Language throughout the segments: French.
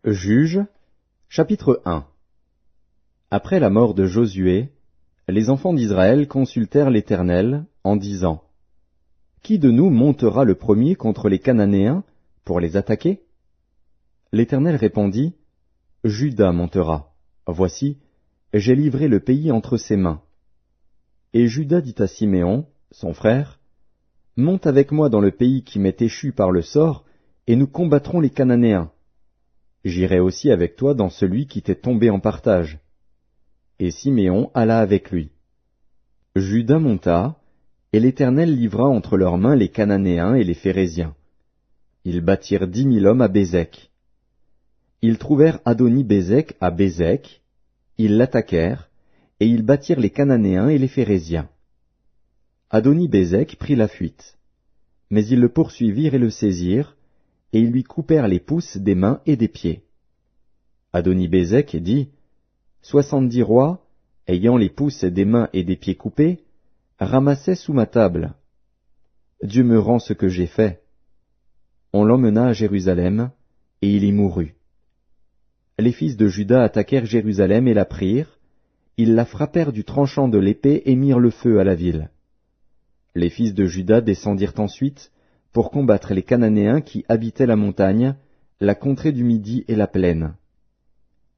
Juges, chapitre 1. Après la mort de Josué, les enfants d'Israël consultèrent l'Éternel en disant: Qui de nous montera le premier contre les Cananéens pour les attaquer? L'Éternel répondit: Juda montera. Voici, j'ai livré le pays entre ses mains. Et Juda dit à Siméon, son frère: Monte avec moi dans le pays qui m'est échu par le sort, et nous combattrons les Cananéens. J'irai aussi avec toi dans celui qui t'est tombé en partage. Et Siméon alla avec lui. Juda monta, et l'Éternel livra entre leurs mains les Cananéens et les Phéréziens. Ils battirent 10 000 hommes à Bézek. Ils trouvèrent Adoni-Bézek à Bézek, ils l'attaquèrent, et ils battirent les Cananéens et les Phéréziens. Adoni-Bézek prit la fuite. Mais ils le poursuivirent et le saisirent, et ils lui coupèrent les pouces des mains et des pieds. Adoni-Bézek dit: 70 rois, ayant les pouces des mains et des pieds coupés, ramassaient sous ma table. Dieu me rend ce que j'ai fait. On l'emmena à Jérusalem, et il y mourut. Les fils de Juda attaquèrent Jérusalem et la prirent, ils la frappèrent du tranchant de l'épée et mirent le feu à la ville. Les fils de Juda descendirent ensuite pour combattre les Cananéens qui habitaient la montagne, la contrée du Midi et la plaine.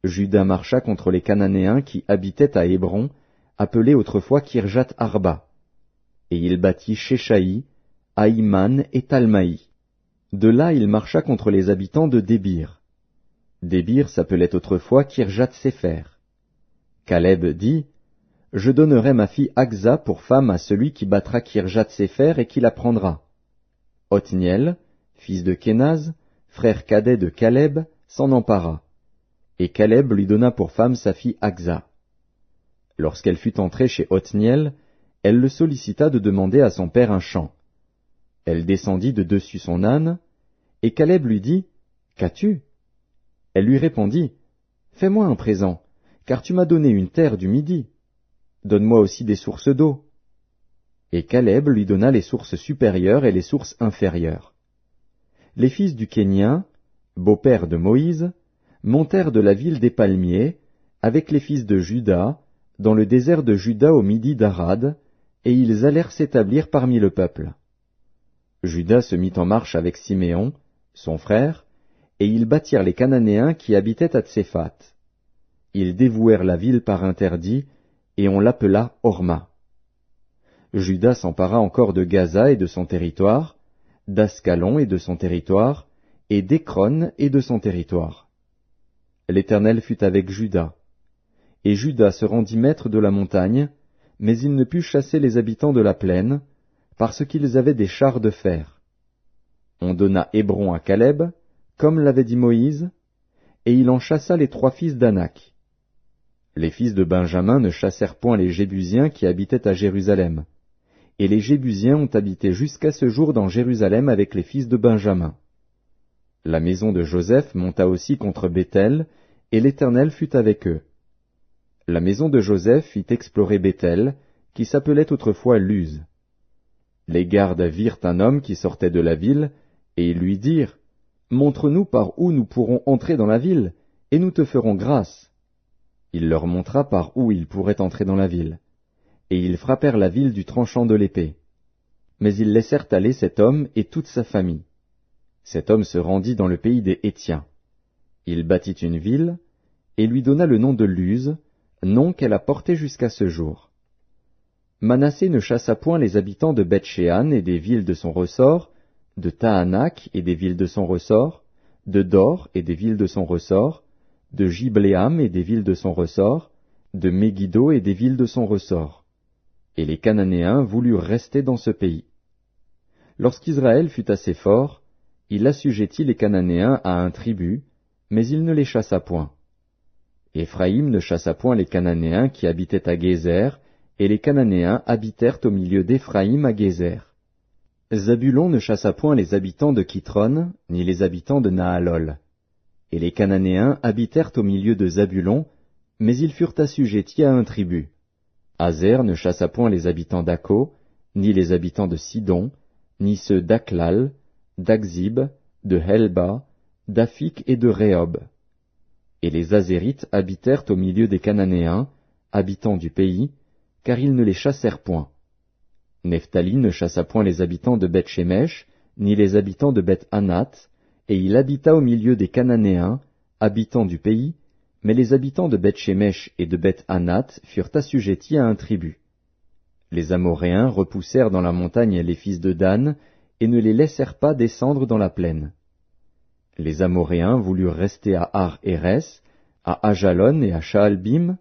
Juda marcha contre les Cananéens qui habitaient à Hébron, appelé autrefois Kirjat Arba. Et il battit Shéshaï, Aïman et Talmaï. De là il marcha contre les habitants de Débir. Débir s'appelait autrefois Kirjat Sépher. Caleb dit: Je donnerai ma fille Aksa pour femme à celui qui battra Kirjat Sépher et qui la prendra. Othniel, fils de Kénaz, frère cadet de Caleb, s'en empara. Et Caleb lui donna pour femme sa fille Aksa. Lorsqu'elle fut entrée chez Othniel, elle le sollicita de demander à son père un champ. Elle descendit de dessus son âne, et Caleb lui dit: Qu'as-tu? Elle lui répondit: Fais-moi un présent, car tu m'as donné une terre du Midi. Donne-moi aussi des sources d'eau. Et Caleb lui donna les sources supérieures et les sources inférieures. Les fils du Kénien, beau-père de Moïse, montèrent de la ville des palmiers, avec les fils de Juda, dans le désert de Juda au midi d'Arad, et ils allèrent s'établir parmi le peuple. Juda se mit en marche avec Siméon, son frère, et ils battirent les Cananéens qui habitaient à Tséphat. Ils dévouèrent la ville par interdit, et on l'appela Horma. Juda s'empara encore de Gaza et de son territoire, d'Ascalon et de son territoire, et d'Écron et de son territoire. L'Éternel fut avec Juda. Et Juda se rendit maître de la montagne, mais il ne put chasser les habitants de la plaine, parce qu'ils avaient des chars de fer. On donna Hébron à Caleb, comme l'avait dit Moïse, et il en chassa les 3 fils d'Anak. Les fils de Benjamin ne chassèrent point les Jébusiens qui habitaient à Jérusalem. Et les Jébusiens ont habité jusqu'à ce jour dans Jérusalem avec les fils de Benjamin. La maison de Joseph monta aussi contre Béthel, et l'Éternel fut avec eux. La maison de Joseph fit explorer Béthel, qui s'appelait autrefois Luz. Les gardes virent un homme qui sortait de la ville, et ils lui dirent: Montre-nous par où nous pourrons entrer dans la ville, et nous te ferons grâce. Il leur montra par où ils pourraient entrer dans la ville. Et ils frappèrent la ville du tranchant de l'épée. Mais ils laissèrent aller cet homme et toute sa famille. Cet homme se rendit dans le pays des Hétiens. Il bâtit une ville, et lui donna le nom de Luz, nom qu'elle a porté jusqu'à ce jour. Manassé ne chassa point les habitants de Beth-Shéan et des villes de son ressort, de Tahanak et des villes de son ressort, de Dor et des villes de son ressort, de Gibléam et des villes de son ressort, de Megiddo et des villes de son ressort. Et les Cananéens voulurent rester dans ce pays. Lorsqu'Israël fut assez fort, il assujettit les Cananéens à un tribut, mais il ne les chassa point. Éphraïm ne chassa point les Cananéens qui habitaient à Gézer, et les Cananéens habitèrent au milieu d'Éphraïm à Gézer. Zabulon ne chassa point les habitants de Kitron, ni les habitants de Nahalol. Et les Cananéens habitèrent au milieu de Zabulon, mais ils furent assujettis à un tribut. Azer ne chassa point les habitants d'Akko, ni les habitants de Sidon, ni ceux d'Aklal, d'Akzib, de Helba, d'Afik et de Rehob. Et les Azérites habitèrent au milieu des Cananéens, habitants du pays, car ils ne les chassèrent point. Nephtali ne chassa point les habitants de Beth-Shemesh, ni les habitants de Beth-Anath, et il habita au milieu des Cananéens, habitants du pays, mais les habitants de Beth-Shemesh et de Beth-Anath furent assujettis à un tribut. Les Amoréens repoussèrent dans la montagne les fils de Dan, et ne les laissèrent pas descendre dans la plaine. Les Amoréens voulurent rester à Ar-Hérès, à Ajalon et à Shaalbim,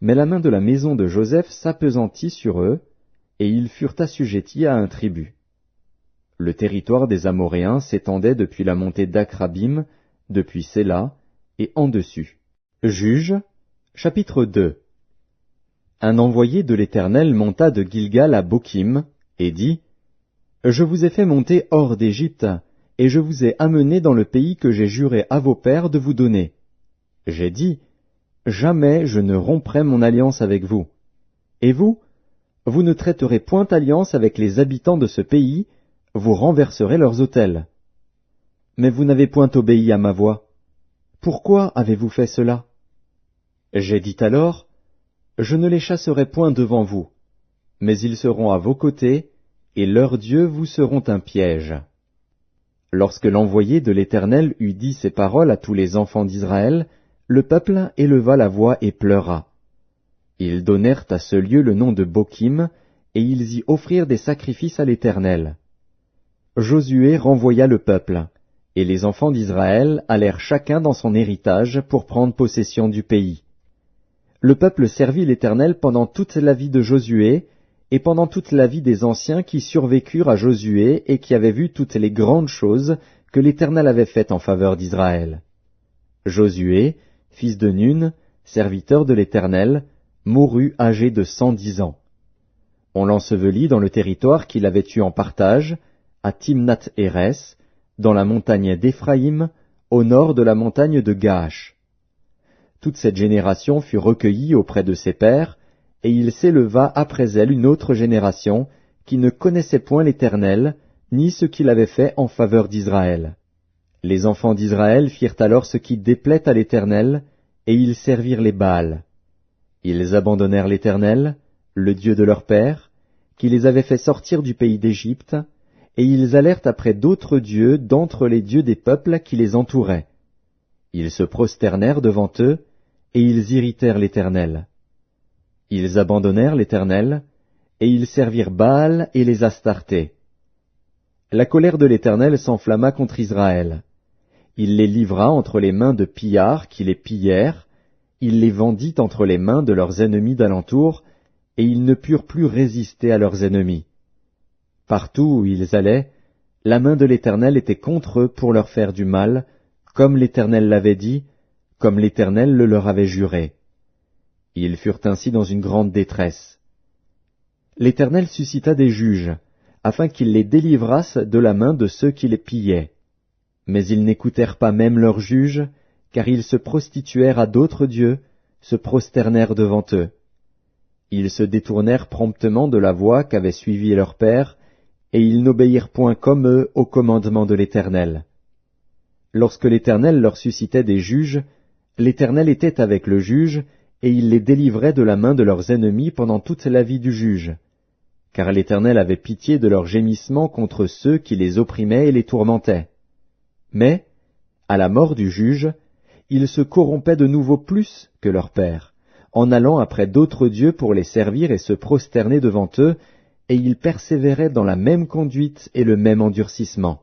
mais la main de la maison de Joseph s'appesantit sur eux, et ils furent assujettis à un tribut. Le territoire des Amoréens s'étendait depuis la montée d'Akrabim, depuis Séla, et en dessus. Juges, chapitre 2. Un envoyé de l'Éternel monta de Gilgal à Bokim, et dit, « Je vous ai fait monter hors d'Égypte, et je vous ai amené dans le pays que j'ai juré à vos pères de vous donner. J'ai dit, jamais je ne romprai mon alliance avec vous. Et vous, vous ne traiterez point alliance avec les habitants de ce pays, vous renverserez leurs autels. Mais vous n'avez point obéi à ma voix. Pourquoi avez-vous fait cela? J'ai dit alors, je ne les chasserai point devant vous, mais ils seront à vos côtés, et leurs dieux vous seront un piège. Lorsque l'envoyé de l'Éternel eut dit ces paroles à tous les enfants d'Israël, le peuple éleva la voix et pleura. Ils donnèrent à ce lieu le nom de Bokim, et ils y offrirent des sacrifices à l'Éternel. Josué renvoya le peuple, et les enfants d'Israël allèrent chacun dans son héritage pour prendre possession du pays. Le peuple servit l'Éternel pendant toute la vie de Josué, et pendant toute la vie des anciens qui survécurent à Josué et qui avaient vu toutes les grandes choses que l'Éternel avait faites en faveur d'Israël. Josué, fils de Nun, serviteur de l'Éternel, mourut âgé de 110 ans. On l'ensevelit dans le territoire qu'il avait eu en partage, à Timnath-Hérès, dans la montagne d'Éphraïm, au nord de la montagne de Gaash. Toute cette génération fut recueillie auprès de ses pères, et il s'éleva après elle une autre génération qui ne connaissait point l'Éternel, ni ce qu'il avait fait en faveur d'Israël. Les enfants d'Israël firent alors ce qui déplaît à l'Éternel, et ils servirent les Baals. Ils abandonnèrent l'Éternel, le Dieu de leur père, qui les avait fait sortir du pays d'Égypte, et ils allèrent après d'autres dieux d'entre les dieux des peuples qui les entouraient. Ils se prosternèrent devant eux, et ils irritèrent l'Éternel. Ils abandonnèrent l'Éternel, et ils servirent Baal et les Astartés. La colère de l'Éternel s'enflamma contre Israël. Il les livra entre les mains de pillards qui les pillèrent, il les vendit entre les mains de leurs ennemis d'alentour, et ils ne purent plus résister à leurs ennemis. Partout où ils allaient, la main de l'Éternel était contre eux pour leur faire du mal, comme l'Éternel l'avait dit, comme l'Éternel le leur avait juré. Ils furent ainsi dans une grande détresse. L'Éternel suscita des juges, afin qu'ils les délivrassent de la main de ceux qui les pillaient. Mais ils n'écoutèrent pas même leurs juges, car ils se prostituèrent à d'autres dieux, se prosternèrent devant eux. Ils se détournèrent promptement de la voie qu'avait suivie leur père, et ils n'obéirent point comme eux au commandement de l'Éternel. Lorsque l'Éternel leur suscitait des juges, l'Éternel était avec le juge, et il les délivrait de la main de leurs ennemis pendant toute la vie du juge. Car l'Éternel avait pitié de leurs gémissements contre ceux qui les opprimaient et les tourmentaient. Mais, à la mort du juge, ils se corrompaient de nouveau plus que leur père, en allant après d'autres dieux pour les servir et se prosterner devant eux, et ils persévéraient dans la même conduite et le même endurcissement.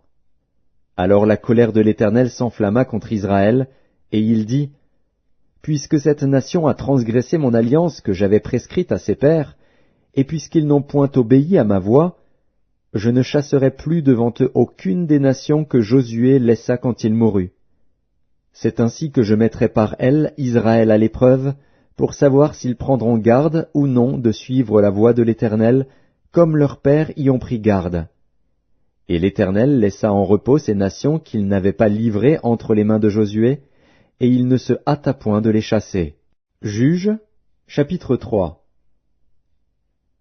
Alors la colère de l'Éternel s'enflamma contre Israël, et il dit, « Puisque cette nation a transgressé mon alliance que j'avais prescrite à ses pères, et puisqu'ils n'ont point obéi à ma voix, je ne chasserai plus devant eux aucune des nations que Josué laissa quand il mourut. C'est ainsi que je mettrai par elles Israël à l'épreuve, pour savoir s'ils prendront garde ou non de suivre la voie de l'Éternel, comme leurs pères y ont pris garde. » Et l'Éternel laissa en repos ces nations qu'il n'avait pas livrées entre les mains de Josué, et il ne se hâta point de les chasser. Juges, chapitre 3.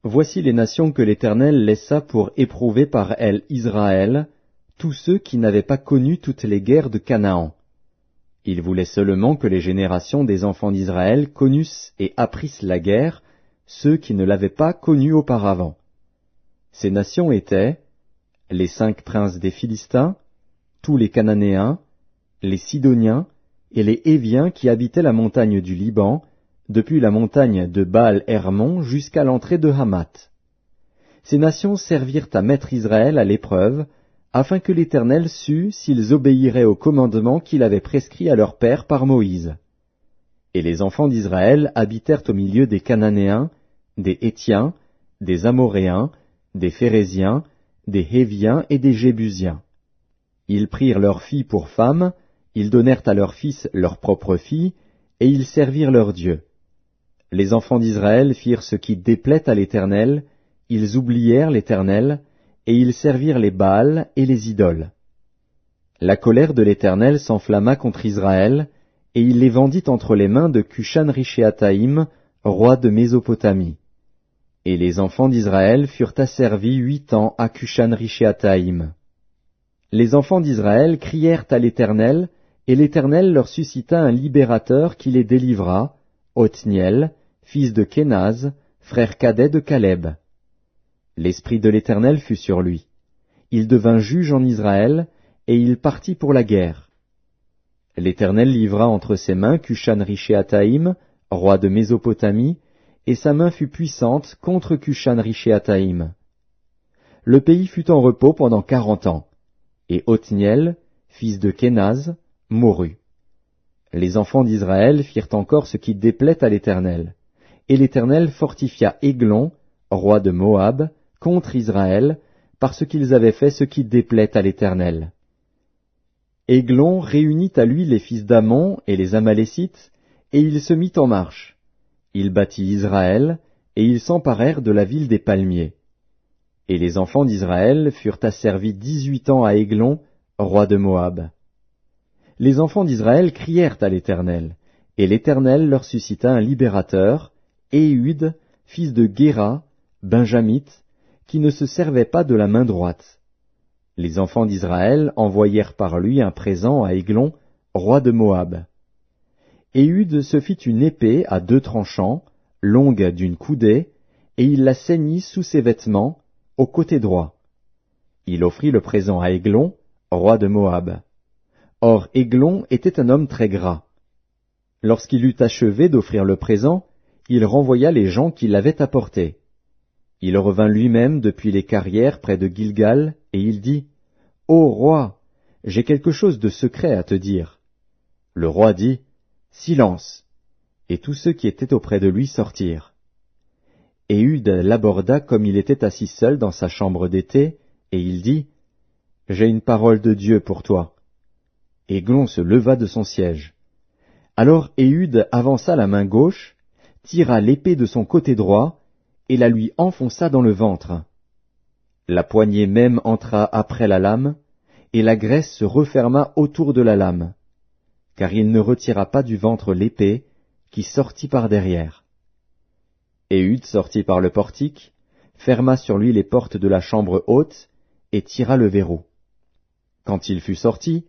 Voici les nations que l'Éternel laissa pour éprouver par elles Israël, tous ceux qui n'avaient pas connu toutes les guerres de Canaan. Il voulait seulement que les générations des enfants d'Israël connussent et apprissent la guerre, ceux qui ne l'avaient pas connue auparavant. Ces nations étaient les 5 princes des Philistins, tous les Cananéens, les Sidoniens et les Héviens qui habitaient la montagne du Liban, depuis la montagne de Baal-Hermon jusqu'à l'entrée de Hamath. Ces nations servirent à mettre Israël à l'épreuve, afin que l'Éternel sût s'ils obéiraient au commandement qu'il avait prescrit à leur père par Moïse. Et les enfants d'Israël habitèrent au milieu des Cananéens, des Hétiens, des Amoréens, des Phéréziens, des Héviens et des Jébusiens. Ils prirent leurs filles pour femmes, ils donnèrent à leurs fils leurs propres filles, et ils servirent leurs dieux. Les enfants d'Israël firent ce qui déplaît à l'Éternel, ils oublièrent l'Éternel, et ils servirent les Baals et les idoles. La colère de l'Éternel s'enflamma contre Israël, et il les vendit entre les mains de Cushan-Rishéataïm, roi de Mésopotamie. Et les enfants d'Israël furent asservis 8 ans à Cushan-Rishéataïm. Les enfants d'Israël crièrent à l'Éternel, et l'Éternel leur suscita un libérateur qui les délivra, Othniel, fils de Kénaz, frère cadet de Caleb. L'esprit de l'Éternel fut sur lui. Il devint juge en Israël, et il partit pour la guerre. L'Éternel livra entre ses mains Cushan-Rishéataïm, roi de Mésopotamie, et sa main fut puissante contre Cushan-Rishéataïm. Le pays fut en repos pendant 40 ans, et Othniel, fils de Kénaz, mourut. Les enfants d'Israël firent encore ce qui déplaît à l'Éternel, et l'Éternel fortifia Églon, roi de Moab, contre Israël, parce qu'ils avaient fait ce qui déplaît à l'Éternel. Églon réunit à lui les fils d'Ammon et les Amalécites, et il se mit en marche. Il bâtit Israël, et ils s'emparèrent de la ville des palmiers. Et les enfants d'Israël furent asservis 18 ans à Églon, roi de Moab. Les enfants d'Israël crièrent à l'Éternel, et l'Éternel leur suscita un libérateur, Éhud, fils de Guéra, benjamite, qui ne se servait pas de la main droite. Les enfants d'Israël envoyèrent par lui un présent à Églon, roi de Moab. Éhud se fit une épée à 2 tranchants, longue d'une coudée, et il la ceignit sous ses vêtements, au côté droit. Il offrit le présent à Églon, roi de Moab. Or Églon était un homme très gras. Lorsqu'il eut achevé d'offrir le présent, il renvoya les gens qui l'avaient apporté. Il revint lui-même depuis les carrières près de Gilgal, et il dit, « Ô roi, j'ai quelque chose de secret à te dire. » Le roi dit, « Silence !» Et tous ceux qui étaient auprès de lui sortirent. Éhud l'aborda comme il était assis seul dans sa chambre d'été, et il dit, « J'ai une parole de Dieu pour toi. » Églon se leva de son siège. Alors Éhud avança la main gauche, tira l'épée de son côté droit, et la lui enfonça dans le ventre. La poignée même entra après la lame, et la graisse se referma autour de la lame, car il ne retira pas du ventre l'épée, qui sortit par derrière. Éhud sortit par le portique, ferma sur lui les portes de la chambre haute, et tira le verrou. Quand il fut sorti,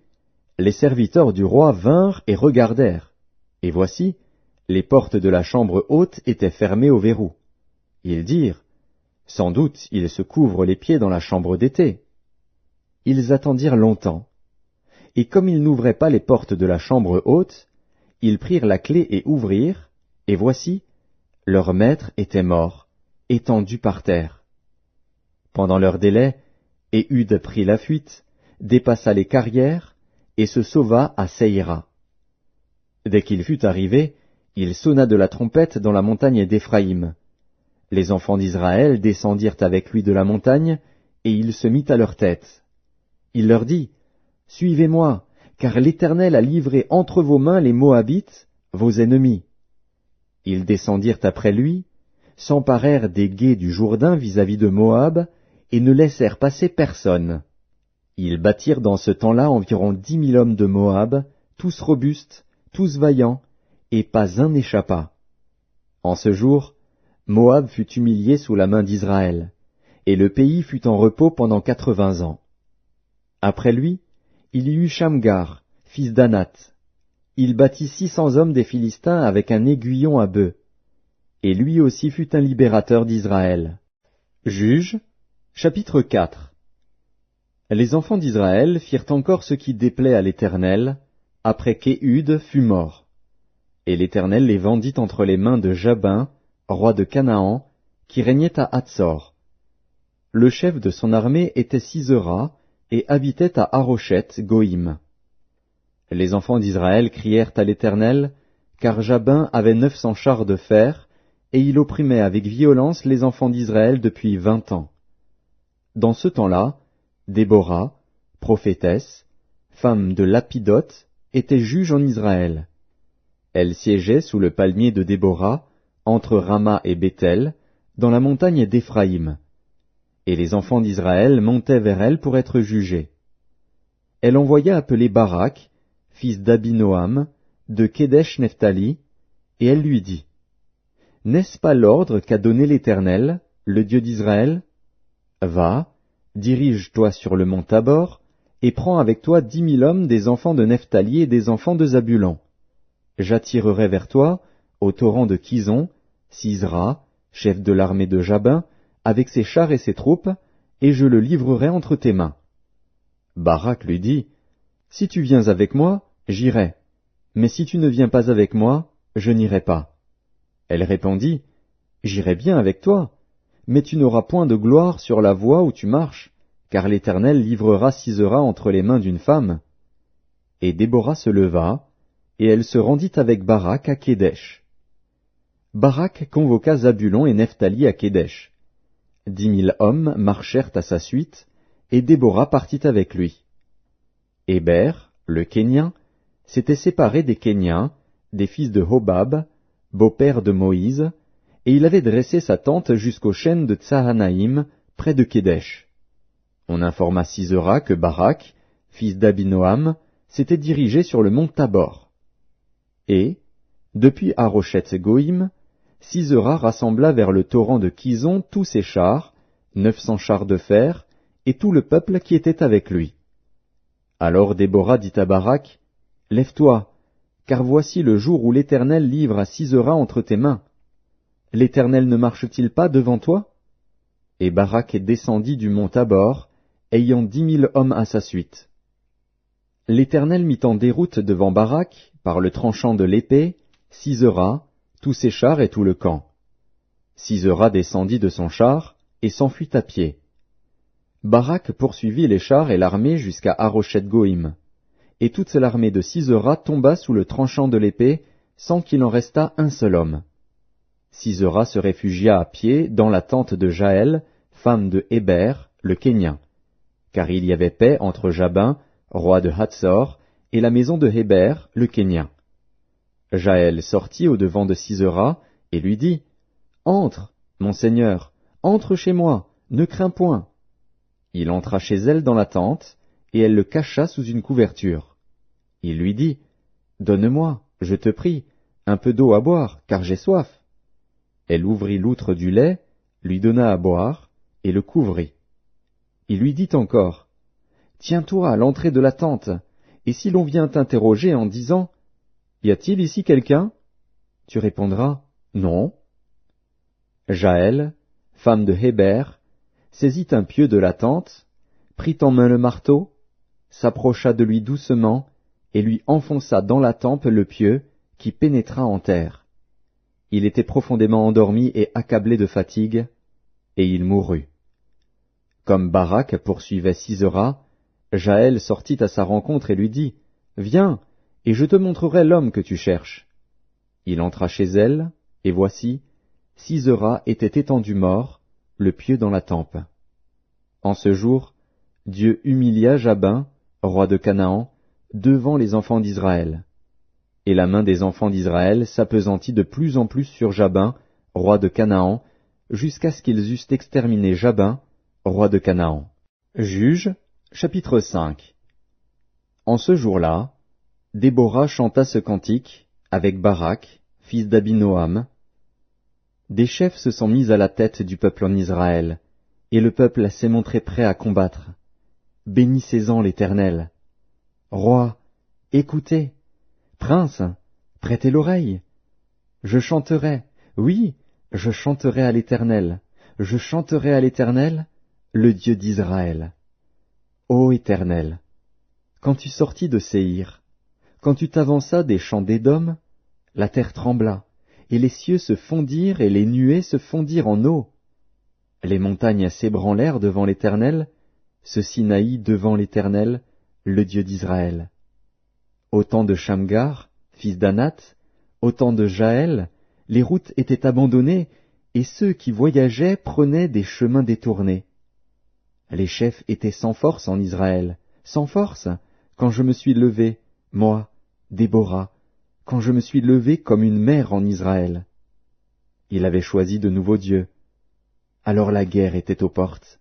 les serviteurs du roi vinrent et regardèrent, et voici, les portes de la chambre haute étaient fermées au verrou. Ils dirent, « Sans doute il se couvre les pieds dans la chambre d'été. » Ils attendirent longtemps. Et comme ils n'ouvraient pas les portes de la chambre haute, ils prirent la clé et ouvrirent, et voici, leur maître était mort, étendu par terre. Pendant leur délai, Éhud prit la fuite, dépassa les carrières, et se sauva à Seïra. Dès qu'il fut arrivé, il sonna de la trompette dans la montagne d'Éphraïm. Les enfants d'Israël descendirent avec lui de la montagne, et il se mit à leur tête. Il leur dit, « Suivez-moi, car l'Éternel a livré entre vos mains les Moabites, vos ennemis. » Ils descendirent après lui, s'emparèrent des gués du Jourdain vis-à-vis de Moab, et ne laissèrent passer personne. Ils battirent dans ce temps-là environ 10 000 hommes de Moab, tous robustes, tous vaillants, et pas un n'échappa. En ce jour, Moab fut humilié sous la main d'Israël, et le pays fut en repos pendant 80 ans. Après lui, il y eut Shamgar, fils d'Anath. il battit 600 hommes des Philistins avec un aiguillon à bœuf. Et lui aussi fut un libérateur d'Israël. Juges, chapitre 4. Les enfants d'Israël firent encore ce qui déplaît à l'Éternel, après qu'Éhud fut mort. Et l'Éternel les vendit entre les mains de Jabin, roi de Canaan, qui régnait à Hatsor. Le chef de son armée était Sisera, et habitait à Haroshet-Goïm. Les enfants d'Israël crièrent à l'Éternel, car Jabin avait 900 chars de fer, et il opprimait avec violence les enfants d'Israël depuis 20 ans. Dans ce temps-là, Déborah, prophétesse, femme de Lapidoth, était juge en Israël. Elle siégeait sous le palmier de Déborah, entre Rama et Béthel, dans la montagne d'Éphraïm. Et les enfants d'Israël montaient vers elle pour être jugés. Elle envoya appeler Barak, fils d'Abinoam, de Kédesh-Nephtali, et elle lui dit, « N'est-ce pas l'ordre qu'a donné l'Éternel, le Dieu d'Israël? Va, dirige-toi sur le mont Tabor, et prends avec toi 10 000 hommes des enfants de Nephtali et des enfants de Zabulon. J'attirerai vers toi, au torrent de Kison, Sisera, chef de l'armée de Jabin, avec ses chars et ses troupes, et je le livrerai entre tes mains. » Barak lui dit, « Si tu viens avec moi, j'irai, mais si tu ne viens pas avec moi, je n'irai pas. » Elle répondit, « J'irai bien avec toi, mais tu n'auras point de gloire sur la voie où tu marches, car l'Éternel livrera Sisera entre les mains d'une femme. » Et Déborah se leva, et elle se rendit avec Barak à Kédesh. Barak convoqua Zabulon et Nephtali à Kédesh. 10 000 hommes marchèrent à sa suite, et Déborah partit avec lui. Héber, le Kénien, s'était séparé des Kéniens, des fils de Hobab, beau-père de Moïse, et il avait dressé sa tente jusqu'aux chênes de Tsahanaïm, près de Kédesh. On informa Sisera que Barak, fils d'Abinoam, s'était dirigé sur le mont Tabor. Et, depuis Haroshet-Goïm, Sisera rassembla vers le torrent de Kison tous ses chars, 900 chars de fer, et tout le peuple qui était avec lui. Alors Déborah dit à Barak, « Lève-toi, car voici le jour où l'Éternel livre à Sisera entre tes mains. L'Éternel ne marche-t-il pas devant toi? » Et Barak descendit du mont Tabor, ayant 10 000 hommes à sa suite. L'Éternel mit en déroute devant Barak, par le tranchant de l'épée, Sisera, tous ses chars et tout le camp. Sisera descendit de son char et s'enfuit à pied. Barak poursuivit les chars et l'armée jusqu'à Haroshet-Goïm, et toute l'armée de Sisera tomba sous le tranchant de l'épée, sans qu'il en restât un seul homme. Sisera se réfugia à pied dans la tente de Jaël, femme de Héber, le Kénien, car il y avait paix entre Jabin, roi de Hatsor, et la maison de Héber, le Kénien. Jaël sortit au-devant de Sisera et lui dit, « Entre, mon seigneur, entre chez moi, ne crains point. » Il entra chez elle dans la tente, et elle le cacha sous une couverture. Il lui dit, « Donne-moi, je te prie, un peu d'eau à boire, car j'ai soif. » Elle ouvrit l'outre du lait, lui donna à boire, et le couvrit. Il lui dit encore, « Tiens-toi à l'entrée de la tente, et si l'on vient t'interroger en disant, « Y a-t-il ici quelqu'un ?» tu répondras, « Non. » Jaël, femme de Héber, saisit un pieu de la tente, prit en main le marteau, s'approcha de lui doucement, et lui enfonça dans la tempe le pieu, qui pénétra en terre. Il était profondément endormi et accablé de fatigue, et il mourut. Comme Barak poursuivait Sisera, Jaël sortit à sa rencontre et lui dit, « Viens, et je te montrerai l'homme que tu cherches. » Il entra chez elle, et voici, Sisera était étendu mort, le pieu dans la tempe. En ce jour, Dieu humilia Jabin, roi de Canaan, devant les enfants d'Israël. Et la main des enfants d'Israël s'appesantit de plus en plus sur Jabin, roi de Canaan, jusqu'à ce qu'ils eussent exterminé Jabin, roi de Canaan. Juges, chapitre 5. En ce jour-là, Déborah chanta ce cantique avec Barak, fils d'Abinoam. Des chefs se sont mis à la tête du peuple en Israël, et le peuple s'est montré prêt à combattre. Bénissez-en l'Éternel. Roi, écoutez, Princes, prêtez l'oreille. Je chanterai, oui, je chanterai à l'Éternel, je chanterai à l'Éternel, le Dieu d'Israël. Ô Éternel, quand tu sortis de Séhir, quand tu t'avanças des champs d'Édom, la terre trembla, et les cieux se fondirent et les nuées se fondirent en eau. Les montagnes s'ébranlèrent devant l'Éternel, ce Sinaï devant l'Éternel, le Dieu d'Israël. Au temps de Shamgar, fils d'Anath, au temps de Jaël, les routes étaient abandonnées, et ceux qui voyageaient prenaient des chemins détournés. Les chefs étaient sans force en Israël, sans force, quand je me suis levé, moi, Déborah, quand je me suis levé comme une mère en Israël. Il avait choisi de nouveaux dieux. Alors la guerre était aux portes.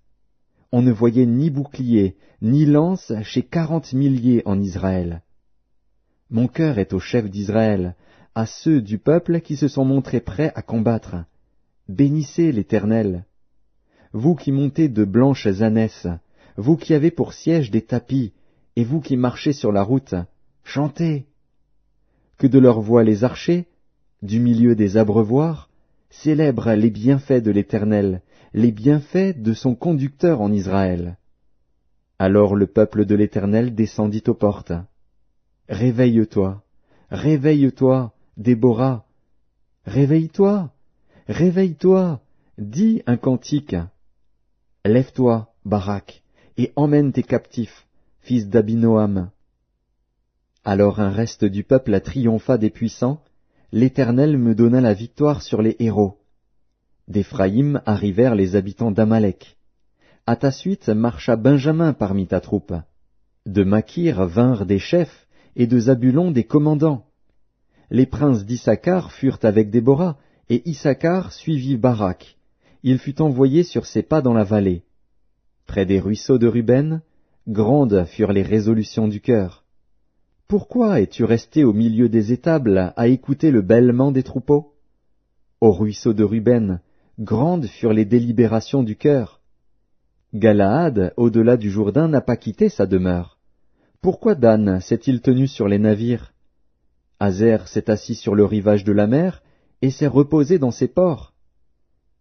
On ne voyait ni bouclier, ni lance chez 40 milliers en Israël. Mon cœur est aux chefs d'Israël, à ceux du peuple qui se sont montrés prêts à combattre. Bénissez l'Éternel. Vous qui montez de blanches ânesses, vous qui avez pour siège des tapis, et vous qui marchez sur la route, chantez. Que de leur voix les archers, du milieu des abreuvoirs, célèbrent les bienfaits de l'Éternel, les bienfaits de son conducteur en Israël. Alors le peuple de l'Éternel descendit aux portes. Réveille-toi, réveille-toi, Déborah. Réveille-toi, réveille-toi, dis un cantique. Lève-toi, Barak, et emmène tes captifs, fils d'Abinoam. Alors un reste du peuple triompha des puissants, l'Éternel me donna la victoire sur les héros. D'Éphraïm arrivèrent les habitants d'Amalek. À ta suite marcha Benjamin parmi ta troupe. De Makir vinrent des chefs, et de Zabulon des commandants. Les princes d'Issachar furent avec Déborah, et Issachar suivit Barak. Il fut envoyé sur ses pas dans la vallée. Près des ruisseaux de Ruben, grandes furent les résolutions du cœur. Pourquoi es-tu resté au milieu des étables à écouter le bêlement des troupeaux? Au ruisseau de Ruben, grandes furent les délibérations du cœur. Galaad, au-delà du Jourdain, n'a pas quitté sa demeure. Pourquoi Dan s'est-il tenu sur les navires? Azer s'est assis sur le rivage de la mer et s'est reposé dans ses ports.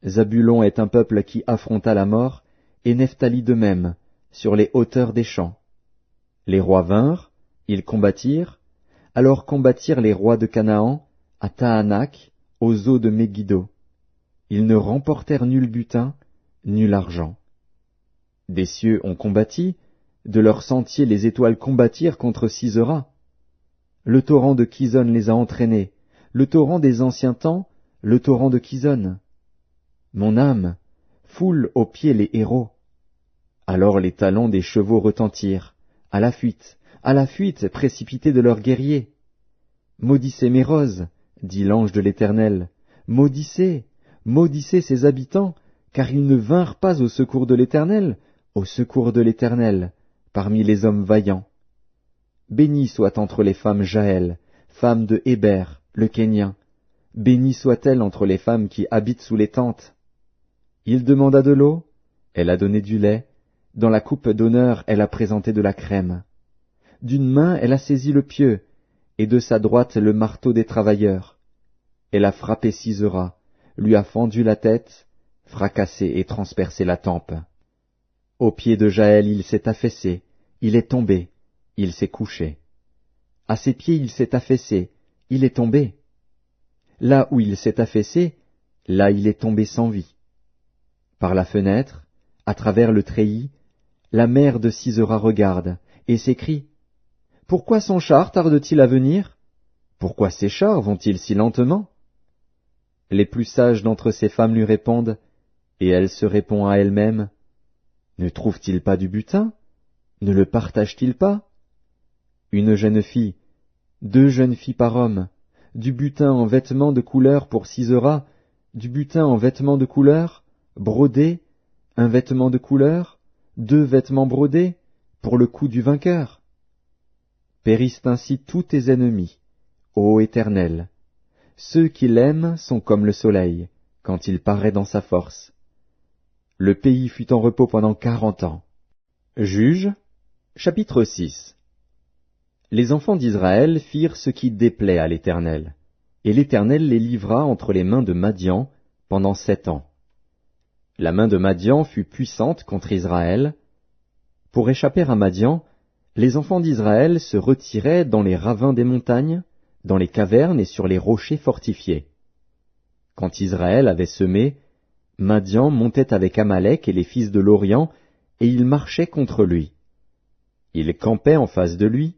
Zabulon est un peuple qui affronta la mort, et Nephtali de même, sur les hauteurs des champs. Les rois vinrent, ils combattirent, alors combattirent les rois de Canaan, à Tahanak, aux eaux de Megiddo. Ils ne remportèrent nul butin, nul argent. Des cieux ont combattu, de leurs sentiers les étoiles combattirent contre Sisera. Le torrent de Kison les a entraînés, le torrent des anciens temps, le torrent de Kison. Mon âme, foule aux pieds les héros. Alors les talons des chevaux retentirent, à la fuite précipités de leurs guerriers. Maudissez mes roses, dit l'ange de l'Éternel, maudissez, maudissez ses habitants, car ils ne vinrent pas au secours de l'Éternel, parmi les hommes vaillants. Bénie soit entre les femmes Jaël, femme de Héber, le Kénien. Bénie soit-elle entre les femmes qui habitent sous les tentes. Il demanda de l'eau, elle a donné du lait, dans la coupe d'honneur elle a présenté de la crème. D'une main elle a saisi le pieu, et de sa droite le marteau des travailleurs. Elle a frappé Sisera, lui a fendu la tête, fracassé et transpercé la tempe. Au pied de Jaël il s'est affaissé, il est tombé, il s'est couché. À ses pieds il s'est affaissé, il est tombé. Là où il s'est affaissé, là il est tombé sans vie. Par la fenêtre, à travers le treillis, la mère de Sisera regarde, et s'écrie, « Pourquoi son char tarde-t-il à venir? Pourquoi ses chars vont-ils si lentement ?» Les plus sages d'entre ces femmes lui répondent, et elle se répond à elle-même, « Ne trouve-t-il pas du butin? Ne le partage-t-il pas? Une jeune fille, 2 jeunes filles par homme, du butin en vêtements de couleur pour Sisera, du butin en vêtements de couleur, brodé, un vêtement de couleur, 2 vêtements brodés, pour le cou du vainqueur. Périssent ainsi tous tes ennemis, ô Éternel. Ceux qui l'aiment sont comme le soleil, quand il paraît dans sa force. Le pays fut en repos pendant 40 ans. Juges, chapitre 6. Les enfants d'Israël firent ce qui déplaît à l'Éternel, et l'Éternel les livra entre les mains de Madian pendant 7 ans. La main de Madian fut puissante contre Israël. Pour échapper à Madian, les enfants d'Israël se retiraient dans les ravins des montagnes, dans les cavernes et sur les rochers fortifiés. Quand Israël avait semé, Madian montait avec Amalek et les fils de l'Orient, et ils marchaient contre lui. Ils campaient en face de lui,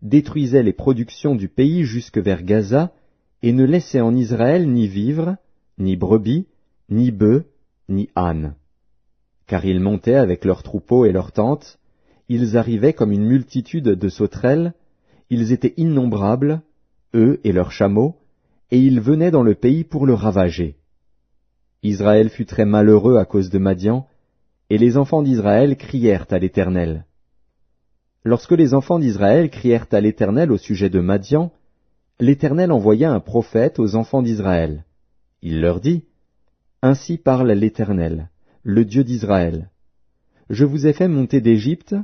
détruisaient les productions du pays jusque vers Gaza, et ne laissaient en Israël ni vivres, ni brebis, ni bœufs, ni ânes. Car ils montaient avec leurs troupeaux et leurs tentes, ils arrivaient comme une multitude de sauterelles, ils étaient innombrables, eux et leurs chameaux, et ils venaient dans le pays pour le ravager. Israël fut très malheureux à cause de Madian, et les enfants d'Israël crièrent à l'Éternel. Lorsque les enfants d'Israël crièrent à l'Éternel au sujet de Madian, l'Éternel envoya un prophète aux enfants d'Israël. Il leur dit, « Ainsi parle l'Éternel, le Dieu d'Israël. Je vous ai fait monter d'Égypte,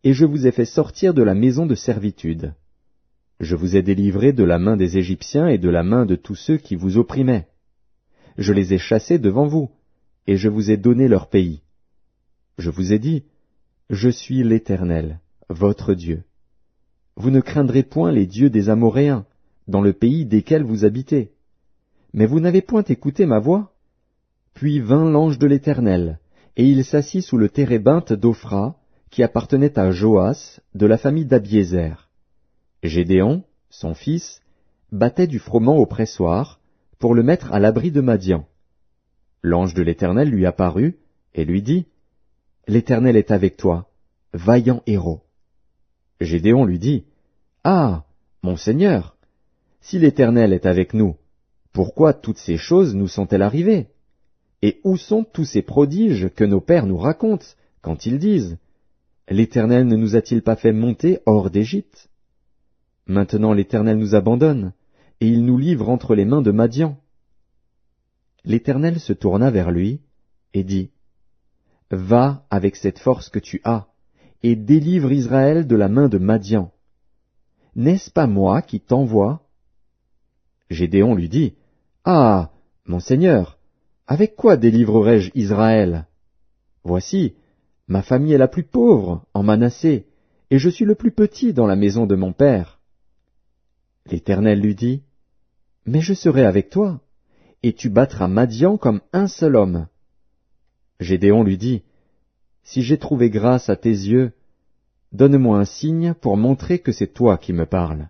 et je vous ai fait sortir de la maison de servitude. Je vous ai délivrés de la main des Égyptiens et de la main de tous ceux qui vous opprimaient. Je les ai chassés devant vous, et je vous ai donné leur pays. Je vous ai dit, je suis l'Éternel, votre Dieu. Vous ne craindrez point les dieux des Amoréens, dans le pays desquels vous habitez. Mais vous n'avez point écouté ma voix. Puis vint l'ange de l'Éternel, et il s'assit sous le térébinthe d'Ophra, qui appartenait à Joas, de la famille d'Abiézer. Gédéon, son fils, battait du froment au pressoir, pour le mettre à l'abri de Madian. L'ange de l'Éternel lui apparut, et lui dit, « L'Éternel est avec toi, vaillant héros. » Gédéon lui dit, « Ah, mon Seigneur, si l'Éternel est avec nous, pourquoi toutes ces choses nous sont-elles arrivées? Et où sont tous ces prodiges que nos pères nous racontent, quand ils disent, « L'Éternel ne nous a-t-il pas fait monter hors d'Égypte? » Maintenant l'Éternel nous abandonne, et il nous livre entre les mains de Madian. L'Éternel se tourna vers lui, et dit, « Va avec cette force que tu as, et délivre Israël de la main de Madian. N'est-ce pas moi qui t'envoie? » Gédéon lui dit, « Ah, mon Seigneur, avec quoi délivrerai-je Israël? Voici, ma famille est la plus pauvre en Manassé, et je suis le plus petit dans la maison de mon père. » L'Éternel lui dit, « Mais je serai avec toi, et tu battras Madian comme un seul homme. » Gédéon lui dit, « Si j'ai trouvé grâce à tes yeux, donne-moi un signe pour montrer que c'est toi qui me parles.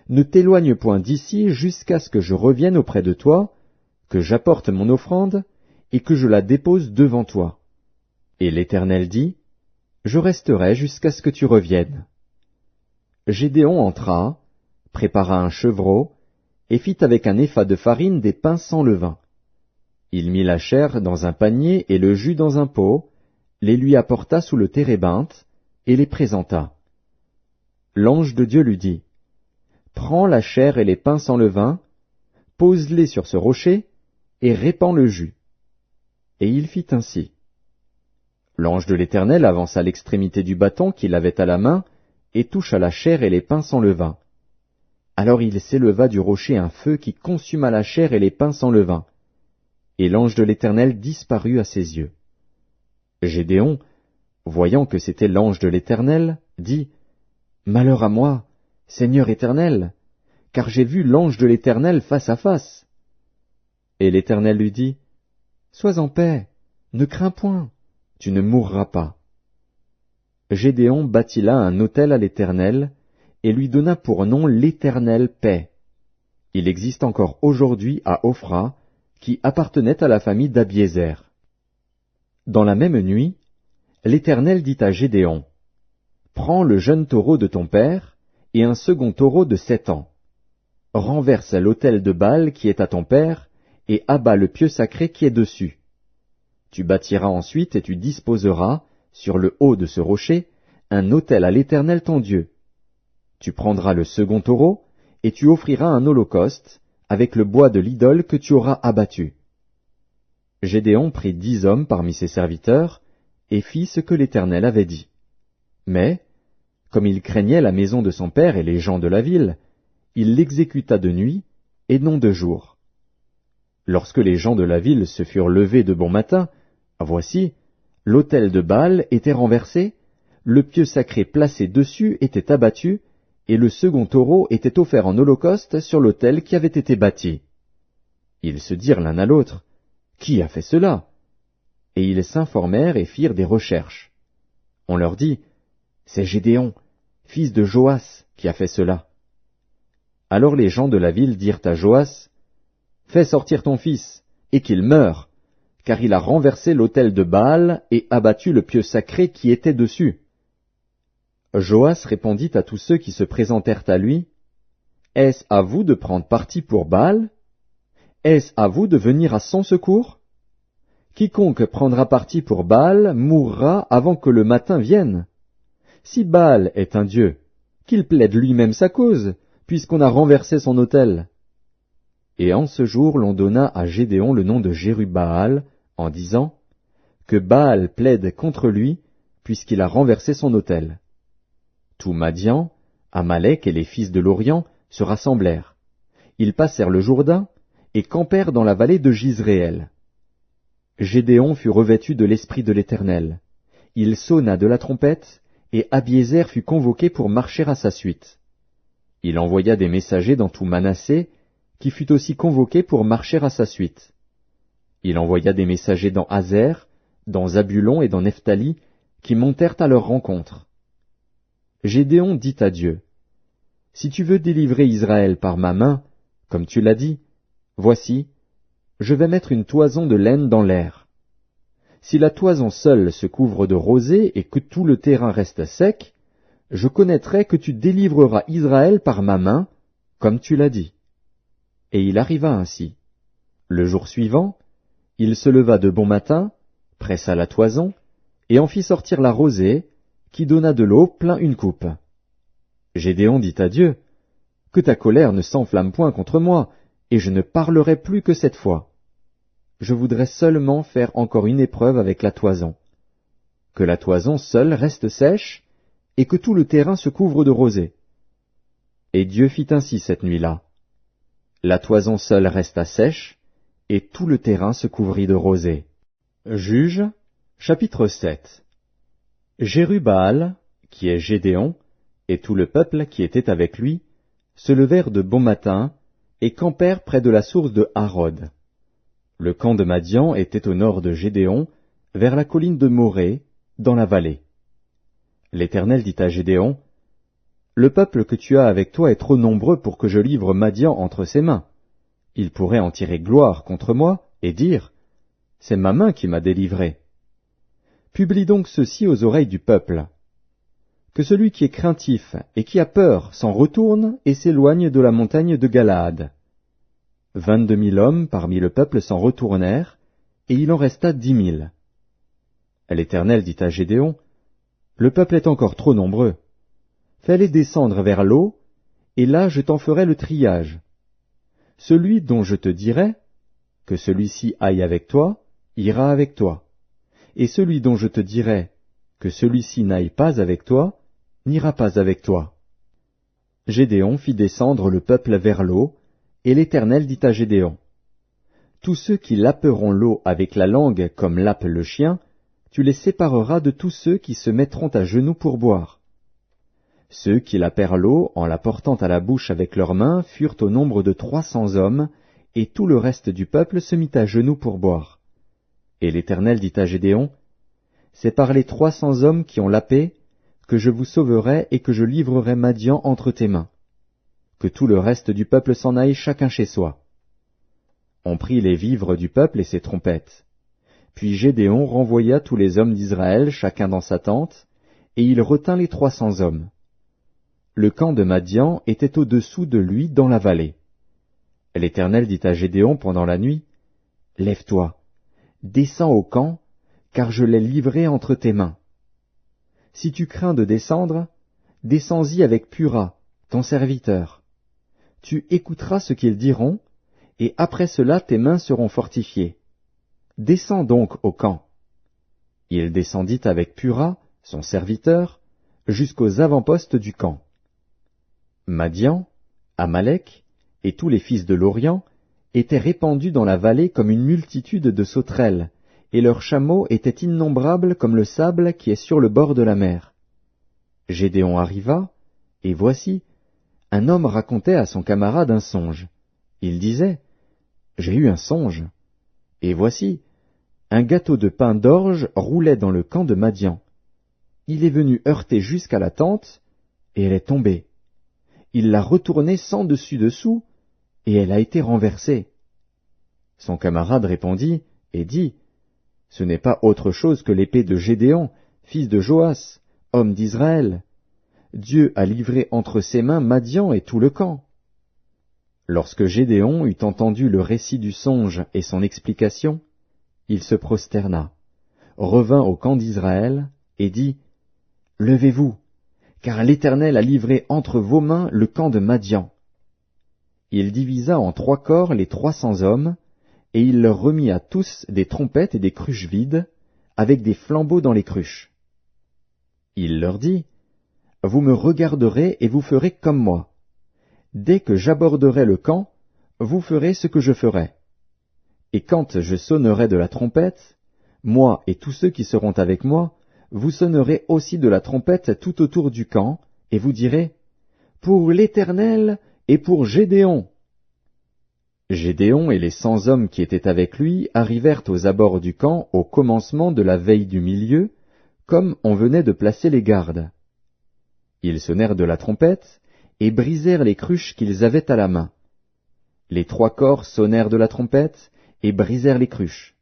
Ne t'éloigne point d'ici jusqu'à ce que je revienne auprès de toi, que j'apporte mon offrande, et que je la dépose devant toi. » Et l'Éternel dit, « Je resterai jusqu'à ce que tu reviennes. » Gédéon entra, prépara un chevreau, et fit avec un épha de farine des pains sans levain. Il mit la chair dans un panier et le jus dans un pot, les lui apporta sous le térébinthe, et les présenta. L'ange de Dieu lui dit, « Prends la chair et les pains sans levain, pose-les sur ce rocher, et répands le jus. » Et il fit ainsi. L'ange de l'Éternel avança l'extrémité du bâton qu'il avait à la main, et toucha la chair et les pains sans levain. Alors il s'éleva du rocher un feu qui consuma la chair et les pains sans levain. Et l'ange de l'Éternel disparut à ses yeux. Gédéon, voyant que c'était l'ange de l'Éternel, dit, « Malheur à moi, Seigneur Éternel, car j'ai vu l'ange de l'Éternel face à face. » Et l'Éternel lui dit, « Sois en paix, ne crains point, tu ne mourras pas. » Gédéon bâtit là un autel à l'Éternel, et lui donna pour nom l'Éternel paix. Il existe encore aujourd'hui à Ophra, qui appartenait à la famille d'Abiézer. Dans la même nuit, l'Éternel dit à Gédéon, « Prends le jeune taureau de ton père, et un second taureau de 7 ans. Renverse l'autel de Baal qui est à ton père, et abats le pieu sacré qui est dessus. Tu bâtiras ensuite et tu disposeras, sur le haut de ce rocher, un autel à l'Éternel ton Dieu. Tu prendras le second taureau, et tu offriras un holocauste, avec le bois de l'idole que tu auras abattu. » Gédéon prit 10 hommes parmi ses serviteurs, et fit ce que l'Éternel avait dit. Mais, comme il craignait la maison de son père et les gens de la ville, il l'exécuta de nuit et non de jour. Lorsque les gens de la ville se furent levés de bon matin, voici, l'autel de Baal était renversé, le pieu sacré placé dessus était abattu, et le second taureau était offert en holocauste sur l'autel qui avait été bâti. Ils se dirent l'un à l'autre, « Qui a fait cela ?» Et ils s'informèrent et firent des recherches. On leur dit, « C'est Gédéon, fils de Joas, qui a fait cela. » Alors les gens de la ville dirent à Joas, « Fais sortir ton fils, et qu'il meure, car il a renversé l'autel de Baal et abattu le pieu sacré qui était dessus. » Joas répondit à tous ceux qui se présentèrent à lui, « Est-ce à vous de prendre parti pour Baal? Est-ce à vous de venir à son secours? Quiconque prendra parti pour Baal mourra avant que le matin vienne. Si Baal est un dieu, qu'il plaide lui-même sa cause, puisqu'on a renversé son autel. » Et en ce jour l'on donna à Gédéon le nom de Jérubbaal, en disant, « Que Baal plaide contre lui, puisqu'il a renversé son autel. » Tout Madian, Amalek et les fils de l'Orient se rassemblèrent. Ils passèrent le Jourdain et campèrent dans la vallée de Jizréel. Gédéon fut revêtu de l'Esprit de l'Éternel. Il sonna de la trompette, et Abiézer fut convoqué pour marcher à sa suite. Il envoya des messagers dans tout Manassé, qui fut aussi convoqué pour marcher à sa suite. Il envoya des messagers dans Azer, dans Zabulon et dans Nephtali, qui montèrent à leur rencontre. Gédéon dit à Dieu, « Si tu veux délivrer Israël par ma main, comme tu l'as dit, voici, je vais mettre une toison de laine dans l'air. Si la toison seule se couvre de rosée et que tout le terrain reste sec, je connaîtrai que tu délivreras Israël par ma main, comme tu l'as dit. » Et il arriva ainsi. Le jour suivant, il se leva de bon matin, pressa la toison, et en fit sortir la rosée, qui donna de l'eau plein une coupe. Gédéon dit à Dieu, « Que ta colère ne s'enflamme point contre moi, et je ne parlerai plus que cette fois. Je voudrais seulement faire encore une épreuve avec la toison. Que la toison seule reste sèche, et que tout le terrain se couvre de rosée. » Et Dieu fit ainsi cette nuit-là. La toison seule resta sèche, et tout le terrain se couvrit de rosée. Juges, chapitre 7. Jérubbaal, qui est Gédéon, et tout le peuple qui était avec lui, se levèrent de bon matin, et campèrent près de la source de Harod. Le camp de Madian était au nord de Gédéon, vers la colline de Morée, dans la vallée. L'Éternel dit à Gédéon, « Le peuple que tu as avec toi est trop nombreux pour que je livre Madian entre ses mains. Il pourrait en tirer gloire contre moi, et dire, « C'est ma main qui m'a délivré. » Publie donc ceci aux oreilles du peuple. Que celui qui est craintif et qui a peur s'en retourne et s'éloigne de la montagne de Galaad. 22 000 hommes parmi le peuple s'en retournèrent, et il en resta 10 000. L'Éternel dit à Gédéon, « Le peuple est encore trop nombreux. Fais-les descendre vers l'eau, et là je t'en ferai le triage. Celui dont je te dirai, que celui-ci aille avec toi, ira avec toi. Et celui dont je te dirai, que celui-ci n'aille pas avec toi, n'ira pas avec toi. » Gédéon fit descendre le peuple vers l'eau, et l'Éternel dit à Gédéon, « Tous ceux qui laperont l'eau avec la langue comme lappe le chien, tu les sépareras de tous ceux qui se mettront à genoux pour boire. » Ceux qui lapèrent l'eau en la portant à la bouche avec leurs mains furent au nombre de 300 hommes, et tout le reste du peuple se mit à genoux pour boire. Et l'Éternel dit à Gédéon, « C'est par les 300 hommes qui ont lapé que je vous sauverai et que je livrerai Madian entre tes mains. Que tout le reste du peuple s'en aille chacun chez soi. » On prit les vivres du peuple et ses trompettes. Puis Gédéon renvoya tous les hommes d'Israël chacun dans sa tente, et il retint les 300 hommes. Le camp de Madian était au-dessous de lui dans la vallée. L'Éternel dit à Gédéon pendant la nuit, « Lève-toi, descends au camp, car je l'ai livré entre tes mains. Si tu crains de descendre, descends-y avec Pura, ton serviteur. Tu écouteras ce qu'ils diront, et après cela tes mains seront fortifiées. Descends donc au camp. » Il descendit avec Pura, son serviteur, jusqu'aux avant-postes du camp. Madian, Amalek et tous les fils de l'Orient étaient répandus dans la vallée comme une multitude de sauterelles, et leurs chameaux étaient innombrables comme le sable qui est sur le bord de la mer. Gédéon arriva, et voici, un homme racontait à son camarade un songe. Il disait, « J'ai eu un songe. » Et voici, un gâteau de pain d'orge roulait dans le camp de Madian. Il est venu heurter jusqu'à la tente, et elle est tombée. Il l'a retournée sans dessus-dessous, et elle a été renversée. Son camarade répondit et dit, « Ce n'est pas autre chose que l'épée de Gédéon, fils de Joas, homme d'Israël. Dieu a livré entre ses mains Madian et tout le camp. » Lorsque Gédéon eut entendu le récit du songe et son explication, il se prosterna, revint au camp d'Israël et dit, « Levez-vous, car l'Éternel a livré entre vos mains le camp de Madian. » Il divisa en 3 corps les 300 hommes, et il leur remit à tous des trompettes et des cruches vides, avec des flambeaux dans les cruches. Il leur dit, « Vous me regarderez et vous ferez comme moi. Dès que j'aborderai le camp, vous ferez ce que je ferai. Et quand je sonnerai de la trompette, moi et tous ceux qui seront avec moi, vous sonnerez aussi de la trompette tout autour du camp, et vous direz, « Pour l'Éternel et pour Gédéon. » Gédéon et les 100 hommes qui étaient avec lui arrivèrent aux abords du camp au commencement de la veille du milieu, comme on venait de placer les gardes. Ils sonnèrent de la trompette et brisèrent les cruches qu'ils avaient à la main. Les 3 corps sonnèrent de la trompette et brisèrent les cruches.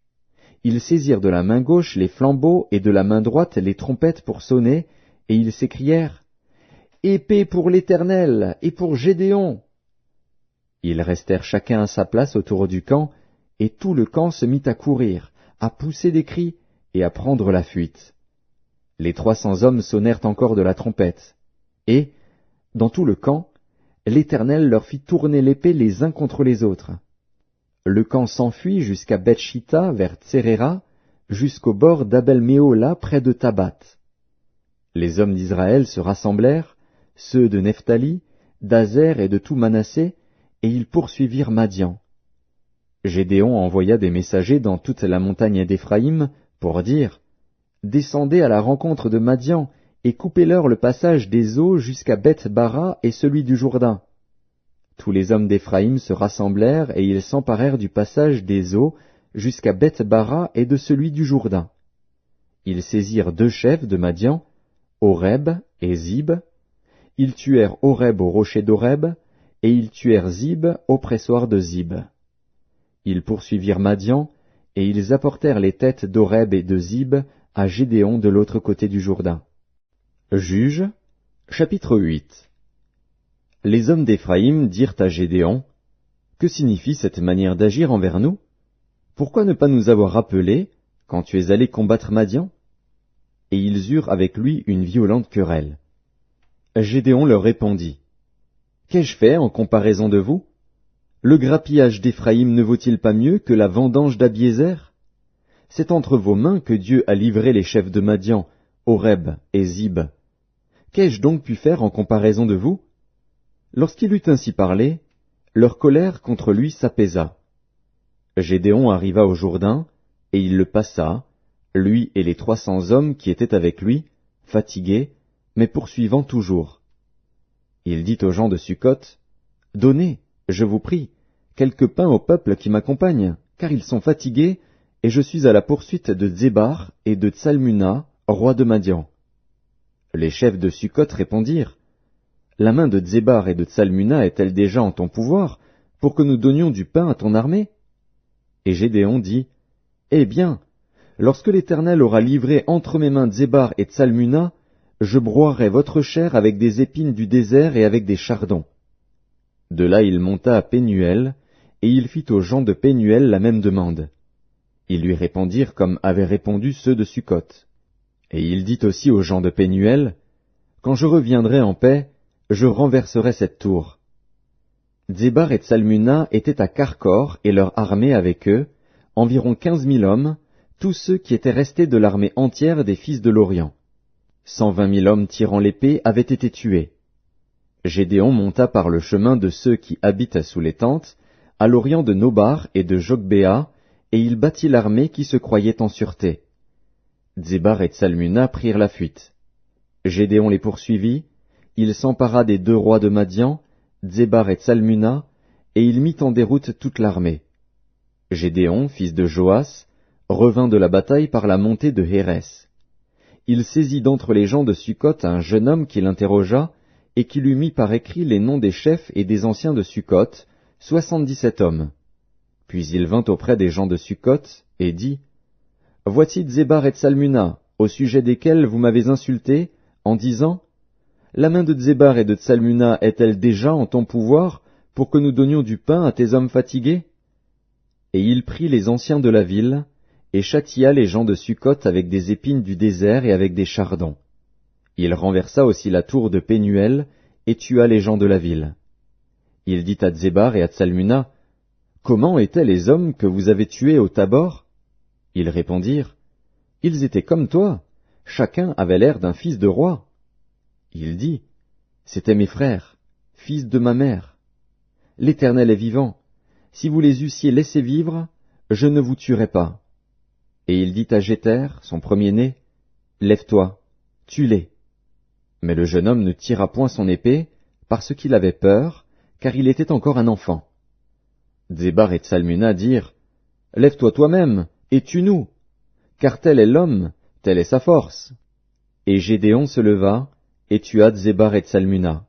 Ils saisirent de la main gauche les flambeaux et de la main droite les trompettes pour sonner, et ils s'écrièrent, « Épée pour l'Éternel et pour Gédéon !» Ils restèrent chacun à sa place autour du camp, et tout le camp se mit à courir, à pousser des cris et à prendre la fuite. Les 300 hommes sonnèrent encore de la trompette, et, dans tout le camp, l'Éternel leur fit tourner l'épée les uns contre les autres. Le camp s'enfuit jusqu'à Beth-Shitta vers Tseréra, jusqu'au bord d'Abel-Méhola près de Tabat. Les hommes d'Israël se rassemblèrent, ceux de Nephtali, d'Azer et de tout Manassé, et ils poursuivirent Madian. Gédéon envoya des messagers dans toute la montagne d'Éphraïm pour dire, « Descendez à la rencontre de Madian, et coupez-leur le passage des eaux jusqu'à Beth-Bara et celui du Jourdain. » Tous les hommes d'Éphraïm se rassemblèrent, et ils s'emparèrent du passage des eaux jusqu'à Beth-Bara et de celui du Jourdain. Ils saisirent 2 chefs de Madian, Oreb et Zib. Ils tuèrent Oreb au rocher d'Oreb, et ils tuèrent Zib au pressoir de Zib. Ils poursuivirent Madian, et ils apportèrent les têtes d'Oreb et de Zib à Gédéon de l'autre côté du Jourdain. Juges, chapitre 8. Les hommes d'Éphraïm dirent à Gédéon, « Que signifie cette manière d'agir envers nous? Pourquoi ne pas nous avoir rappelés quand tu es allé combattre Madian ?» Et ils eurent avec lui une violente querelle. Gédéon leur répondit, « Qu'ai-je fait en comparaison de vous? Le grappillage d'Éphraïm ne vaut-il pas mieux que la vendange d'Abiézer? C'est entre vos mains que Dieu a livré les chefs de Madian, Oreb et Zib. Qu'ai-je donc pu faire en comparaison de vous? » Lorsqu'il eut ainsi parlé, leur colère contre lui s'apaisa. Gédéon arriva au Jourdain, et il le passa, lui et les 300 hommes qui étaient avec lui, fatigués, mais poursuivant toujours. Il dit aux gens de Sukkot, « Donnez, je vous prie, quelque pain au peuple qui m'accompagne, car ils sont fatigués, et je suis à la poursuite de Zébar et de Tsalmuna, roi de Madian. » Les chefs de Sukkot répondirent, « La main de Zébar et de Tsalmuna est-elle déjà en ton pouvoir, pour que nous donnions du pain à ton armée? » Et Gédéon dit, « Eh bien, lorsque l'Éternel aura livré entre mes mains Zébar et Tsalmuna, je broierai votre chair avec des épines du désert et avec des chardons. » De là il monta à Pénuel, et il fit aux gens de Pénuel la même demande. Ils lui répondirent comme avaient répondu ceux de Sukkot. Et il dit aussi aux gens de Pénuel, « Quand je reviendrai en paix, je renverserai cette tour. » Zébar et Tsalmuna étaient à Karkor et leur armée avec eux, environ 15 000 hommes, tous ceux qui étaient restés de l'armée entière des fils de l'Orient. 120 000 hommes tirant l'épée avaient été tués. Gédéon monta par le chemin de ceux qui habitent sous les tentes, à l'orient de Nobar et de Jogbéa, et il battit l'armée qui se croyait en sûreté. Dzébar et Tsalmuna prirent la fuite. Gédéon les poursuivit, il s'empara des 2 rois de Madian, Dzébar et Tsalmuna, et il mit en déroute toute l'armée. Gédéon, fils de Joas, revint de la bataille par la montée de Hérès. Il saisit d'entre les gens de Sukkot un jeune homme qui l'interrogea, et qui lui mit par écrit les noms des chefs et des anciens de Sukkot, 77 hommes. Puis il vint auprès des gens de Sukkot, et dit, « Voici Dzébar et Tsalmuna, au sujet desquels vous m'avez insulté, en disant, « La main de Dzébar et de Tsalmuna est-elle déjà en ton pouvoir, pour que nous donnions du pain à tes hommes fatigués ?» Et il prit les anciens de la ville, et châtia les gens de Sukkot avec des épines du désert et avec des chardons. Il renversa aussi la tour de Pénuel, et tua les gens de la ville. Il dit à Dzébar et à Tsalmuna, « Comment étaient les hommes que vous avez tués au Tabor ?» Ils répondirent, « Ils étaient comme toi, chacun avait l'air d'un fils de roi. » Il dit, « C'étaient mes frères, fils de ma mère. L'Éternel est vivant, si vous les eussiez laissés vivre, je ne vous tuerais pas. » Et il dit à Jéter, son premier-né, « Lève-toi, tue-les. » Mais le jeune homme ne tira point son épée, parce qu'il avait peur, car il était encore un enfant. Dzébar et Tsalmuna dirent, « Lève-toi toi-même, et tue-nous, car tel est l'homme, telle est sa force. » Et Gédéon se leva, et tua Dzébar et Tsalmuna.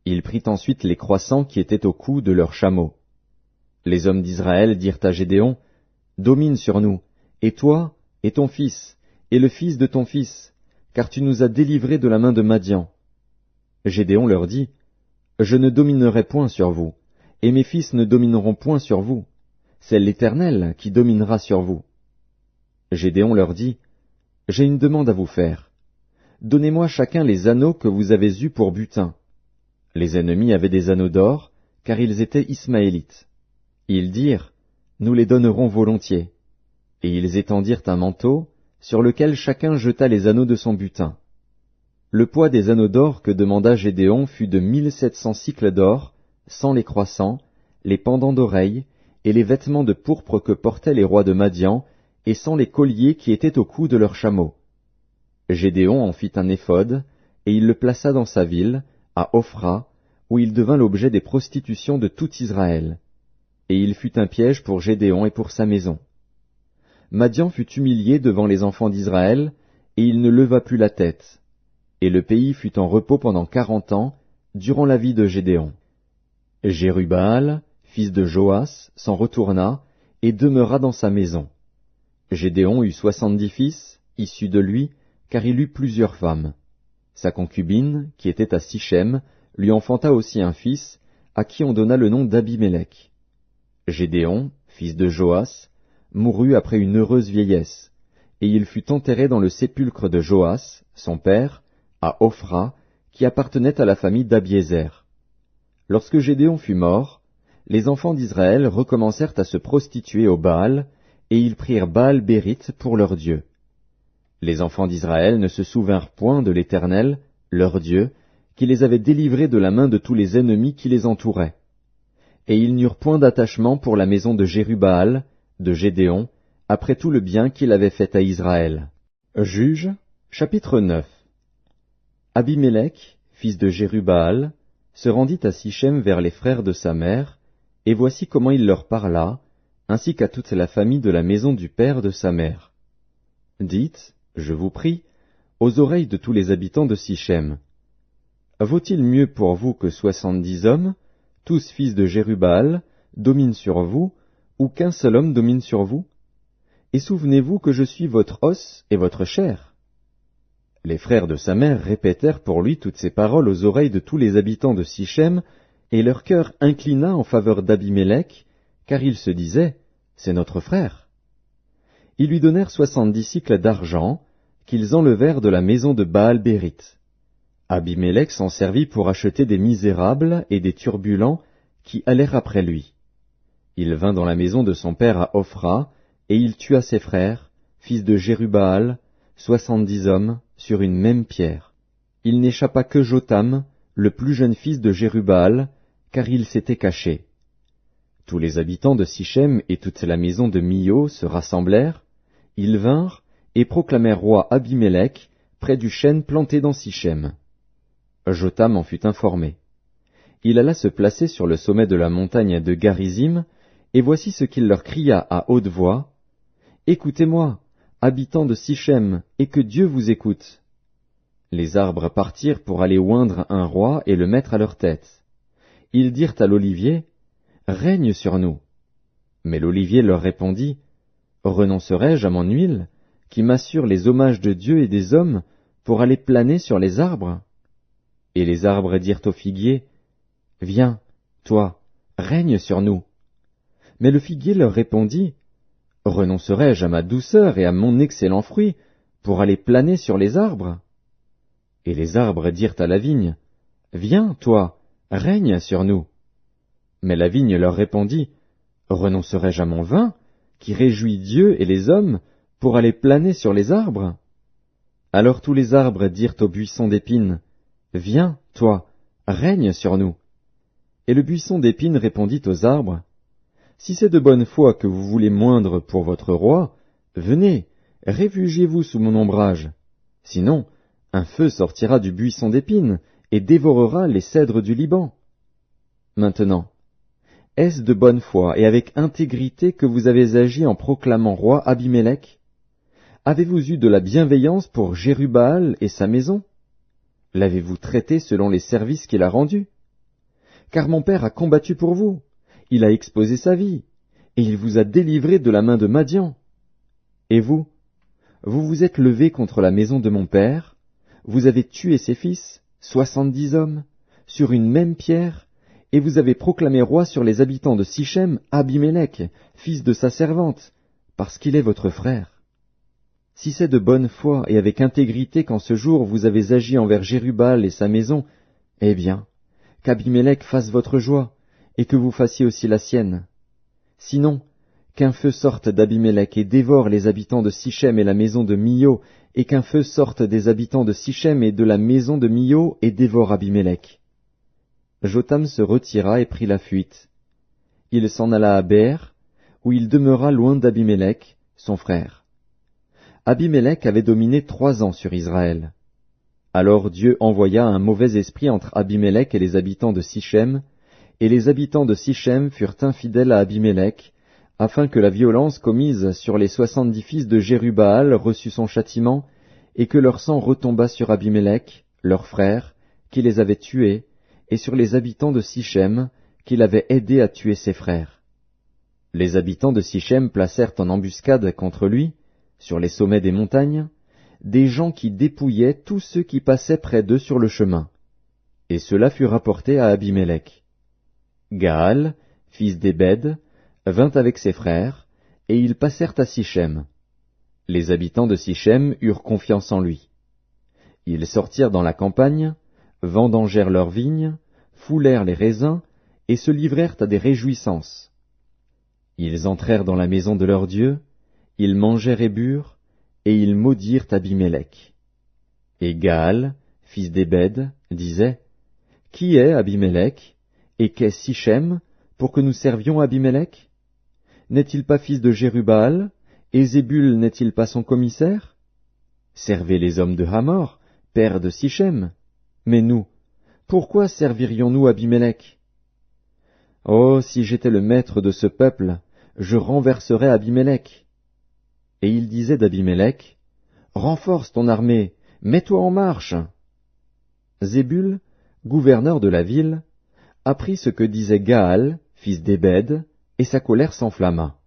Il prit ensuite les croissants qui étaient au cou de leurs chameaux. Les hommes d'Israël dirent à Gédéon, « Domine sur nous, et toi, et ton fils, et le fils de ton fils, car tu nous as délivrés de la main de Madian. » Gédéon leur dit, « Je ne dominerai point sur vous, et mes fils ne domineront point sur vous. C'est l'Éternel qui dominera sur vous. » Gédéon leur dit, « J'ai une demande à vous faire. Donnez-moi chacun les anneaux que vous avez eus pour butin. » Les ennemis avaient des anneaux d'or, car ils étaient ismaélites. Ils dirent, « Nous les donnerons volontiers. » Et ils étendirent un manteau, sur lequel chacun jeta les anneaux de son butin. Le poids des anneaux d'or que demanda Gédéon fut de 1700 cycles d'or, sans les croissants, les pendants d'oreilles, et les vêtements de pourpre que portaient les rois de Madian, et sans les colliers qui étaient au cou de leurs chameaux. Gédéon en fit un éphod, et il le plaça dans sa ville, à Ophra, où il devint l'objet des prostitutions de tout Israël. Et il fut un piège pour Gédéon et pour sa maison. Madian fut humilié devant les enfants d'Israël, et il ne leva plus la tête. Et le pays fut en repos pendant 40 ans, durant la vie de Gédéon. Jérubbaal, fils de Joas, s'en retourna, et demeura dans sa maison. Gédéon eut 70 fils, issus de lui, car il eut plusieurs femmes. Sa concubine, qui était à Sichem, lui enfanta aussi un fils, à qui on donna le nom d'Abimélec. Gédéon, fils de Joas, mourut après une heureuse vieillesse, et il fut enterré dans le sépulcre de Joas, son père, à Ophra, qui appartenait à la famille d'Abiézer. Lorsque Gédéon fut mort, les enfants d'Israël recommencèrent à se prostituer au Baal, et ils prirent Baal-Bérith pour leur Dieu. Les enfants d'Israël ne se souvinrent point de l'Éternel, leur Dieu, qui les avait délivrés de la main de tous les ennemis qui les entouraient. Et ils n'eurent point d'attachement pour la maison de Jérubbaal, de Gédéon, après tout le bien qu'il avait fait à Israël. Juges, chapitre 9. Abimélec, fils de Jérubbaal, se rendit à Sichem vers les frères de sa mère, et voici comment il leur parla, ainsi qu'à toute la famille de la maison du père de sa mère. Dites, je vous prie, aux oreilles de tous les habitants de Sichem. Vaut-il mieux pour vous que 70 hommes, tous fils de Jérubbaal, dominent sur vous, ou qu'un seul homme domine sur vous? Et souvenez-vous que je suis votre os et votre chair. Les frères de sa mère répétèrent pour lui toutes ces paroles aux oreilles de tous les habitants de Sichem, et leur cœur inclina en faveur d'Abimélec, car ils se disaient, c'est notre frère. Ils lui donnèrent 70 cycles d'argent, qu'ils enlevèrent de la maison de Baal-Bérith. Abimélec s'en servit pour acheter des misérables et des turbulents qui allèrent après lui. Il vint dans la maison de son père à Ophra, et il tua ses frères, fils de Jérubbaal, 70 hommes, sur une même pierre. Il n'échappa que Jotham, le plus jeune fils de Jérubbaal, car il s'était caché. Tous les habitants de Sichem et toute la maison de Milo se rassemblèrent, ils vinrent et proclamèrent roi Abimélec près du chêne planté dans Sichem. Jotham en fut informé. Il alla se placer sur le sommet de la montagne de Garizim, et voici ce qu'il leur cria à haute voix. « Écoutez-moi, habitants de Sichem, et que Dieu vous écoute. » Les arbres partirent pour aller oindre un roi et le mettre à leur tête. Ils dirent à l'olivier, « Règne sur nous. » Mais l'olivier leur répondit, « Renoncerai-je à mon huile, qui m'assure les hommages de Dieu et des hommes, pour aller planer sur les arbres ?» Et les arbres dirent au figuier, « Viens, toi, règne sur nous. » Mais le figuier leur répondit, « Renoncerai-je à ma douceur et à mon excellent fruit, pour aller planer sur les arbres ?» Et les arbres dirent à la vigne, « Viens, toi, règne sur nous. » Mais la vigne leur répondit, « Renoncerai-je à mon vin, qui réjouit Dieu et les hommes, pour aller planer sur les arbres ?» Alors tous les arbres dirent au buisson d'épines, « Viens, toi, règne sur nous. » Et le buisson d'épines répondit aux arbres, « Si c'est de bonne foi que vous voulez moindre pour votre roi, venez, réfugiez-vous sous mon ombrage. Sinon, un feu sortira du buisson d'épines et dévorera les cèdres du Liban. Maintenant, est-ce de bonne foi et avec intégrité que vous avez agi en proclamant roi Abimélec? Avez-vous eu de la bienveillance pour Jérubbaal et sa maison? L'avez-vous traité selon les services qu'il a rendus? Car mon père a combattu pour vous, il a exposé sa vie, et il vous a délivré de la main de Madian. Et vous, vous vous êtes levé contre la maison de mon père, vous avez tué ses fils, 70 hommes, sur une même pierre, et vous avez proclamé roi sur les habitants de Sichem Abimélec, fils de sa servante, parce qu'il est votre frère. Si c'est de bonne foi et avec intégrité qu'en ce jour vous avez agi envers Jérubbaal et sa maison, eh bien, qu'Abimélec fasse votre joie, et que vous fassiez aussi la sienne. Sinon, qu'un feu sorte d'Abimélec et dévore les habitants de Sichem et la maison de Milo, et qu'un feu sorte des habitants de Sichem et de la maison de Milo et dévore Abimélec. » Jotham se retira et prit la fuite. Il s'en alla à Béer, où il demeura loin d'Abimélec, son frère. Abimélec avait dominé 3 ans sur Israël. Alors Dieu envoya un mauvais esprit entre Abimélec et les habitants de Sichem, et les habitants de Sichem furent infidèles à Abimélec, afin que la violence commise sur les 70 fils de Jérubbaal reçût son châtiment, et que leur sang retombât sur Abimélec, leur frère, qui les avait tués, et sur les habitants de Sichem, qui l'avaient aidé à tuer ses frères. Les habitants de Sichem placèrent en embuscade contre lui, sur les sommets des montagnes, des gens qui dépouillaient tous ceux qui passaient près d'eux sur le chemin. Et cela fut rapporté à Abimélec. Gaal, fils d'Ébed, vint avec ses frères, et ils passèrent à Sichem. Les habitants de Sichem eurent confiance en lui. Ils sortirent dans la campagne, vendangèrent leurs vignes, foulèrent les raisins, et se livrèrent à des réjouissances. Ils entrèrent dans la maison de leur Dieu, ils mangèrent et burent, et ils maudirent Abimélec. Et Gaal, fils d'Ébed, disait, « Qui est Abimélec, et qu'est Sichem, pour que nous servions Abimélec? N'est-il pas fils de Jérubbaal, et Zébul n'est-il pas son commissaire? Servez les hommes de Hamor, père de Sichem. Mais nous, pourquoi servirions-nous Abimélec? Oh, si j'étais le maître de ce peuple, je renverserais Abimélec. » Et il disait d'Abimélec, « Renforce ton armée, mets-toi en marche. » Zébul, gouverneur de la ville, apprit ce que disait Gaal, fils d'Ébed, et sa colère s'enflamma.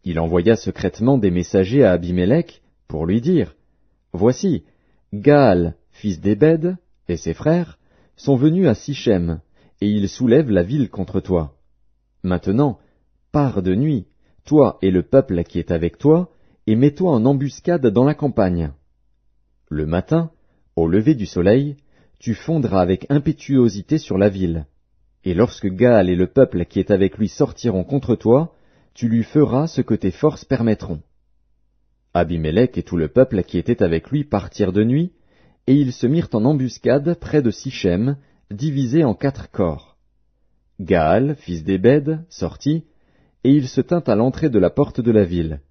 Il envoya secrètement des messagers à Abimélec pour lui dire, « Voici, Gaal, fils d'Ébed, et ses frères, sont venus à Sichem, et ils soulèvent la ville contre toi. Maintenant, pars de nuit, toi et le peuple qui est avec toi, et mets-toi en embuscade dans la campagne. Le matin, au lever du soleil, tu fondras avec impétuosité sur la ville, et lorsque Gaal et le peuple qui est avec lui sortiront contre toi, tu lui feras ce que tes forces permettront. » Abimélec et tout le peuple qui était avec lui partirent de nuit, et ils se mirent en embuscade près de Sichem, divisés en 4 corps. Gaal, fils d'Ébed, sortit, et il se tint à l'entrée de la porte de la ville.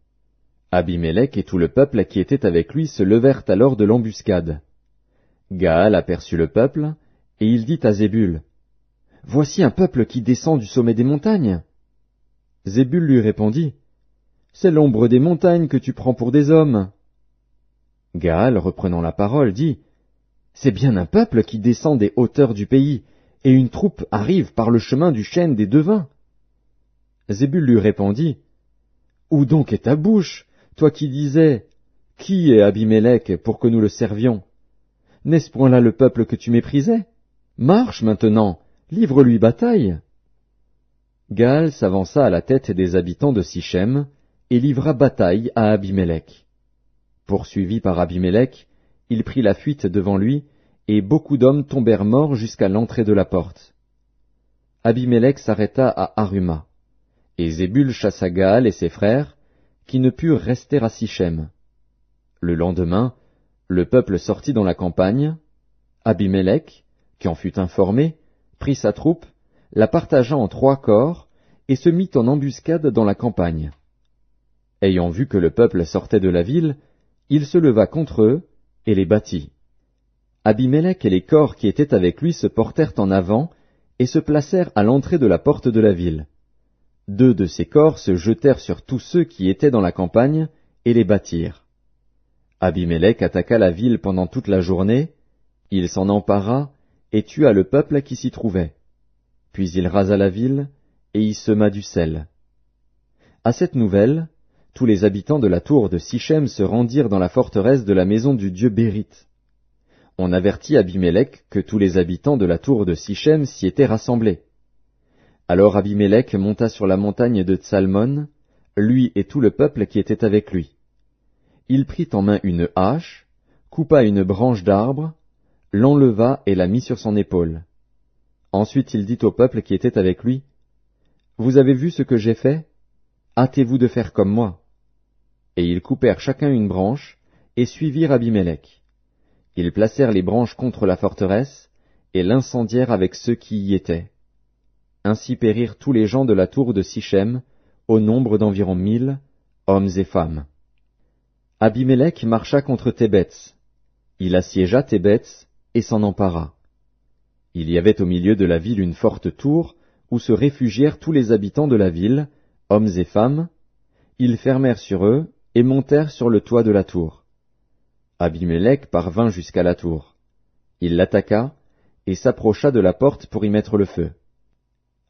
Abimélec et tout le peuple qui était avec lui se levèrent alors de l'embuscade. Gaal aperçut le peuple, et il dit à Zébul, « Voici un peuple qui descend du sommet des montagnes. » Zébul lui répondit, « C'est l'ombre des montagnes que tu prends pour des hommes. » Gaal, reprenant la parole, dit, « C'est bien un peuple qui descend des hauteurs du pays, et une troupe arrive par le chemin du chêne des devins. » Zébul lui répondit, « Où donc est ta bouche, toi qui disais, « Qui est Abimélec pour que nous le servions » N'est-ce point là le peuple que tu méprisais? Marche maintenant, livre-lui bataille. » Gaal s'avança à la tête des habitants de Sichem, et livra bataille à Abimélec. Poursuivi par Abimélec, il prit la fuite devant lui, et beaucoup d'hommes tombèrent morts jusqu'à l'entrée de la porte. Abimélec s'arrêta à Aruma, et Zébul chassa Gaal et ses frères, qui ne purent rester à Sichem. Le lendemain, le peuple sortit dans la campagne. Abimélec, qui en fut informé, prit sa troupe, la partagea en 3 corps, et se mit en embuscade dans la campagne. Ayant vu que le peuple sortait de la ville, il se leva contre eux, et les battit. Abimélec et les corps qui étaient avec lui se portèrent en avant, et se placèrent à l'entrée de la porte de la ville. 2 de ces corps se jetèrent sur tous ceux qui étaient dans la campagne, et les battirent. Abimélec attaqua la ville pendant toute la journée, il s'en empara, et tua le peuple qui s'y trouvait. Puis il rasa la ville, et y sema du sel. À cette nouvelle, tous les habitants de la tour de Sichem se rendirent dans la forteresse de la maison du dieu Bérith. On avertit Abimélec que tous les habitants de la tour de Sichem s'y étaient rassemblés. Alors Abimélec monta sur la montagne de Tsalmon, lui et tout le peuple qui était avec lui. Il prit en main une hache, coupa une branche d'arbre, l'enleva et la mit sur son épaule. Ensuite il dit au peuple qui était avec lui, « Vous avez vu ce que j'ai fait? Hâtez-vous de faire comme moi. » Et ils coupèrent chacun une branche, et suivirent Abimélec. Ils placèrent les branches contre la forteresse, et l'incendièrent avec ceux qui y étaient. Ainsi périrent tous les gens de la tour de Sichem, au nombre d'environ 1000, hommes et femmes. Abimélec marcha contre Thébets. Il assiégea Thébets, et s'en empara. Il y avait au milieu de la ville une forte tour, où se réfugièrent tous les habitants de la ville, hommes et femmes. Ils fermèrent sur eux, et montèrent sur le toit de la tour. Abimélec parvint jusqu'à la tour. Il l'attaqua, et s'approcha de la porte pour y mettre le feu.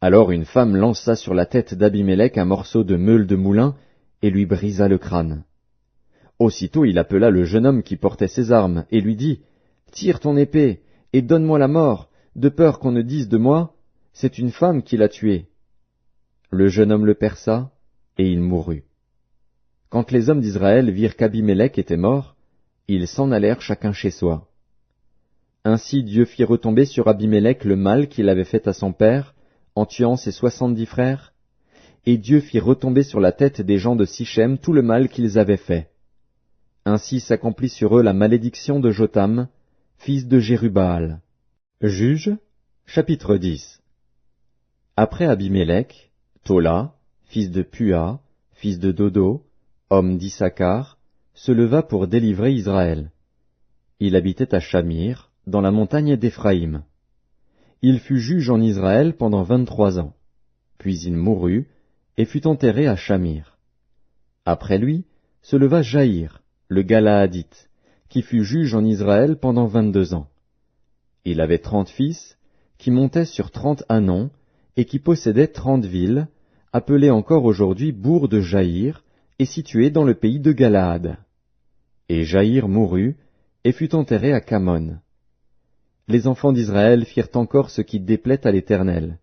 Alors une femme lança sur la tête d'Abimélec un morceau de meule de moulin, et lui brisa le crâne. Aussitôt il appela le jeune homme qui portait ses armes, et lui dit, « Tire ton épée, et donne-moi la mort, de peur qu'on ne dise de moi, c'est une femme qui l'a tué. » Le jeune homme le perça, et il mourut. Quand les hommes d'Israël virent qu'Abimélec était mort, ils s'en allèrent chacun chez soi. Ainsi Dieu fit retomber sur Abimélec le mal qu'il avait fait à son père, en tuant ses 70 frères, et Dieu fit retomber sur la tête des gens de Sichem tout le mal qu'ils avaient fait. Ainsi s'accomplit sur eux la malédiction de Jotham, fils de Jérubbaal. Juges, chapitre 10. Après Abimélec, Tola, fils de Pua, fils de Dodo, homme d'Issachar, se leva pour délivrer Israël. Il habitait à Shamir, dans la montagne d'Éphraïm. Il fut juge en Israël pendant 23 ans. Puis il mourut, et fut enterré à Shamir. Après lui, se leva Jaïr, le Galaadite, qui fut juge en Israël pendant 22 ans. Il avait 30 fils, qui montaient sur 30 ânons, et qui possédaient 30 villes, appelées encore aujourd'hui bourgs de Jaïr, et situées dans le pays de Galaad. Et Jaïr mourut, et fut enterré à Camon. Les enfants d'Israël firent encore ce qui déplaît à l'Éternel.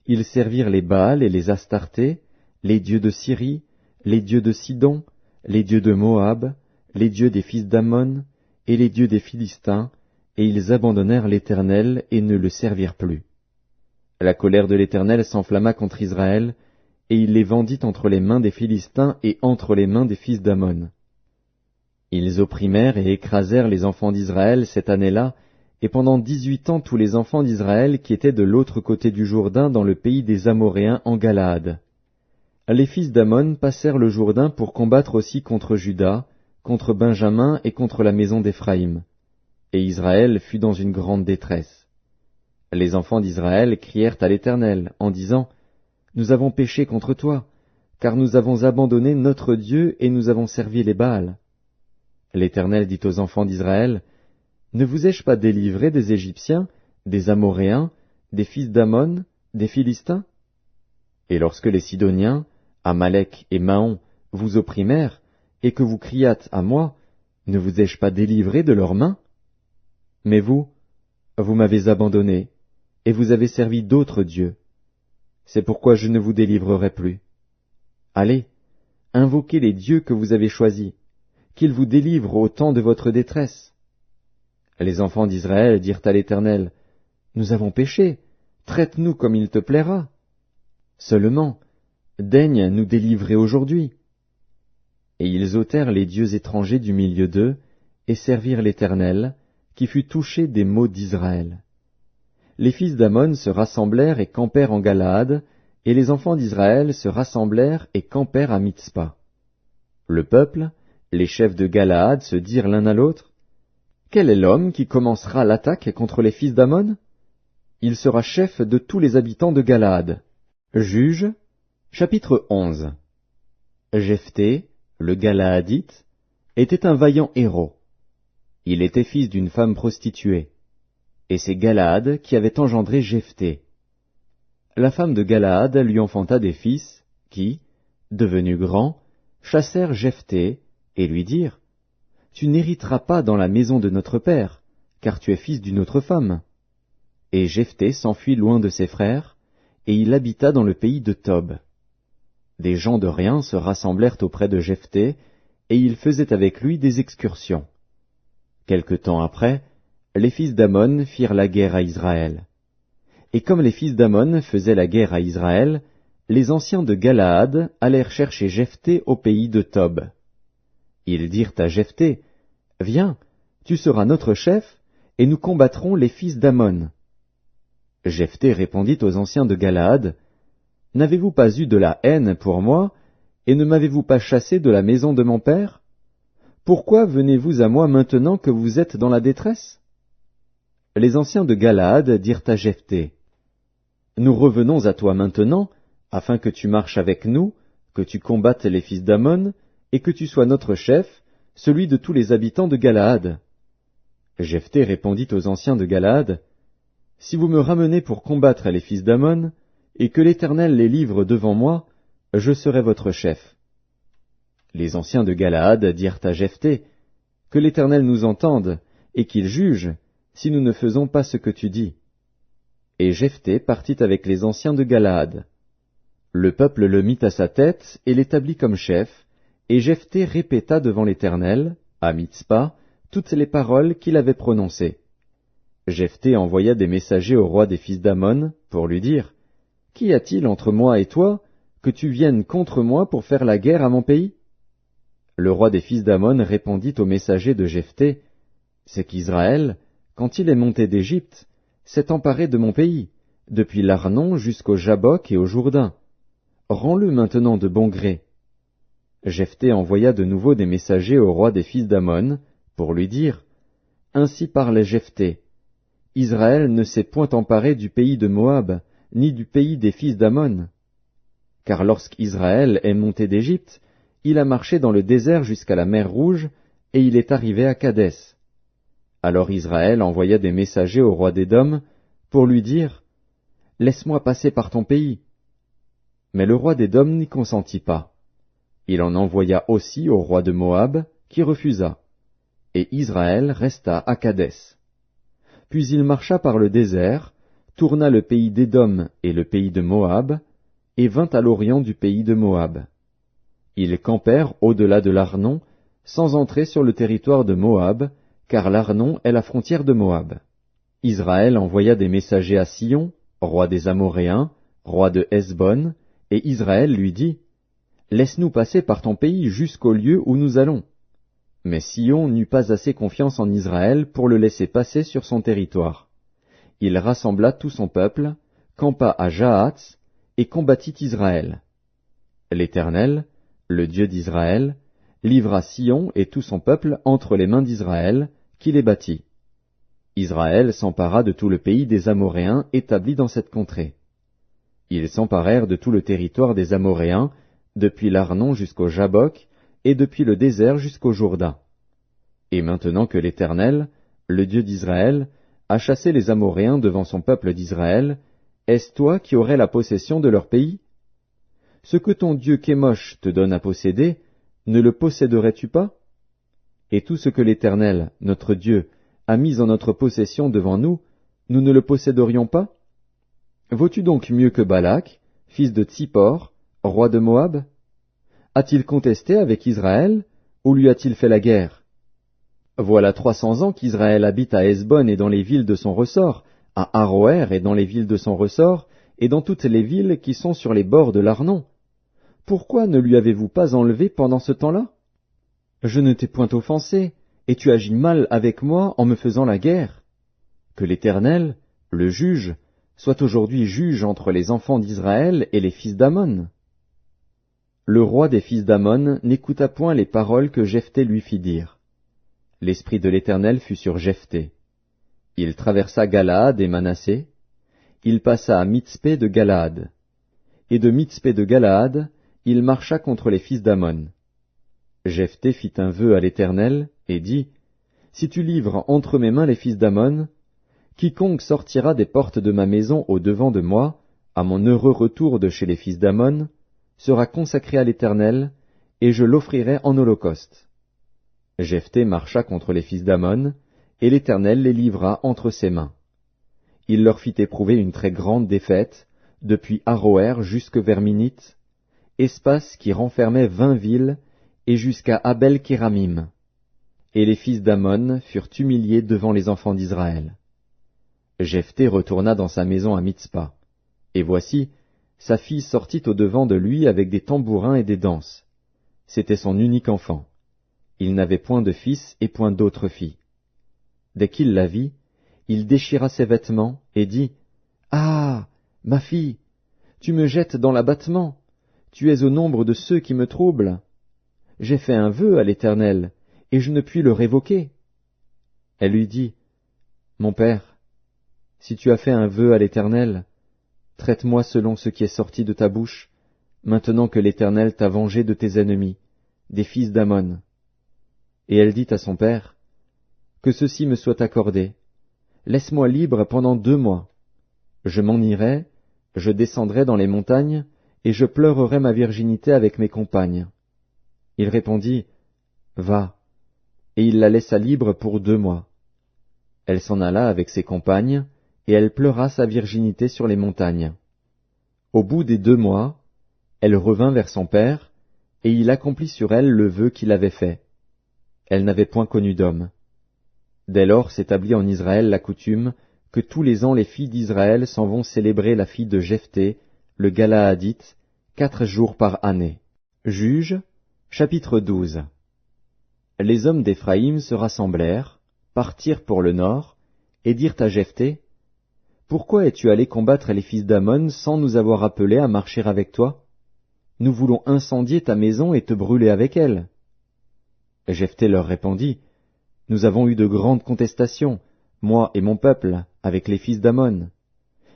Ils servirent les Baals et les Astartés, les dieux de Syrie, les dieux de Sidon, les dieux de Moab, les dieux des fils d'Ammon, et les dieux des Philistins, et ils abandonnèrent l'Éternel et ne le servirent plus. La colère de l'Éternel s'enflamma contre Israël, et il les vendit entre les mains des Philistins et entre les mains des fils d'Ammon. Ils opprimèrent et écrasèrent les enfants d'Israël cette année-là, et pendant 18 ans tous les enfants d'Israël qui étaient de l'autre côté du Jourdain dans le pays des Amoréens en Galaad. Les fils d'Ammon passèrent le Jourdain pour combattre aussi contre Juda, contre Benjamin et contre la maison d'Éphraïm. Et Israël fut dans une grande détresse. Les enfants d'Israël crièrent à l'Éternel en disant, « Nous avons péché contre toi, car nous avons abandonné notre Dieu et nous avons servi les Baals. » L'Éternel dit aux enfants d'Israël, « Ne vous ai-je pas délivré des Égyptiens, des Amoréens, des fils d'Ammon, des Philistins? Et lorsque les Sidoniens, Amalek et Maon vous opprimèrent, et que vous criâtes à moi, ne vous ai-je pas délivré de leurs mains? Mais vous m'avez abandonné, et vous avez servi d'autres dieux. C'est pourquoi je ne vous délivrerai plus. Allez, invoquez les dieux que vous avez choisis, qu'ils vous délivrent au temps de votre détresse. » Les enfants d'Israël dirent à l'Éternel, « Nous avons péché, traite-nous comme il te plaira. Seulement, daigne nous délivrer aujourd'hui. » Et ils ôtèrent les dieux étrangers du milieu d'eux, et servirent l'Éternel, qui fut touché des maux d'Israël. Les fils d'Ammon se rassemblèrent et campèrent en Galaad, et les enfants d'Israël se rassemblèrent et campèrent à Mitzpa. Le peuple, les chefs de Galaad se dirent l'un à l'autre, « Quel est l'homme qui commencera l'attaque contre les fils d'Ammon? Il sera chef de tous les habitants de Galaad. » Juges, chapitre 11. Jephthé, le Galaadite, était un vaillant héros. Il était fils d'une femme prostituée, et c'est Galaad qui avait engendré Jephthé. La femme de Galaad lui enfanta des fils qui, devenus grands, chassèrent Jephthé et lui dirent, « Tu n'hériteras pas dans la maison de notre père, car tu es fils d'une autre femme. » Et Jephthé s'enfuit loin de ses frères, et il habita dans le pays de Tob. Des gens de rien se rassemblèrent auprès de Jephthé, et ils faisaient avec lui des excursions. Quelque temps après, les fils d'Ammon firent la guerre à Israël. Et comme les fils d'Ammon faisaient la guerre à Israël, les anciens de Galaad allèrent chercher Jephthé au pays de Tob. Ils dirent à Jephthé, « Viens, tu seras notre chef, et nous combattrons les fils d'Ammon. » Jephthé répondit aux anciens de Galaad, « N'avez-vous pas eu de la haine pour moi, et ne m'avez-vous pas chassé de la maison de mon père? Pourquoi venez-vous à moi maintenant que vous êtes dans la détresse? » Les anciens de Galaad dirent à Jephthé, « Nous revenons à toi maintenant, afin que tu marches avec nous, que tu combattes les fils d'Ammon, et que tu sois notre chef, celui de tous les habitants de Galaad. » Jephthé répondit aux anciens de Galaad, « Si vous me ramenez pour combattre les fils d'Ammon, et que l'Éternel les livre devant moi, je serai votre chef. » Les anciens de Galaad dirent à Jephthé, « Que l'Éternel nous entende, et qu'il juge, si nous ne faisons pas ce que tu dis. » Et Jephthé partit avec les anciens de Galaad. Le peuple le mit à sa tête et l'établit comme chef, et Jephthé répéta devant l'Éternel, à Mitzpa, toutes les paroles qu'il avait prononcées. Jephthé envoya des messagers au roi des fils d'Ammon pour lui dire, « Qu'y a-t-il entre moi et toi, que tu viennes contre moi pour faire la guerre à mon pays? » Le roi des fils d'Ammon répondit aux messagers de Jephthé, « C'est qu'Israël, quand il est monté d'Égypte, s'est emparé de mon pays, depuis l'Arnon jusqu'au Jabbok et au Jourdain. Rends-le maintenant de bon gré. » Jephthé envoya de nouveau des messagers au roi des fils d'Ammon, pour lui dire, « Ainsi parle Jephthé. Israël ne s'est point emparé du pays de Moab, ni du pays des fils d'Ammon. Car lorsqu'Israël est monté d'Égypte, il a marché dans le désert jusqu'à la mer Rouge, et il est arrivé à Kadès. Alors Israël envoya des messagers au roi d'Édom, pour lui dire, « Laisse-moi passer par ton pays. » Mais le roi d'Édom n'y consentit pas. Il en envoya aussi au roi de Moab, qui refusa. Et Israël resta à Kadès. Puis il marcha par le désert, tourna le pays d'Édom et le pays de Moab, et vint à l'orient du pays de Moab. Ils campèrent au-delà de l'Arnon, sans entrer sur le territoire de Moab, car l'Arnon est la frontière de Moab. Israël envoya des messagers à Sion, roi des Amoréens, roi de Hesbon, et Israël lui dit, « Laisse-nous passer par ton pays jusqu'au lieu où nous allons. » Mais Sion n'eut pas assez confiance en Israël pour le laisser passer sur son territoire. Il rassembla tout son peuple, campa à Jahatz, et combattit Israël. L'Éternel, le Dieu d'Israël, livra Sion et tout son peuple entre les mains d'Israël, qui les battit. Israël s'empara de tout le pays des Amoréens établis dans cette contrée. Ils s'emparèrent de tout le territoire des Amoréens, depuis l'Arnon jusqu'au Jabbok, et depuis le désert jusqu'au Jourdain. Et maintenant que l'Éternel, le Dieu d'Israël, a chassé les Amoréens devant son peuple d'Israël, est-ce toi qui aurais la possession de leur pays? Ce que ton Dieu Kémosh te donne à posséder, ne le posséderais-tu pas? Et tout ce que l'Éternel, notre Dieu, a mis en notre possession devant nous, nous ne le posséderions pas? Vaux-tu donc mieux que Balak, fils de Tsippor, roi de Moab? A-t-il contesté avec Israël, ou lui a-t-il fait la guerre? Voilà 300 ans qu'Israël habite à Hesbon et dans les villes de son ressort, à Aroër et dans les villes de son ressort, et dans toutes les villes qui sont sur les bords de l'Arnon. Pourquoi ne lui avez-vous pas enlevé pendant ce temps-là? Je ne t'ai point offensé, et tu agis mal avec moi en me faisant la guerre. Que l'Éternel, le juge, soit aujourd'hui juge entre les enfants d'Israël et les fils d'Ammon. Le roi des fils d'Ammon n'écouta point les paroles que Jephthé lui fit dire. L'esprit de l'Éternel fut sur Jephthé. Il traversa Galaad et Manassé. Il passa à Mitzpé de Galaad. Et de Mitzpé de Galaad, il marcha contre les fils d'Ammon. Jephthé fit un vœu à l'Éternel, et dit, Si tu livres entre mes mains les fils d'Ammon, quiconque sortira des portes de ma maison au devant de moi, à mon heureux retour de chez les fils d'Ammon, sera consacré à l'Éternel, et je l'offrirai en holocauste. Jephthé marcha contre les fils d'Ammon, et l'Éternel les livra entre ses mains. Il leur fit éprouver une très grande défaite, depuis Aroër jusque vers Minith, espace qui renfermait 20 villes, et jusqu'à Abel-Kéramim. Et les fils d'Ammon furent humiliés devant les enfants d'Israël. Jephthé retourna dans sa maison à Mitzpa, et voici, sa fille sortit au devant de lui avec des tambourins et des danses. C'était son unique enfant. Il n'avait point de fils et point d'autre fille. Dès qu'il la vit, il déchira ses vêtements et dit, « Ah, ma fille, tu me jettes dans l'abattement, tu es au nombre de ceux qui me troublent. J'ai fait un vœu à l'Éternel, et je ne puis le révoquer. » Elle lui dit, « Mon père, si tu as fait un vœu à l'Éternel, traite-moi selon ce qui est sorti de ta bouche, maintenant que l'Éternel t'a vengé de tes ennemis, des fils d'Ammon. » Et elle dit à son père, « Que ceci me soit accordé. Laisse-moi libre pendant 2 mois. Je m'en irai, je descendrai dans les montagnes, et je pleurerai ma virginité avec mes compagnes. » Il répondit, « Va. » Et il la laissa libre pour 2 mois. Elle s'en alla avec ses compagnes, et elle pleura sa virginité sur les montagnes. Au bout des 2 mois, elle revint vers son père, et il accomplit sur elle le vœu qu'il avait fait. Elle n'avait point connu d'homme. Dès lors s'établit en Israël la coutume que tous les ans les filles d'Israël s'en vont célébrer la fille de Jephthé, le Galaadite, 4 jours par année. Juges, chapitre 12. Les hommes d'Éphraïm se rassemblèrent, partirent pour le nord, et dirent à Jephthé, « Pourquoi es-tu allé combattre les fils d'Ammon sans nous avoir appelés à marcher avec toi? Nous voulons incendier ta maison et te brûler avec elle. » Jephthé leur répondit, « Nous avons eu de grandes contestations, moi et mon peuple, avec les fils d'Ammon.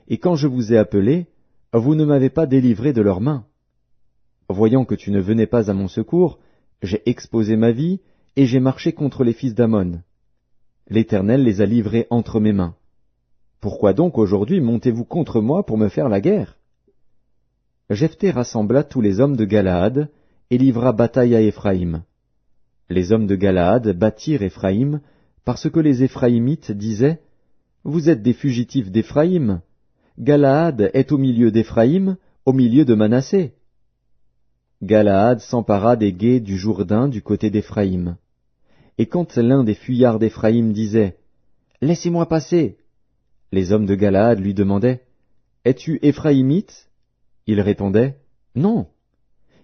Et quand je vous ai appelés, vous ne m'avez pas délivré de leurs mains. Voyant que tu ne venais pas à mon secours, j'ai exposé ma vie, et j'ai marché contre les fils d'Ammon. L'Éternel les a livrés entre mes mains. Pourquoi donc aujourd'hui montez-vous contre moi pour me faire la guerre? » Jephthé rassembla tous les hommes de Galaad, et livra bataille à Éphraïm. Les hommes de Galaad battirent Éphraïm, parce que les Éphraïmites disaient, « Vous êtes des fugitifs d'Éphraïm. Galaad est au milieu d'Éphraïm, au milieu de Manassé. » Galaad s'empara des gués du Jourdain du côté d'Éphraïm. Et quand l'un des fuyards d'Éphraïm disait, « Laissez-moi passer !» les hommes de Galaad lui demandaient, « Es-tu Éphraïmite » Il répondait, « Non. »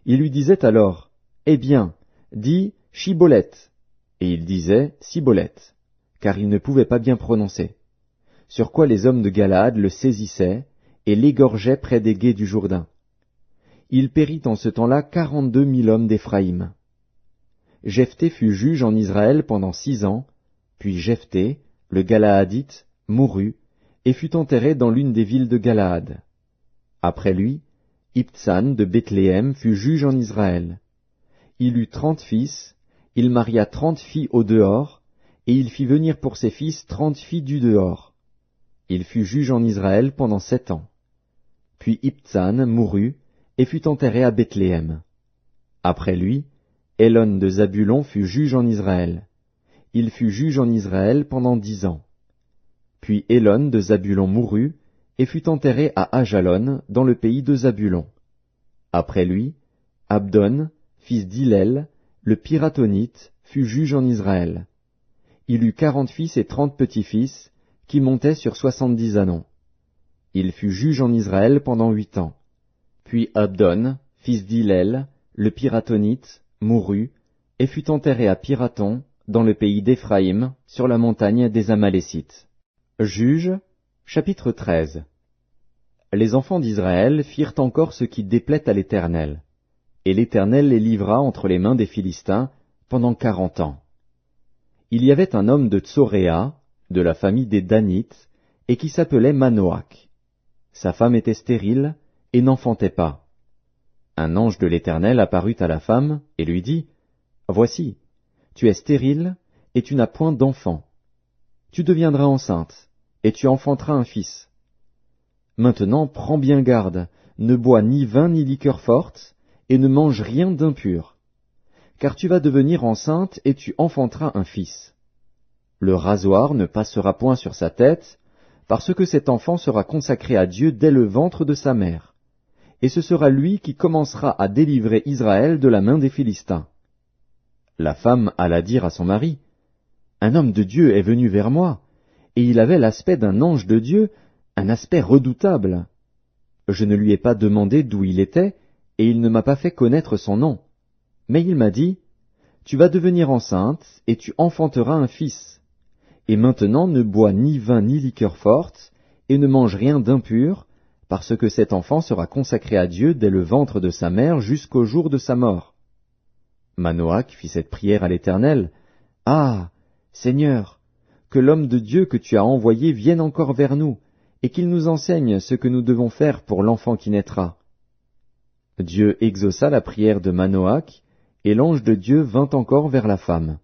Il lui disait alors, « Eh bien, dis Shiboleth. » et il disait Siboleth, car il ne pouvait pas bien prononcer. Sur quoi les hommes de Galaad le saisissaient et l'égorgeaient près des gués du Jourdain. Il périt en ce temps-là 42 000 hommes d'Éphraïm. Jephthé fut juge en Israël pendant 6 ans, puis Jephthé, le Galaadite, mourut, et fut enterré dans l'une des villes de Galaad. Après lui, Ibtsan de Bethléem fut juge en Israël. Il eut 30 fils, il maria 30 filles au dehors, et il fit venir pour ses fils 30 filles du dehors. Il fut juge en Israël pendant 7 ans. Puis Ibtsan mourut, et fut enterré à Bethléem. Après lui, Élon de Zabulon fut juge en Israël. Il fut juge en Israël pendant 10 ans. Puis Élon de Zabulon mourut, et fut enterré à Ajalon, dans le pays de Zabulon. Après lui, Abdon, fils d'Hillel, le Piratonite, fut juge en Israël. Il eut 40 fils et 30 petits-fils, qui montaient sur 70 ânons. Il fut juge en Israël pendant 8 ans. Puis Abdon, fils d'Hillel, le Piratonite, mourut, et fut enterré à Piraton, dans le pays d'Éphraïm, sur la montagne des Amalécites. Juges, chapitre 13. Les enfants d'Israël firent encore ce qui déplaît à l'Éternel, et l'Éternel les livra entre les mains des Philistins pendant 40 ans. Il y avait un homme de Tsoréa, de la famille des Danites, et qui s'appelait Manoach. Sa femme était stérile, et n'enfantait pas. Un ange de l'Éternel apparut à la femme, et lui dit, « Voici, tu es stérile, et tu n'as point d'enfant. Tu deviendras enceinte, et tu enfanteras un fils. Maintenant prends bien garde, ne bois ni vin ni liqueur forte, et ne mange rien d'impur. Car tu vas devenir enceinte, et tu enfanteras un fils. Le rasoir ne passera point sur sa tête, parce que cet enfant sera consacré à Dieu dès le ventre de sa mère. Et ce sera lui qui commencera à délivrer Israël de la main des Philistins. » La femme alla dire à son mari, « Un homme de Dieu est venu vers moi, et il avait l'aspect d'un ange de Dieu, un aspect redoutable. Je ne lui ai pas demandé d'où il était, et il ne m'a pas fait connaître son nom. Mais il m'a dit, « Tu vas devenir enceinte, et tu enfanteras un fils. Et maintenant ne bois ni vin ni liqueur forte, et ne mange rien d'impur, parce que cet enfant sera consacré à Dieu dès le ventre de sa mère jusqu'au jour de sa mort. » Manoach fit cette prière à l'Éternel. « Ah, Seigneur, que l'homme de Dieu que tu as envoyé vienne encore vers nous, et qu'il nous enseigne ce que nous devons faire pour l'enfant qui naîtra. » Dieu exauça la prière de Manoach, et l'ange de Dieu vint encore vers la femme.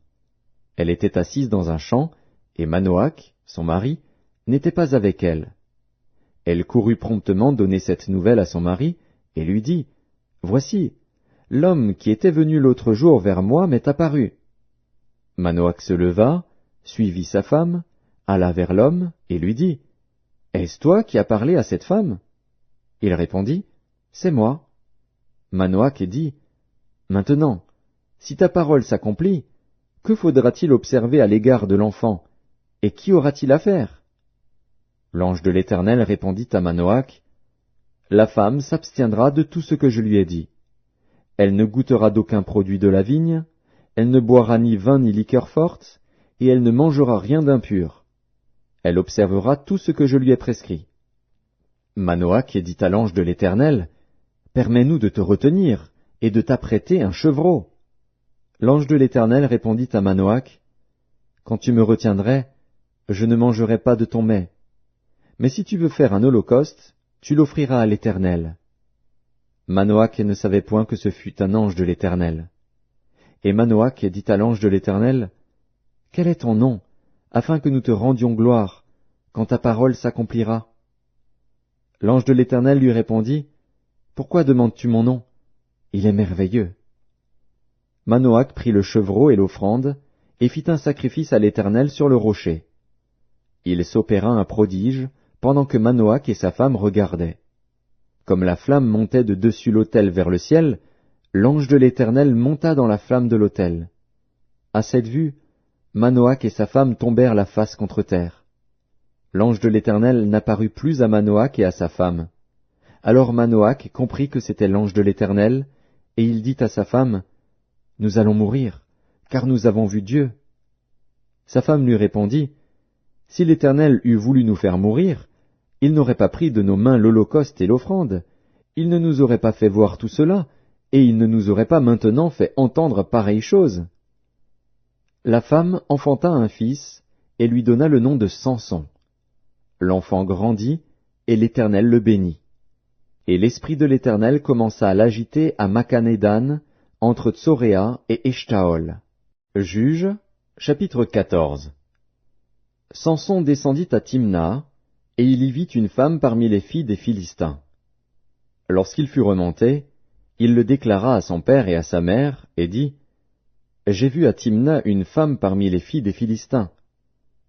Elle était assise dans un champ, et Manoach, son mari, n'était pas avec elle. Elle courut promptement donner cette nouvelle à son mari, et lui dit, « Voici, l'homme qui était venu l'autre jour vers moi m'est apparu. » Manoach se leva, suivit sa femme, alla vers l'homme, et lui dit, « Est-ce toi qui as parlé à cette femme ?» Il répondit, « C'est moi. » Manoach dit, « Maintenant, si ta parole s'accomplit, que faudra-t-il observer à l'égard de l'enfant, et qui aura-t-il à faire ?» L'ange de l'Éternel répondit à Manoach, « La femme s'abstiendra de tout ce que je lui ai dit. Elle ne goûtera d'aucun produit de la vigne, elle ne boira ni vin ni liqueur forte, et elle ne mangera rien d'impur. Elle observera tout ce que je lui ai prescrit. » Manoach dit à l'ange de l'Éternel, « Permets-nous de te retenir, et de t'apprêter un chevreau. » L'ange de l'Éternel répondit à Manoach, « Quand tu me retiendrais, je ne mangerai pas de ton mets. Mais si tu veux faire un holocauste, tu l'offriras à l'Éternel. » Manoach ne savait point que ce fût un ange de l'Éternel. Et Manoach dit à l'ange de l'Éternel, « Quel est ton nom, afin que nous te rendions gloire, quand ta parole s'accomplira ?» L'ange de l'Éternel lui répondit, « Pourquoi demandes-tu mon nom? Il est merveilleux. » Manoach prit le chevreau et l'offrande, et fit un sacrifice à l'Éternel sur le rocher. Il s'opéra un prodige, pendant que Manoach et sa femme regardaient. Comme la flamme montait de dessus l'autel vers le ciel, l'ange de l'Éternel monta dans la flamme de l'autel. À cette vue, Manoach et sa femme tombèrent la face contre terre. L'ange de l'Éternel n'apparut plus à Manoach et à sa femme. Alors Manoach comprit que c'était l'ange de l'Éternel, et il dit à sa femme, « Nous allons mourir, car nous avons vu Dieu. » Sa femme lui répondit, « Si l'Éternel eût voulu nous faire mourir, il n'aurait pas pris de nos mains l'holocauste et l'offrande, il ne nous aurait pas fait voir tout cela, et il ne nous aurait pas maintenant fait entendre pareille chose. » La femme enfanta un fils, et lui donna le nom de Samson. L'enfant grandit, et l'Éternel le bénit. Et l'Esprit de l'Éternel commença à l'agiter à Makanedan, entre Tsoréa et Eshtaol. Juges, chapitre 14. Samson descendit à Timna, et il y vit une femme parmi les filles des Philistins. Lorsqu'il fut remonté, il le déclara à son père et à sa mère, et dit, « J'ai vu à Timna une femme parmi les filles des Philistins.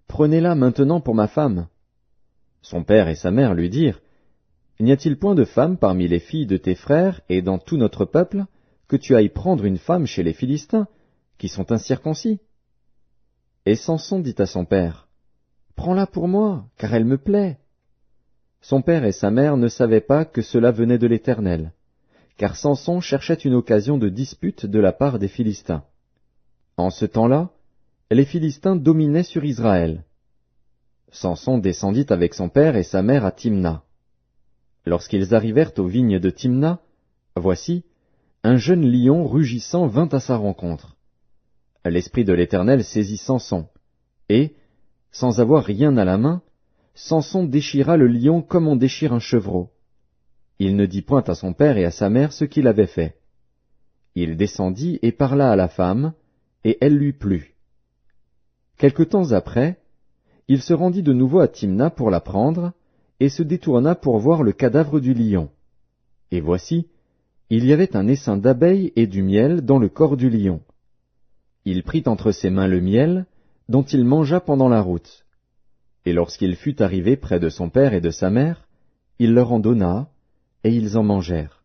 Prenez-la maintenant pour ma femme. » Son père et sa mère lui dirent, « N'y a-t-il point de femme parmi les filles de tes frères et dans tout notre peuple, que tu ailles prendre une femme chez les Philistins, qui sont incirconcis ?» Et Samson dit à son père, « Prends-la pour moi, car elle me plaît. » Son père et sa mère ne savaient pas que cela venait de l'Éternel, car Samson cherchait une occasion de dispute de la part des Philistins. En ce temps-là, les Philistins dominaient sur Israël. Samson descendit avec son père et sa mère à Timna. Lorsqu'ils arrivèrent aux vignes de Timna, voici, un jeune lion rugissant vint à sa rencontre. L'Esprit de l'Éternel saisit Samson, et, sans avoir rien à la main, Samson déchira le lion comme on déchire un chevreau. Il ne dit point à son père et à sa mère ce qu'il avait fait. Il descendit et parla à la femme, et elle lui plut. Quelque temps après, il se rendit de nouveau à Timna pour la prendre, et se détourna pour voir le cadavre du lion. Et voici, il y avait un essaim d'abeilles et du miel dans le corps du lion. Il prit entre ses mains le miel, dont il mangea pendant la route. Et lorsqu'il fut arrivé près de son père et de sa mère, il leur en donna, et ils en mangèrent.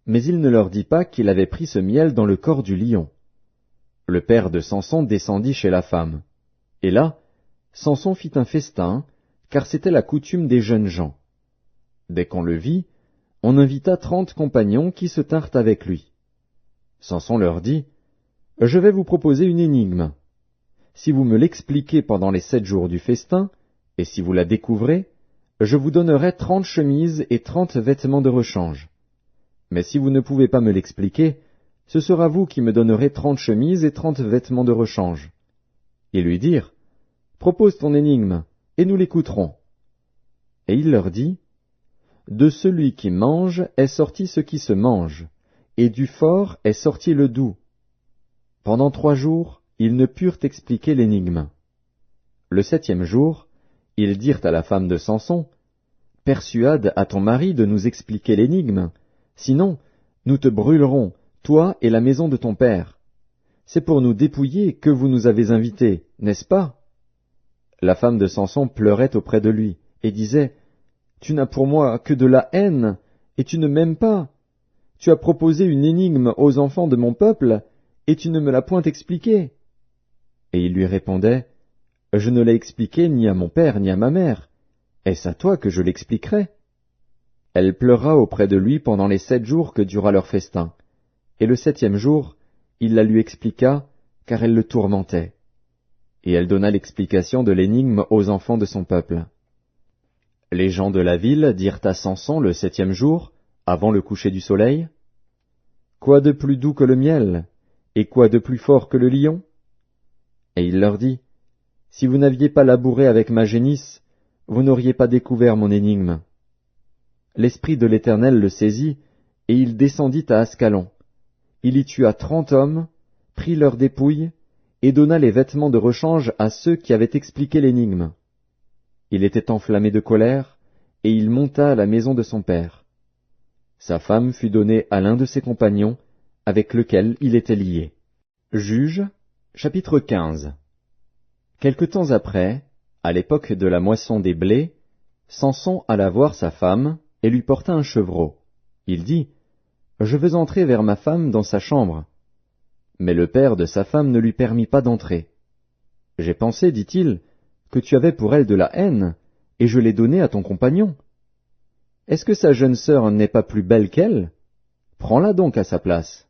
Mais il ne leur dit pas qu'il avait pris ce miel dans le corps du lion. Le père de Samson descendit chez la femme. Et là, Samson fit un festin, car c'était la coutume des jeunes gens. Dès qu'on le vit, on invita 30 compagnons qui se tinrent avec lui. Samson leur dit, « Je vais vous proposer une énigme. Si vous me l'expliquez pendant les 7 jours du festin, et si vous la découvrez, je vous donnerai 30 chemises et 30 vêtements de rechange. Mais si vous ne pouvez pas me l'expliquer, ce sera vous qui me donnerez 30 chemises et 30 vêtements de rechange. » Ils lui dirent, « Propose ton énigme, et nous l'écouterons. » Et il leur dit, « De celui qui mange est sorti ce qui se mange, et du fort est sorti le doux. » Pendant 3 jours, ils ne purent expliquer l'énigme. Le 7e jour, ils dirent à la femme de Samson, « Persuade à ton mari de nous expliquer l'énigme, sinon nous te brûlerons, toi et la maison de ton père. C'est pour nous dépouiller que vous nous avez invités, n'est-ce pas ?» La femme de Samson pleurait auprès de lui, et disait, « Tu n'as pour moi que de la haine, et tu ne m'aimes pas. Tu as proposé une énigme aux enfants de mon peuple, et tu ne me l'as point expliquée. » Et il lui répondait, « Je ne l'ai expliqué ni à mon père ni à ma mère. Est-ce à toi que je l'expliquerai ?» Elle pleura auprès de lui pendant les 7 jours que dura leur festin, et le 7e jour, il la lui expliqua, car elle le tourmentait. Et elle donna l'explication de l'énigme aux enfants de son peuple. Les gens de la ville dirent à Samson le 7e jour, avant le coucher du soleil, « Quoi de plus doux que le miel, et quoi de plus fort que le lion ?» Et il leur dit, « Si vous n'aviez pas labouré avec ma génisse, vous n'auriez pas découvert mon énigme. » L'Esprit de l'Éternel le saisit, et il descendit à Ascalon. Il y tua 30 hommes, prit leurs dépouilles, et donna les vêtements de rechange à ceux qui avaient expliqué l'énigme. Il était enflammé de colère, et il monta à la maison de son père. Sa femme fut donnée à l'un de ses compagnons, avec lequel il était lié. Juges, chapitre 15. Quelque temps après, à l'époque de la moisson des blés, Samson alla voir sa femme, et lui porta un chevreau. Il dit, « Je veux entrer vers ma femme dans sa chambre. » Mais le père de sa femme ne lui permit pas d'entrer. « J'ai pensé, dit-il, que tu avais pour elle de la haine, et je l'ai donnée à ton compagnon. Est-ce que sa jeune sœur n'est pas plus belle qu'elle? Prends-la donc à sa place. »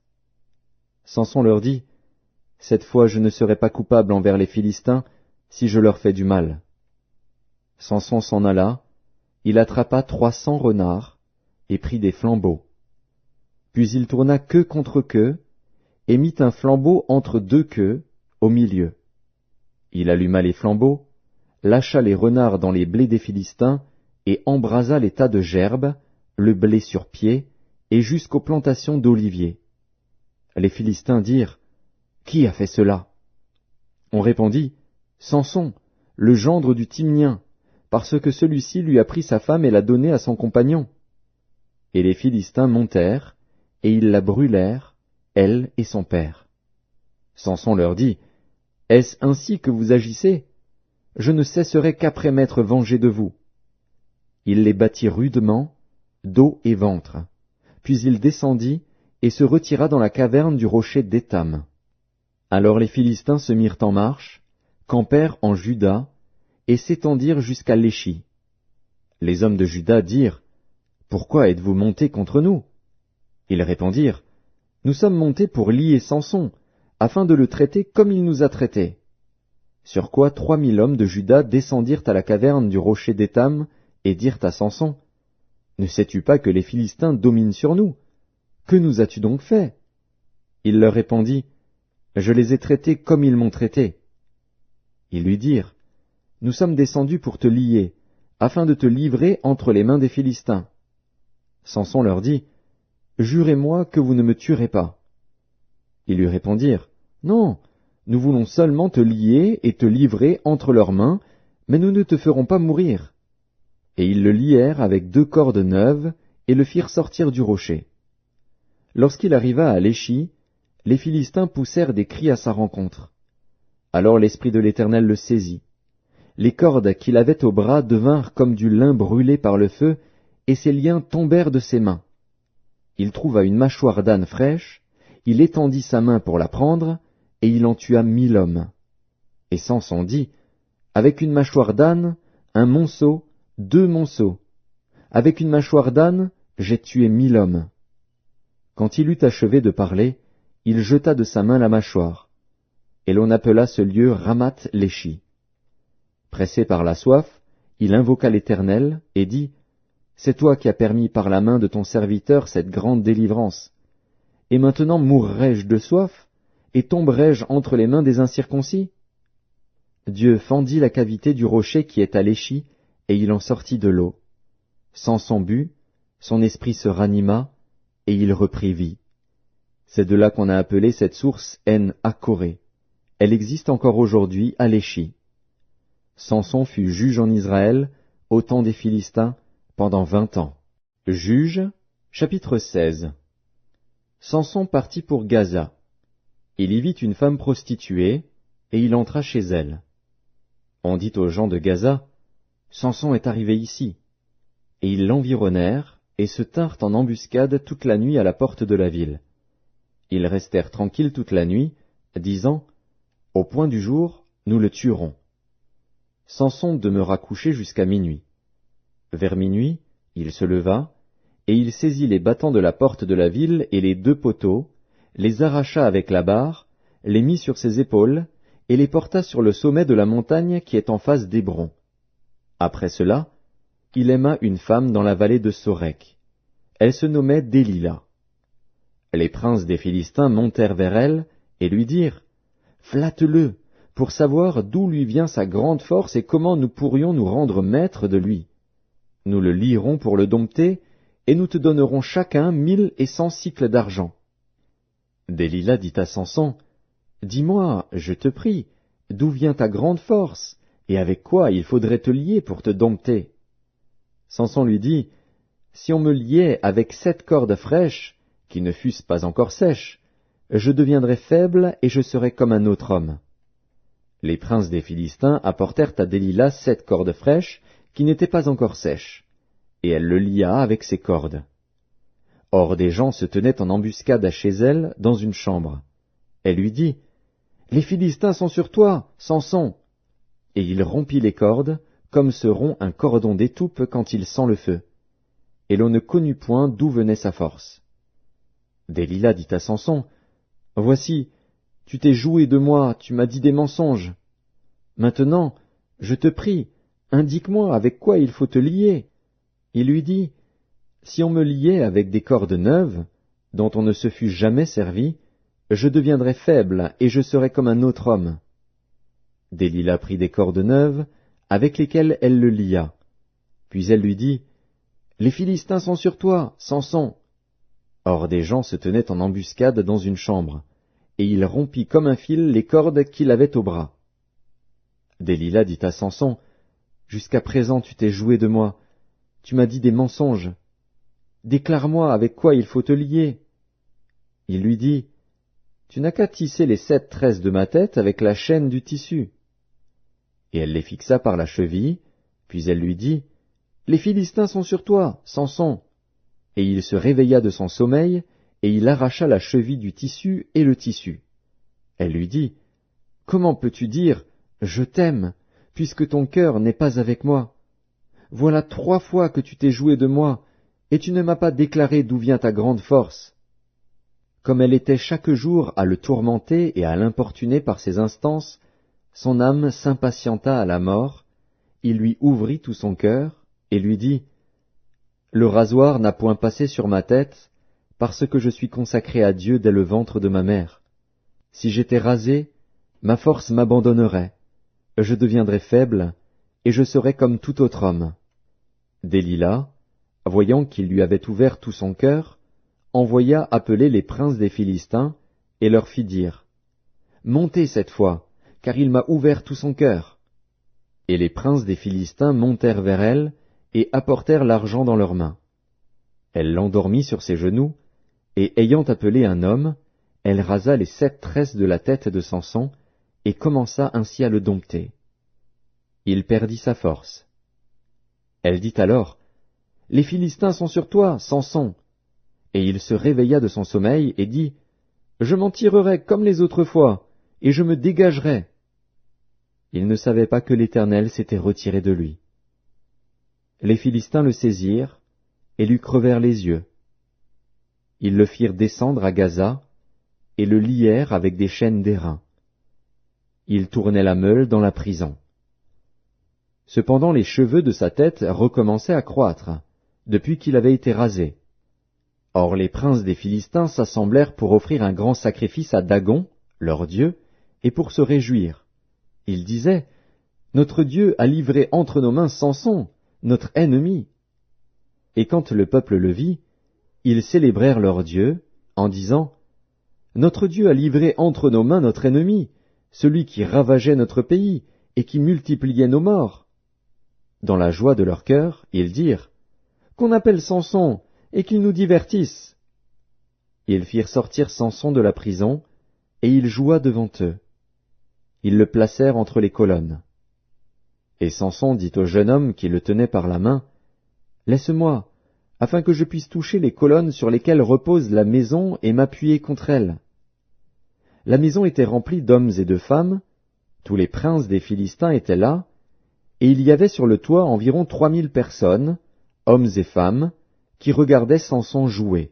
Samson leur dit, « Cette fois je ne serai pas coupable envers les Philistins si je leur fais du mal. » Samson s'en alla, il attrapa 300 renards et prit des flambeaux. Puis il tourna queue contre queue et mit un flambeau entre deux queues au milieu. Il alluma les flambeaux, lâcha les renards dans les blés des Philistins et embrasa les tas de gerbes, le blé sur pied, et jusqu'aux plantations d'oliviers. Les Philistins dirent, « Qui a fait cela ?» On répondit, « Samson, le gendre du Timnien, parce que celui-ci lui a pris sa femme et l'a donnée à son compagnon. » Et les Philistins montèrent, et ils la brûlèrent, elle et son père. Samson leur dit, « Est-ce ainsi que vous agissez ? Je ne cesserai qu'après m'être vengé de vous. » Il les battit rudement, dos et ventre. Puis il descendit et se retira dans la caverne du rocher d'Étam. Alors les Philistins se mirent en marche, campèrent en Juda, et s'étendirent jusqu'à Léchi. Les hommes de Juda dirent, « Pourquoi êtes-vous montés contre nous ?» Ils répondirent, « Nous sommes montés pour lier Samson, afin de le traiter comme il nous a traités. » Sur quoi 3000 hommes de Juda descendirent à la caverne du rocher d'Étam et dirent à Samson, « Ne sais-tu pas que les Philistins dominent sur nous? Que nous as-tu donc fait ?» Il leur répondit, « Je les ai traités comme ils m'ont traité. » Ils lui dirent, « Nous sommes descendus pour te lier, afin de te livrer entre les mains des Philistins. » Samson leur dit, « Jurez-moi que vous ne me tuerez pas. » Ils lui répondirent, « Non, nous voulons seulement te lier et te livrer entre leurs mains, mais nous ne te ferons pas mourir. » Et ils le lièrent avec 2 cordes neuves et le firent sortir du rocher. Lorsqu'il arriva à Léchi, les Philistins poussèrent des cris à sa rencontre. Alors l'Esprit de l'Éternel le saisit. Les cordes qu'il avait au bras devinrent comme du lin brûlé par le feu, et ses liens tombèrent de ses mains. Il trouva une mâchoire d'âne fraîche, il étendit sa main pour la prendre, et il en tua 1000 hommes. Et Samson dit, « Avec une mâchoire d'âne, un monceau, 2 monceaux. Avec une mâchoire d'âne, j'ai tué 1000 hommes. » Quand il eut achevé de parler, il jeta de sa main la mâchoire. Et l'on appela ce lieu Ramath-Léchi. Pressé par la soif, il invoqua l'Éternel et dit, « C'est toi qui as permis par la main de ton serviteur cette grande délivrance. Et maintenant mourrai-je de soif, et tomberai-je entre les mains des incirconcis ?» Dieu fendit la cavité du rocher qui est à Léchi, et il en sortit de l'eau. Samson but, son esprit se ranima, et il reprit vie. C'est de là qu'on a appelé cette source En-Akkoré. Elle existe encore aujourd'hui à Léchi. Samson fut juge en Israël, au temps des Philistins, pendant 20 ans. Juges, chapitre 16. Samson partit pour Gaza. Il y vit une femme prostituée, et il entra chez elle. On dit aux gens de Gaza, « Samson est arrivé ici. » Et ils l'environnèrent, et se tinrent en embuscade toute la nuit à la porte de la ville. Ils restèrent tranquilles toute la nuit, disant, « Au point du jour, nous le tuerons. » Samson demeura couché jusqu'à minuit. Vers minuit, il se leva, et il saisit les battants de la porte de la ville et les 2 poteaux, les arracha avec la barre, les mit sur ses épaules, et les porta sur le sommet de la montagne qui est en face d'Hébron. Après cela, il aima une femme dans la vallée de Sorek. Elle se nommait Délila. Les princes des Philistins montèrent vers elle et lui dirent, « Flatte-le, pour savoir d'où lui vient sa grande force et comment nous pourrions nous rendre maîtres de lui. Nous le lierons pour le dompter, et nous te donnerons chacun 1100 cycles d'argent. » Délila dit à Samson, « Dis-moi, je te prie, d'où vient ta grande force, et avec quoi il faudrait te lier pour te dompter? » Samson lui dit, « Si on me liait avec 7 cordes fraîches, qui ne fussent pas encore sèches, je deviendrais faible et je serais comme un autre homme. » Les princes des Philistins apportèrent à Délila 7 cordes fraîches, qui n'étaient pas encore sèches, et elle le lia avec ses cordes. Or des gens se tenaient en embuscade chez elle dans une chambre. Elle lui dit, « Les Philistins sont sur toi, Samson !» Et il rompit les cordes, comme se rompt un cordon d'étoupe quand il sent le feu. Et l'on ne connut point d'où venait sa force. Délila dit à Samson, « Voici, tu t'es joué de moi, tu m'as dit des mensonges. Maintenant, je te prie, indique-moi avec quoi il faut te lier. Il lui dit, si on me liait avec des cordes neuves, dont on ne se fût jamais servi, je deviendrais faible et je serais comme un autre homme. Délila prit des cordes neuves, avec lesquelles elle le lia. Puis elle lui dit, les Philistins sont sur toi, Samson. Or des gens se tenaient en embuscade dans une chambre, et il rompit comme un fil les cordes qu'il avait au bras. Délila dit à Samson, jusqu'à présent tu t'es joué de moi, tu m'as dit des mensonges. Déclare-moi avec quoi il faut te lier. Il lui dit, tu n'as qu'à tisser les 7 tresses de ma tête avec la chaîne du tissu. Et elle les fixa par la cheville, puis elle lui dit, les Philistins sont sur toi, Samson. Et il se réveilla de son sommeil, et il arracha la cheville du tissu et le tissu. Elle lui dit, comment peux-tu dire, je t'aime, puisque ton cœur n'est pas avec moi? Voilà 3 fois que tu t'es joué de moi, et tu ne m'as pas déclaré d'où vient ta grande force. Comme elle était chaque jour à le tourmenter et à l'importuner par ses instances, son âme s'impatienta à la mort, il lui ouvrit tout son cœur, et lui dit, le rasoir n'a point passé sur ma tête, parce que je suis consacré à Dieu dès le ventre de ma mère. Si j'étais rasé, ma force m'abandonnerait, je deviendrais faible, et je serais comme tout autre homme. Délila, voyant qu'il lui avait ouvert tout son cœur, envoya appeler les princes des Philistins, et leur fit dire, montez cette fois, car il m'a ouvert tout son cœur. Et les princes des Philistins montèrent vers elle, et apportèrent l'argent dans leurs mains. Elle l'endormit sur ses genoux, et ayant appelé un homme, elle rasa les 7 tresses de la tête de Samson, et commença ainsi à le dompter. Il perdit sa force. Elle dit alors, les Philistins sont sur toi, Samson. Et il se réveilla de son sommeil, et dit, je m'en tirerai comme les autres fois, et je me dégagerai. Il ne savait pas que l'Éternel s'était retiré de lui. Les Philistins le saisirent, et lui crevèrent les yeux. Ils le firent descendre à Gaza, et le lièrent avec des chaînes d'airain. Il tournait la meule dans la prison. Cependant les cheveux de sa tête recommençaient à croître, depuis qu'il avait été rasé. Or les princes des Philistins s'assemblèrent pour offrir un grand sacrifice à Dagon, leur dieu, et pour se réjouir. Ils disaient, notre Dieu a livré entre nos mains Samson, notre ennemi. Et quand le peuple le vit, ils célébrèrent leur Dieu, en disant, notre Dieu a livré entre nos mains notre ennemi, celui qui ravageait notre pays, et qui multipliait nos morts. Dans la joie de leur cœur, ils dirent, qu'on appelle Samson, et qu'il nous divertisse. Ils firent sortir Samson de la prison, et il joua devant eux. Ils le placèrent entre les colonnes. Et Samson dit au jeune homme qui le tenait par la main, « Laisse-moi, afin que je puisse toucher les colonnes sur lesquelles repose la maison et m'appuyer contre elles. » La maison était remplie d'hommes et de femmes, tous les princes des Philistins étaient là, et il y avait sur le toit environ 3000 personnes, hommes et femmes, qui regardaient Samson jouer.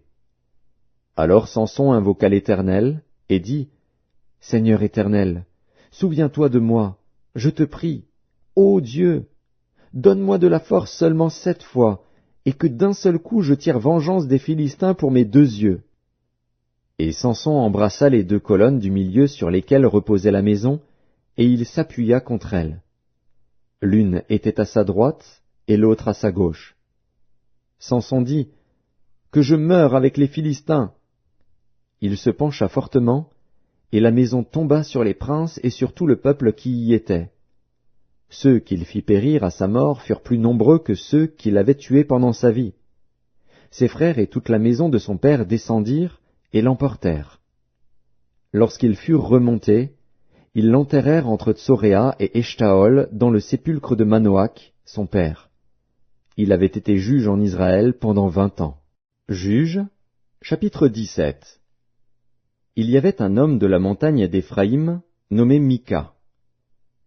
Alors Samson invoqua l'Éternel, et dit, « Seigneur Éternel, souviens-toi de moi, je te prie, ô Dieu, donne-moi de la force seulement 7 fois, et que d'un seul coup je tire vengeance des Philistins pour mes 2 yeux. » Et Samson embrassa les 2 colonnes du milieu sur lesquelles reposait la maison, et il s'appuya contre elles. L'une était à sa droite, et l'autre à sa gauche. Samson dit, « Que je meure avec les Philistins !» Il se pencha fortement, et la maison tomba sur les princes et sur tout le peuple qui y était. Ceux qu'il fit périr à sa mort furent plus nombreux que ceux qu'il avait tués pendant sa vie. Ses frères et toute la maison de son père descendirent et l'emportèrent. Lorsqu'ils furent remontés, ils l'enterrèrent entre Tsoréa et Eshtaol dans le sépulcre de Manoach, son père. Il avait été juge en Israël pendant 20 ans. Juges, chapitre 17. Il y avait un homme de la montagne d'Éphraïm, nommé Mika.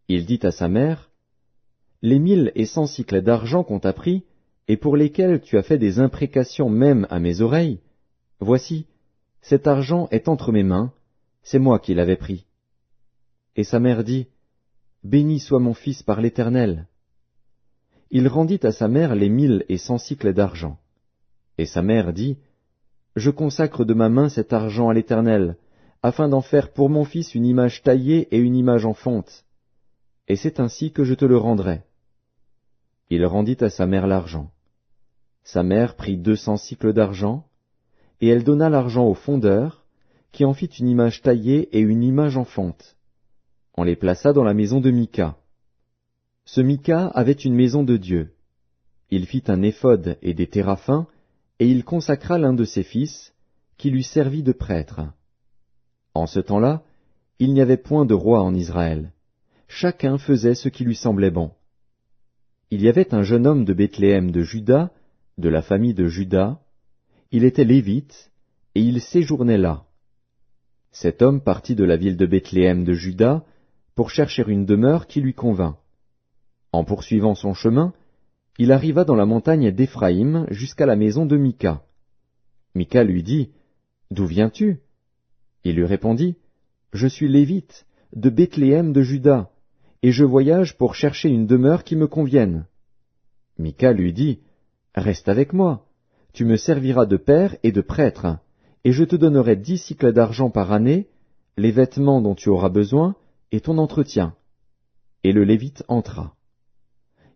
Il dit à sa mère, « Les 1100 cycles d'argent qu'on t'a pris, et pour lesquels tu as fait des imprécations même à mes oreilles, voici, cet argent est entre mes mains, c'est moi qui l'avais pris. Et sa mère dit, Béni soit mon fils par l'Éternel. Il rendit à sa mère les 1100 cycles d'argent. Et sa mère dit, Je consacre de ma main cet argent à l'Éternel, afin d'en faire pour mon fils une image taillée et une image en fonte. Et c'est ainsi que je te le rendrai. Il rendit à sa mère l'argent. Sa mère prit 200 cycles d'argent, et elle donna l'argent au fondeur, qui en fit une image taillée et une image en fonte. On les plaça dans la maison de Mika. Ce Mika avait une maison de Dieu. Il fit un éphod et des téraphins, et il consacra l'un de ses fils, qui lui servit de prêtre. En ce temps-là, il n'y avait point de roi en Israël. Chacun faisait ce qui lui semblait bon. Il y avait un jeune homme de Bethléem de Juda, de la famille de Juda. Il était lévite, et il séjournait là. Cet homme partit de la ville de Bethléem de Juda pour chercher une demeure qui lui convint. En poursuivant son chemin, il arriva dans la montagne d'Éphraïm jusqu'à la maison de Mika. Mika lui dit, « D'où viens-tu » Il lui répondit, « Je suis lévite, de Bethléem de Juda, et je voyage pour chercher une demeure qui me convienne. » Mika lui dit, « Reste avec moi, tu me serviras de père et de prêtre, et je te donnerai 10 cycles d'argent par année, les vêtements dont tu auras besoin, et ton entretien. » Et le Lévite entra.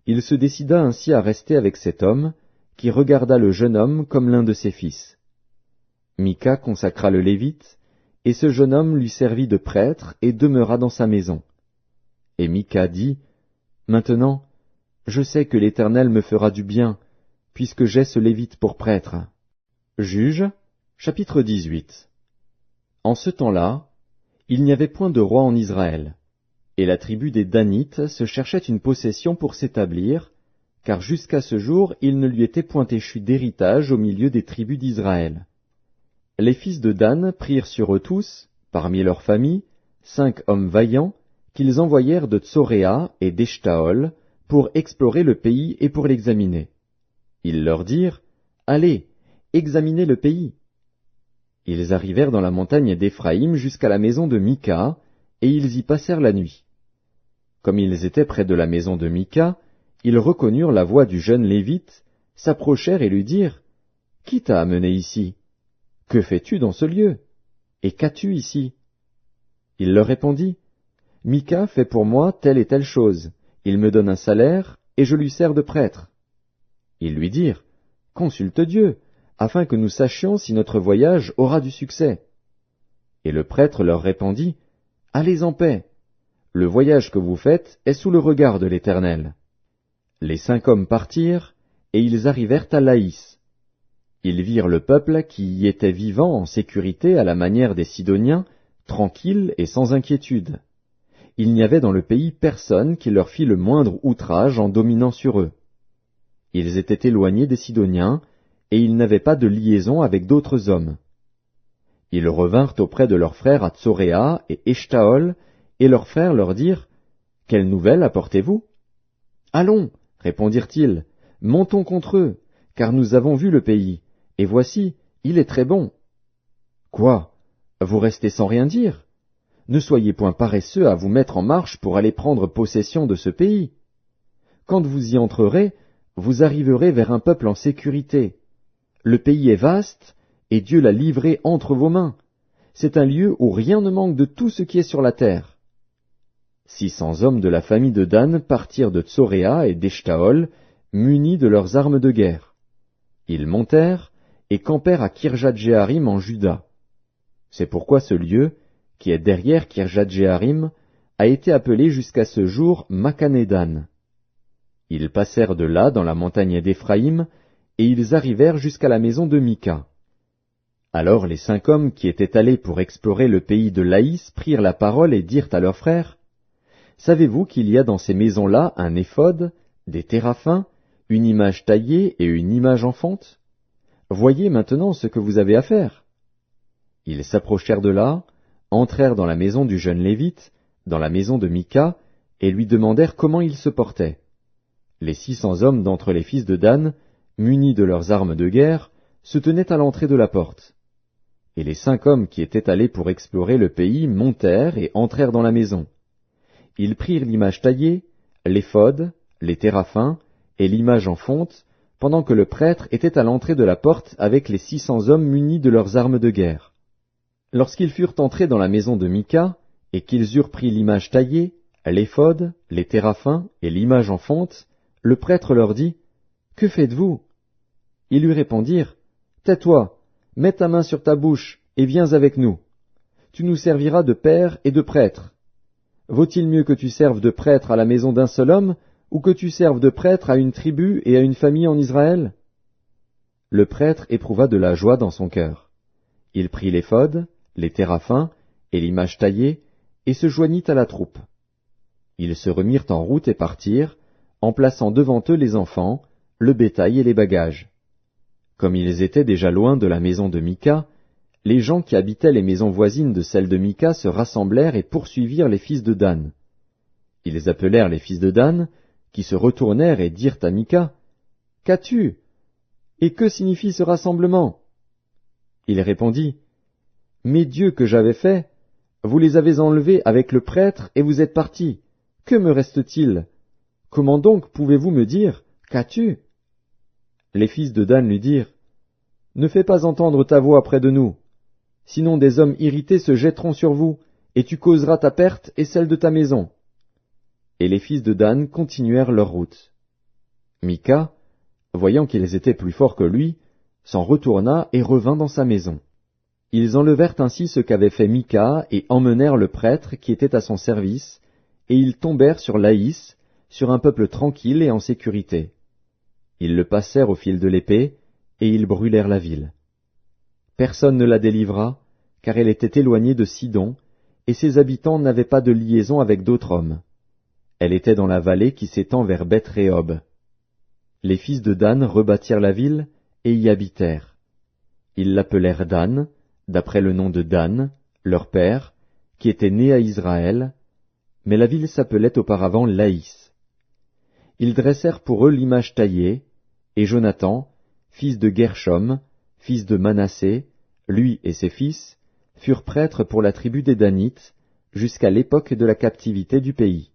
Il se décida ainsi à rester avec cet homme, qui regarda le jeune homme comme l'un de ses fils. Mika consacra le Lévite, et ce jeune homme lui servit de prêtre et demeura dans sa maison. Et Mika dit, « Maintenant, je sais que l'Éternel me fera du bien, puisque j'ai ce Lévite pour prêtre. » Juges, chapitre 18. En ce temps-là, il n'y avait point de roi en Israël, et la tribu des Danites se cherchait une possession pour s'établir, car jusqu'à ce jour il ne lui était point échu d'héritage au milieu des tribus d'Israël. Les fils de Dan prirent sur eux tous, parmi leurs familles, 5 hommes vaillants, qu'ils envoyèrent de Tsoréa et d'Eshtaol, pour explorer le pays et pour l'examiner. Ils leur dirent, « Allez, examinez le pays. » Ils arrivèrent dans la montagne d'Éphraïm jusqu'à la maison de Mika, et ils y passèrent la nuit. Comme ils étaient près de la maison de Mika, ils reconnurent la voix du jeune Lévite, s'approchèrent et lui dirent, « Qui t'a amené ici? Que fais-tu dans ce lieu? Et qu'as-tu ici? » Il leur répondit, « Mika fait pour moi telle et telle chose. Il me donne un salaire, et je lui sers de prêtre. » Ils lui dirent, « Consulte Dieu, afin que nous sachions si notre voyage aura du succès. » Et le prêtre leur répondit, « Allez en paix. Le voyage que vous faites est sous le regard de l'Éternel. » Les 5 hommes partirent, et ils arrivèrent à Laïs. Ils virent le peuple qui y était vivant en sécurité à la manière des Sidoniens, tranquille et sans inquiétude. Il n'y avait dans le pays personne qui leur fît le moindre outrage en dominant sur eux. Ils étaient éloignés des Sidoniens, et ils n'avaient pas de liaison avec d'autres hommes. Ils revinrent auprès de leurs frères à Tsoréa et Eshtaol, et leurs frères leur dirent, « Quelle nouvelle apportez-vous » ? « Allons, répondirent-ils, montons contre eux, car nous avons vu le pays, et voici, il est très bon. » « Quoi? Vous restez sans rien dire? Ne soyez point paresseux à vous mettre en marche pour aller prendre possession de ce pays. Quand vous y entrerez, vous arriverez vers un peuple en sécurité. Le pays est vaste, et Dieu l'a livré entre vos mains. C'est un lieu où rien ne manque de tout ce qui est sur la terre. 600 hommes de la famille de Dan partirent de Tsoréa et d'Eshtaol, munis de leurs armes de guerre. Ils montèrent et campèrent à Kirjat-Jéarim en Juda. C'est pourquoi ce lieu, qui est derrière Kirjat-Jéarim, a été appelé jusqu'à ce jour Makhanedan. Ils passèrent de là dans la montagne d'Éphraïm, et ils arrivèrent jusqu'à la maison de Mika. Alors les 5 hommes qui étaient allés pour explorer le pays de Laïs prirent la parole et dirent à leurs frères, « Savez-vous qu'il y a dans ces maisons-là un éphod, des téraphins, une image taillée et une image en fonte? Voyez maintenant ce que vous avez à faire. » Ils s'approchèrent de là, entrèrent dans la maison du jeune Lévite, dans la maison de Mika, et lui demandèrent comment il se portait. Les 600 hommes d'entre les fils de Dan, munis de leurs armes de guerre, se tenaient à l'entrée de la porte. Et les 5 hommes qui étaient allés pour explorer le pays montèrent et entrèrent dans la maison. Ils prirent l'image taillée, l'éphod, les téraphins et l'image en fonte, pendant que le prêtre était à l'entrée de la porte avec les 600 hommes munis de leurs armes de guerre. Lorsqu'ils furent entrés dans la maison de Mika, et qu'ils eurent pris l'image taillée, l'éphod, les téraphins et l'image en fonte, le prêtre leur dit, « Que faites-vous » Ils lui répondirent, « Tais-toi, mets ta main sur ta bouche, et viens avec nous. Tu nous serviras de père et de prêtre. Vaut-il mieux que tu serves de prêtre à la maison d'un seul homme, ou que tu serves de prêtre à une tribu et à une famille en Israël » Le prêtre éprouva de la joie dans son cœur. Il prit l'éphod, les téraphins et l'image taillée, et se joignit à la troupe. Ils se remirent en route et partirent, en plaçant devant eux les enfants, le bétail et les bagages. Comme ils étaient déjà loin de la maison de Mika, les gens qui habitaient les maisons voisines de celle de Mika se rassemblèrent et poursuivirent les fils de Dan. Ils appelèrent les fils de Dan, qui se retournèrent et dirent à Mika, « Qu'as-tu? Et que signifie ce rassemblement » Il répondit, « Mes dieux que j'avais faits, vous les avez enlevés avec le prêtre et vous êtes partis. Que me reste-t-il? Comment donc pouvez-vous me dire, qu'as-tu » Les fils de Dan lui dirent, « Ne fais pas entendre ta voix près de nous, sinon des hommes irrités se jetteront sur vous, et tu causeras ta perte et celle de ta maison. » Et les fils de Dan continuèrent leur route. Mika, voyant qu'ils étaient plus forts que lui, s'en retourna et revint dans sa maison. Ils enlevèrent ainsi ce qu'avait fait Mika et emmenèrent le prêtre qui était à son service, et ils tombèrent sur Laïs, sur un peuple tranquille et en sécurité. Ils le passèrent au fil de l'épée, et ils brûlèrent la ville. Personne ne la délivra, car elle était éloignée de Sidon, et ses habitants n'avaient pas de liaison avec d'autres hommes. Elle était dans la vallée qui s'étend vers Beth-Rehob. Les fils de Dan rebâtirent la ville, et y habitèrent. Ils l'appelèrent Dan, d'après le nom de Dan, leur père, qui était né à Israël, mais la ville s'appelait auparavant Laïs. Ils dressèrent pour eux l'image taillée, et Jonathan, fils de Gershom, fils de Manassé, lui et ses fils, furent prêtres pour la tribu des Danites, jusqu'à l'époque de la captivité du pays.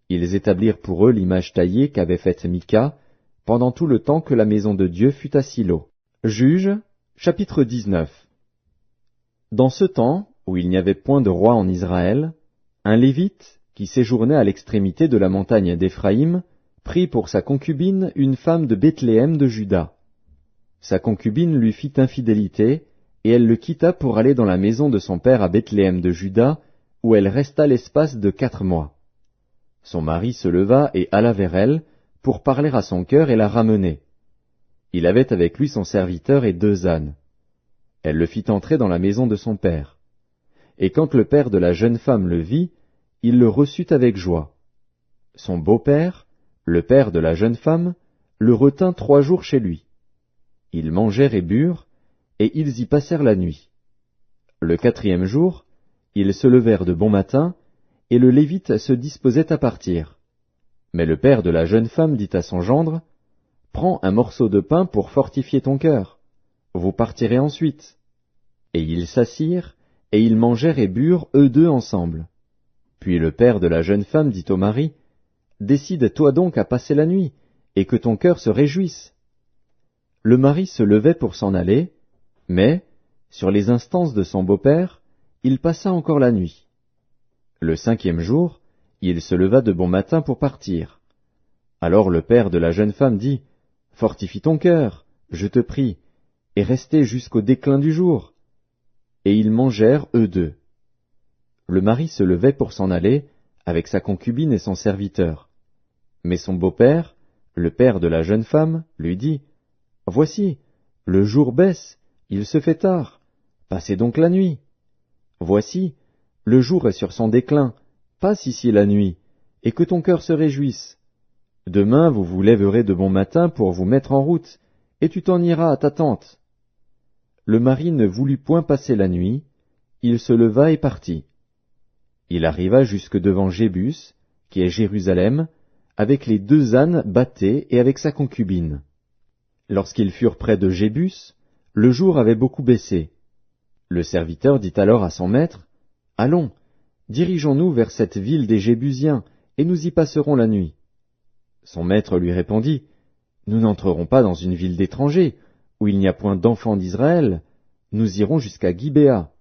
Ils établirent pour eux l'image taillée qu'avait faite Mika, pendant tout le temps que la maison de Dieu fut à Silo. Juges, chapitre 19. Dans ce temps, où il n'y avait point de roi en Israël, un Lévite, qui séjournait à l'extrémité de la montagne d'Éphraïm, prit pour sa concubine une femme de Bethléem de Juda. Sa concubine lui fit infidélité, et elle le quitta pour aller dans la maison de son père à Bethléem de Juda, où elle resta l'espace de 4 mois. Son mari se leva et alla vers elle, pour parler à son cœur et la ramener. Il avait avec lui son serviteur et 2 ânes. Elle le fit entrer dans la maison de son père. Et quand le père de la jeune femme le vit, il le reçut avec joie. Son beau-père, le père de la jeune femme, le retint 3 jours chez lui. Ils mangèrent et burent, et ils y passèrent la nuit. Le 4e jour, ils se levèrent de bon matin, et le Lévite se disposait à partir. Mais le père de la jeune femme dit à son gendre, « Prends un morceau de pain pour fortifier ton cœur. Vous partirez ensuite. » Et ils s'assirent, et ils mangèrent et burent eux 2 ensemble. Puis le père de la jeune femme dit au mari, « Décide-toi donc à passer la nuit, et que ton cœur se réjouisse. » Le mari se levait pour s'en aller, mais, sur les instances de son beau-père, il passa encore la nuit. Le 5e jour, il se leva de bon matin pour partir. Alors le père de la jeune femme dit, « Fortifie ton cœur, je te prie, et restez jusqu'au déclin du jour. » Et ils mangèrent eux 2. Le mari se levait pour s'en aller, avec sa concubine et son serviteur. Mais son beau-père, le père de la jeune femme, lui dit, « Voici, le jour baisse, il se fait tard, passez donc la nuit. Voici, le jour est sur son déclin, passe ici la nuit, et que ton cœur se réjouisse. Demain vous vous lèverez de bon matin pour vous mettre en route, et tu t'en iras à ta tente. » Le mari ne voulut point passer la nuit, il se leva et partit. Il arriva jusque devant Jébus, qui est Jérusalem, avec les 2 ânes bâtés et avec sa concubine. Lorsqu'ils furent près de Jébus, le jour avait beaucoup baissé. Le serviteur dit alors à son maître, « Allons, dirigeons-nous vers cette ville des Jébusiens, et nous y passerons la nuit. » Son maître lui répondit, « Nous n'entrerons pas dans une ville d'étrangers, où il n'y a point d'enfants d'Israël, nous irons jusqu'à Gibéa. »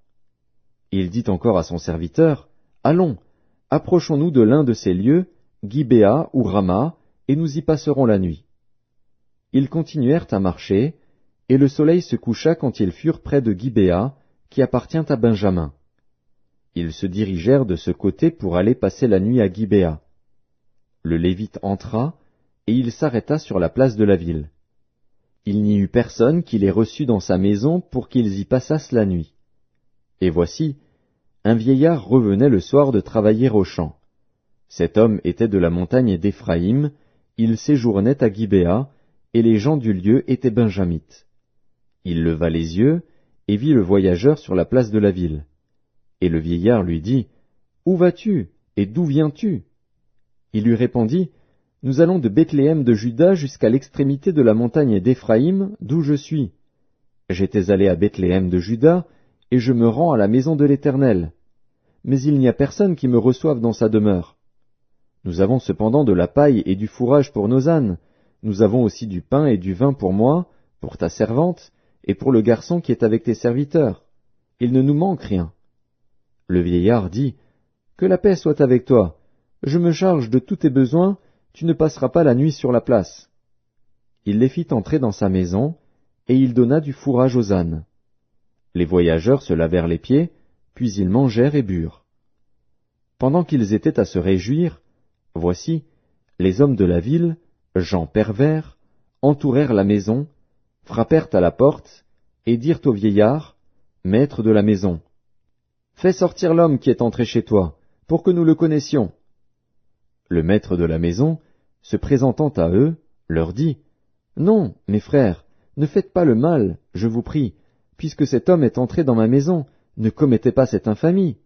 Il dit encore à son serviteur, « Allons, approchons-nous de l'un de ces lieux, Gibéa ou Rama, et nous y passerons la nuit. » Ils continuèrent à marcher, et le soleil se coucha quand ils furent près de Gibéa, qui appartient à Benjamin. Ils se dirigèrent de ce côté pour aller passer la nuit à Gibéa. Le Lévite entra, et il s'arrêta sur la place de la ville. Il n'y eut personne qui les reçût dans sa maison pour qu'ils y passassent la nuit. Et voici, un vieillard revenait le soir de travailler au champ. Cet homme était de la montagne d'Éphraïm, il séjournait à Gibéa, et les gens du lieu étaient benjamites. Il leva les yeux, et vit le voyageur sur la place de la ville. Et le vieillard lui dit, « Où vas-tu, et d'où viens-tu » Il lui répondit, « Nous allons de Bethléem de Juda jusqu'à l'extrémité de la montagne d'Éphraïm, d'où je suis. J'étais allé à Bethléem de Juda, et je me rends à la maison de l'Éternel. Mais il n'y a personne qui me reçoive dans sa demeure. Nous avons cependant de la paille et du fourrage pour nos ânes. Nous avons aussi du pain et du vin pour moi, pour ta servante, et pour le garçon qui est avec tes serviteurs. Il ne nous manque rien. » Le vieillard dit, « Que la paix soit avec toi. Je me charge de tous tes besoins, tu ne passeras pas la nuit sur la place. » Il les fit entrer dans sa maison, et il donna du fourrage aux ânes. Les voyageurs se lavèrent les pieds, puis ils mangèrent et burent. Pendant qu'ils étaient à se réjouir, voici, les hommes de la ville, gens pervers, entourèrent la maison, frappèrent à la porte, et dirent au vieillard, maître de la maison, « Fais sortir l'homme qui est entré chez toi, pour que nous le connaissions. » Le maître de la maison, se présentant à eux, leur dit, « Non, mes frères, ne faites pas le mal, je vous prie, puisque cet homme est entré dans ma maison, ne commettez pas cette infamie.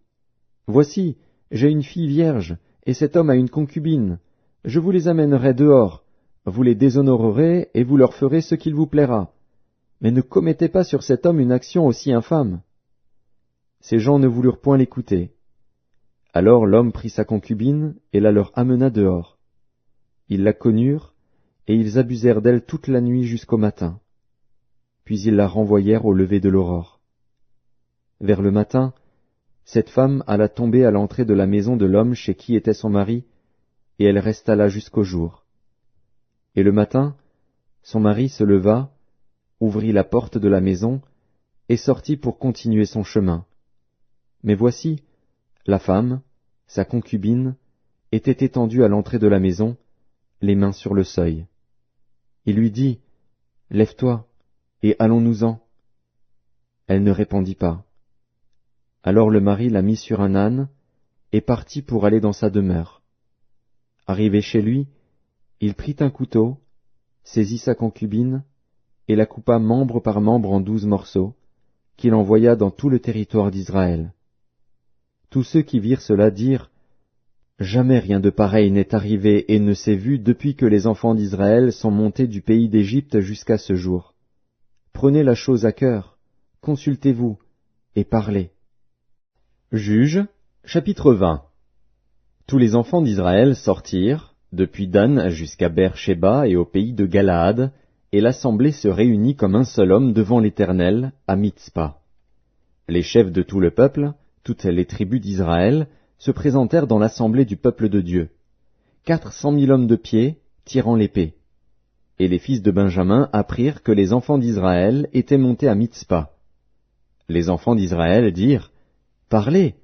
Voici, j'ai une fille vierge, et cet homme a une concubine. Je vous les amènerai dehors, vous les déshonorerez, et vous leur ferez ce qu'il vous plaira. Mais ne commettez pas sur cet homme une action aussi infâme. » Ces gens ne voulurent point l'écouter. Alors l'homme prit sa concubine, et la leur amena dehors. Ils la connurent, et ils abusèrent d'elle toute la nuit jusqu'au matin. Puis ils la renvoyèrent au lever de l'aurore. Vers le matin, cette femme alla tomber à l'entrée de la maison de l'homme chez qui était son mari, et elle resta là jusqu'au jour. Et le matin, son mari se leva, ouvrit la porte de la maison, et sortit pour continuer son chemin. Mais voici, la femme, sa concubine, était étendue à l'entrée de la maison, les mains sur le seuil. Il lui dit, « Lève-toi, et allons-nous-en. » Elle ne répondit pas. Alors le mari la mit sur un âne, et partit pour aller dans sa demeure. Arrivé chez lui, il prit un couteau, saisit sa concubine, et la coupa membre par membre en 12 morceaux, qu'il envoya dans tout le territoire d'Israël. Tous ceux qui virent cela dirent, « Jamais rien de pareil n'est arrivé et ne s'est vu depuis que les enfants d'Israël sont montés du pays d'Égypte jusqu'à ce jour. Prenez la chose à cœur, consultez-vous, et parlez. » Juges, chapitre 20. Tous les enfants d'Israël sortirent, depuis Dan jusqu'à Beer-Shéba et au pays de Galaad, et l'assemblée se réunit comme un seul homme devant l'Éternel, à Mitzpa. Les chefs de tout le peuple, toutes les tribus d'Israël, se présentèrent dans l'assemblée du peuple de Dieu. 400 000 hommes de pied, tirant l'épée. Et les fils de Benjamin apprirent que les enfants d'Israël étaient montés à Mitzpa. Les enfants d'Israël dirent, « Parlez,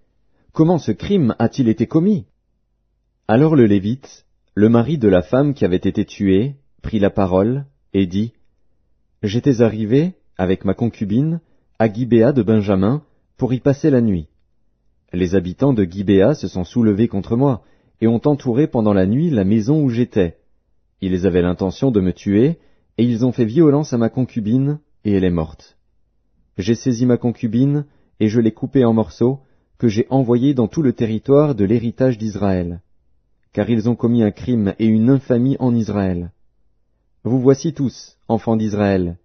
comment ce crime a-t-il été commis ?» Alors le Lévite, le mari de la femme qui avait été tuée, prit la parole et dit, « J'étais arrivé, avec ma concubine, à Gibéa de Benjamin, pour y passer la nuit. Les habitants de Gibéa se sont soulevés contre moi, et ont entouré pendant la nuit la maison où j'étais. Ils avaient l'intention de me tuer, et ils ont fait violence à ma concubine, et elle est morte. J'ai saisi ma concubine, et je l'ai coupée en morceaux, que j'ai envoyée dans tout le territoire de l'héritage d'Israël. Car ils ont commis un crime et une infamie en Israël. Vous voici tous, enfants d'Israël,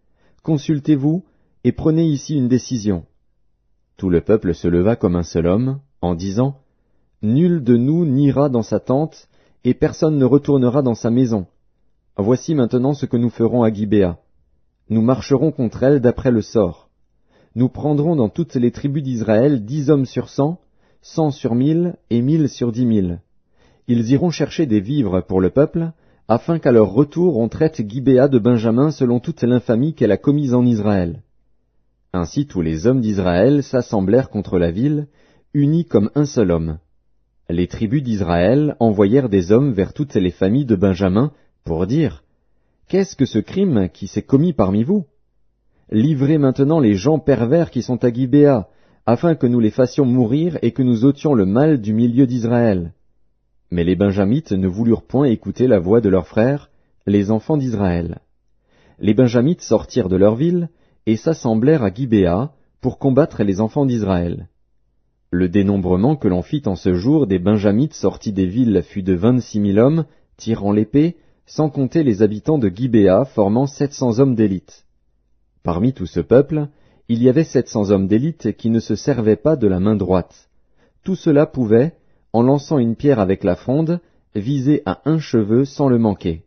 consultez-vous, et prenez ici une décision. Tout le peuple se leva comme un seul homme, en disant, « Nul de nous n'ira dans sa tente, et personne ne retournera dans sa maison. Voici maintenant ce que nous ferons à Gibéa. Nous marcherons contre elle d'après le sort. Nous prendrons dans toutes les tribus d'Israël 10 hommes sur 100, 100 sur 1000 et 1000 sur 10 000. Ils iront chercher des vivres pour le peuple, afin qu'à leur retour on traite Gibéa de Benjamin selon toute l'infamie qu'elle a commise en Israël. » Ainsi tous les hommes d'Israël s'assemblèrent contre la ville, unis comme un seul homme. Les tribus d'Israël envoyèrent des hommes vers toutes les familles de Benjamin pour dire, « Qu'est-ce que ce crime qui s'est commis parmi vous? Livrez maintenant les gens pervers qui sont à Gibéa, afin que nous les fassions mourir et que nous ôtions le mal du milieu d'Israël. » Mais les Benjamites ne voulurent point écouter la voix de leurs frères, les enfants d'Israël. Les Benjamites sortirent de leur ville et s'assemblèrent à Gibéa pour combattre les enfants d'Israël. Le dénombrement que l'on fit en ce jour des Benjamites sortis des villes fut de 26 000 hommes, tirant l'épée, sans compter les habitants de Gibéa formant 700 hommes d'élite. Parmi tout ce peuple, il y avait 700 hommes d'élite qui ne se servaient pas de la main droite. Tout cela pouvait, en lançant une pierre avec la fronde, viser à un cheveu sans le manquer.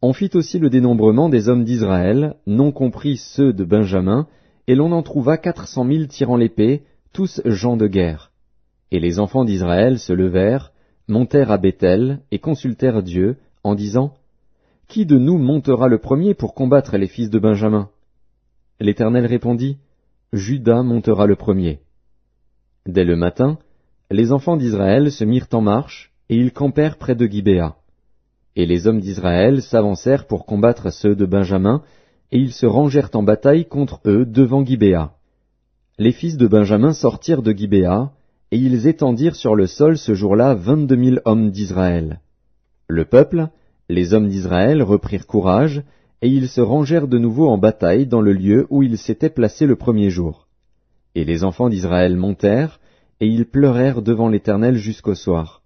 On fit aussi le dénombrement des hommes d'Israël, non compris ceux de Benjamin, et l'on en trouva 400 000 tirant l'épée, tous gens de guerre. Et les enfants d'Israël se levèrent, montèrent à Béthel, et consultèrent Dieu, en disant, « Qui de nous montera le premier pour combattre les fils de Benjamin ?» L'Éternel répondit, « Juda montera le premier. » Dès le matin, les enfants d'Israël se mirent en marche, et ils campèrent près de Gibéa. Et les hommes d'Israël s'avancèrent pour combattre ceux de Benjamin, et ils se rangèrent en bataille contre eux devant Gibéa. Les fils de Benjamin sortirent de Gibéa, et ils étendirent sur le sol ce jour-là 22 000 hommes d'Israël. Le peuple, les hommes d'Israël reprirent courage, et ils se rangèrent de nouveau en bataille dans le lieu où ils s'étaient placés le premier jour. Et les enfants d'Israël montèrent, et ils pleurèrent devant l'Éternel jusqu'au soir.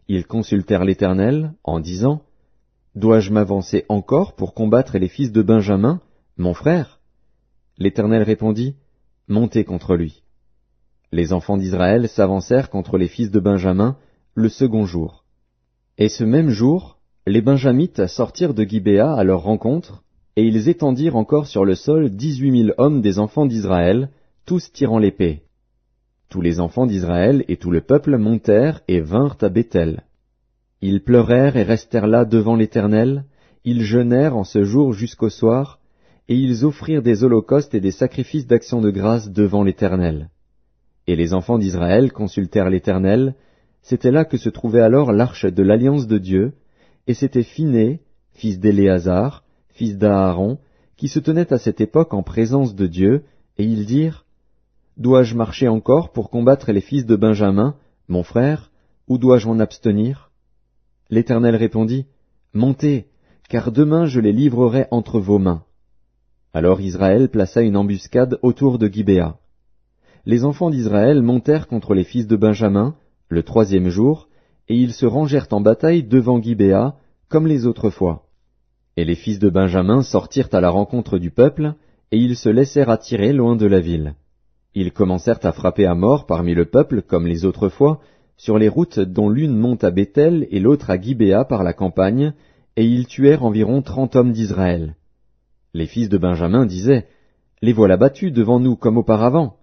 Ils consultèrent l'Éternel, en disant, « Dois-je m'avancer encore pour combattre les fils de Benjamin, mon frère ?» L'Éternel répondit, « Montez contre lui. » Les enfants d'Israël s'avancèrent contre les fils de Benjamin le second jour. Et ce même jour, les Benjamites sortirent de Gibéa à leur rencontre, et ils étendirent encore sur le sol 18 000 hommes des enfants d'Israël, tous tirant l'épée. Tous les enfants d'Israël et tout le peuple montèrent et vinrent à Béthel. Ils pleurèrent et restèrent là devant l'Éternel, ils jeûnèrent en ce jour jusqu'au soir, et ils offrirent des holocaustes et des sacrifices d'action de grâce devant l'Éternel. Et les enfants d'Israël consultèrent l'Éternel, c'était là que se trouvait alors l'arche de l'alliance de Dieu, et c'était Phiné, fils d'Éléazar, fils d'Aaron, qui se tenait à cette époque en présence de Dieu, et ils dirent, « Dois-je marcher encore pour combattre les fils de Benjamin, mon frère, ou dois-je m'en abstenir ?» L'Éternel répondit, « Montez, car demain je les livrerai entre vos mains. » Alors Israël plaça une embuscade autour de Gibéa. Les enfants d'Israël montèrent contre les fils de Benjamin, le troisième jour, et ils se rangèrent en bataille devant Gibéa, comme les autres fois. Et les fils de Benjamin sortirent à la rencontre du peuple, et ils se laissèrent attirer loin de la ville. Ils commencèrent à frapper à mort parmi le peuple, comme les autres fois, sur les routes dont l'une monte à Béthel et l'autre à Gibéa par la campagne, et ils tuèrent environ 30 hommes d'Israël. Les fils de Benjamin disaient, « Les voilà battus devant nous comme auparavant. »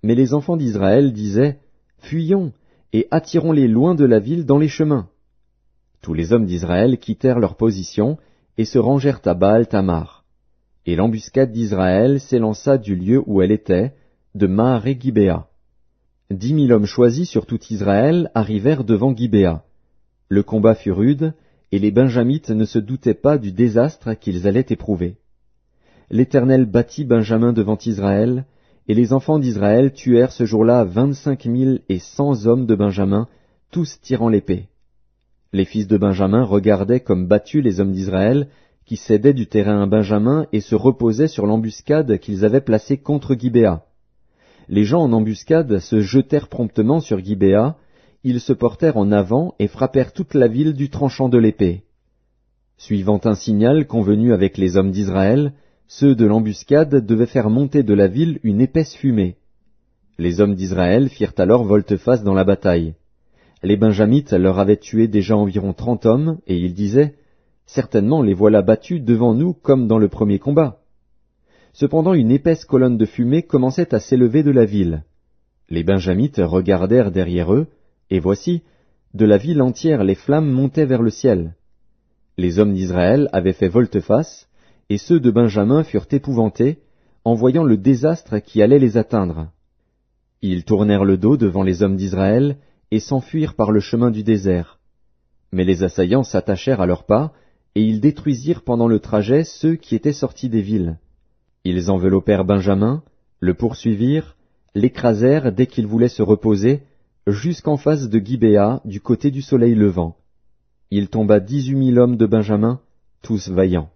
Mais les enfants d'Israël disaient, « Fuyons, et attirons-les loin de la ville dans les chemins. » Tous les hommes d'Israël quittèrent leur position, et se rangèrent à Baal-Tamar. Et l'embuscade d'Israël s'élança du lieu où elle était, de Maharé-Gibéa. 10 000 hommes choisis sur tout Israël arrivèrent devant Gibéa. Le combat fut rude, et les Benjamites ne se doutaient pas du désastre qu'ils allaient éprouver. L'Éternel battit Benjamin devant Israël, et les enfants d'Israël tuèrent ce jour-là 25 100 hommes de Benjamin, tous tirant l'épée. Les fils de Benjamin regardaient comme battus les hommes d'Israël, qui cédaient du terrain à Benjamin et se reposaient sur l'embuscade qu'ils avaient placée contre Gibéa. Les gens en embuscade se jetèrent promptement sur Gibéa, ils se portèrent en avant et frappèrent toute la ville du tranchant de l'épée. Suivant un signal convenu avec les hommes d'Israël, ceux de l'embuscade devaient faire monter de la ville une épaisse fumée. Les hommes d'Israël firent alors volte-face dans la bataille. Les Benjamites leur avaient tué déjà environ 30 hommes, et ils disaient, « Certainement les voilà battus devant nous comme dans le premier combat. » Cependant une épaisse colonne de fumée commençait à s'élever de la ville. Les Benjamites regardèrent derrière eux, et voici, de la ville entière les flammes montaient vers le ciel. Les hommes d'Israël avaient fait volte-face, et ceux de Benjamin furent épouvantés, en voyant le désastre qui allait les atteindre. Ils tournèrent le dos devant les hommes d'Israël, et s'enfuirent par le chemin du désert. Mais les assaillants s'attachèrent à leurs pas, et ils détruisirent pendant le trajet ceux qui étaient sortis des villes. Ils enveloppèrent Benjamin, le poursuivirent, l'écrasèrent dès qu'il voulait se reposer, jusqu'en face de Gibéa, du côté du soleil levant. Il tomba 18 000 hommes de Benjamin, tous vaillants.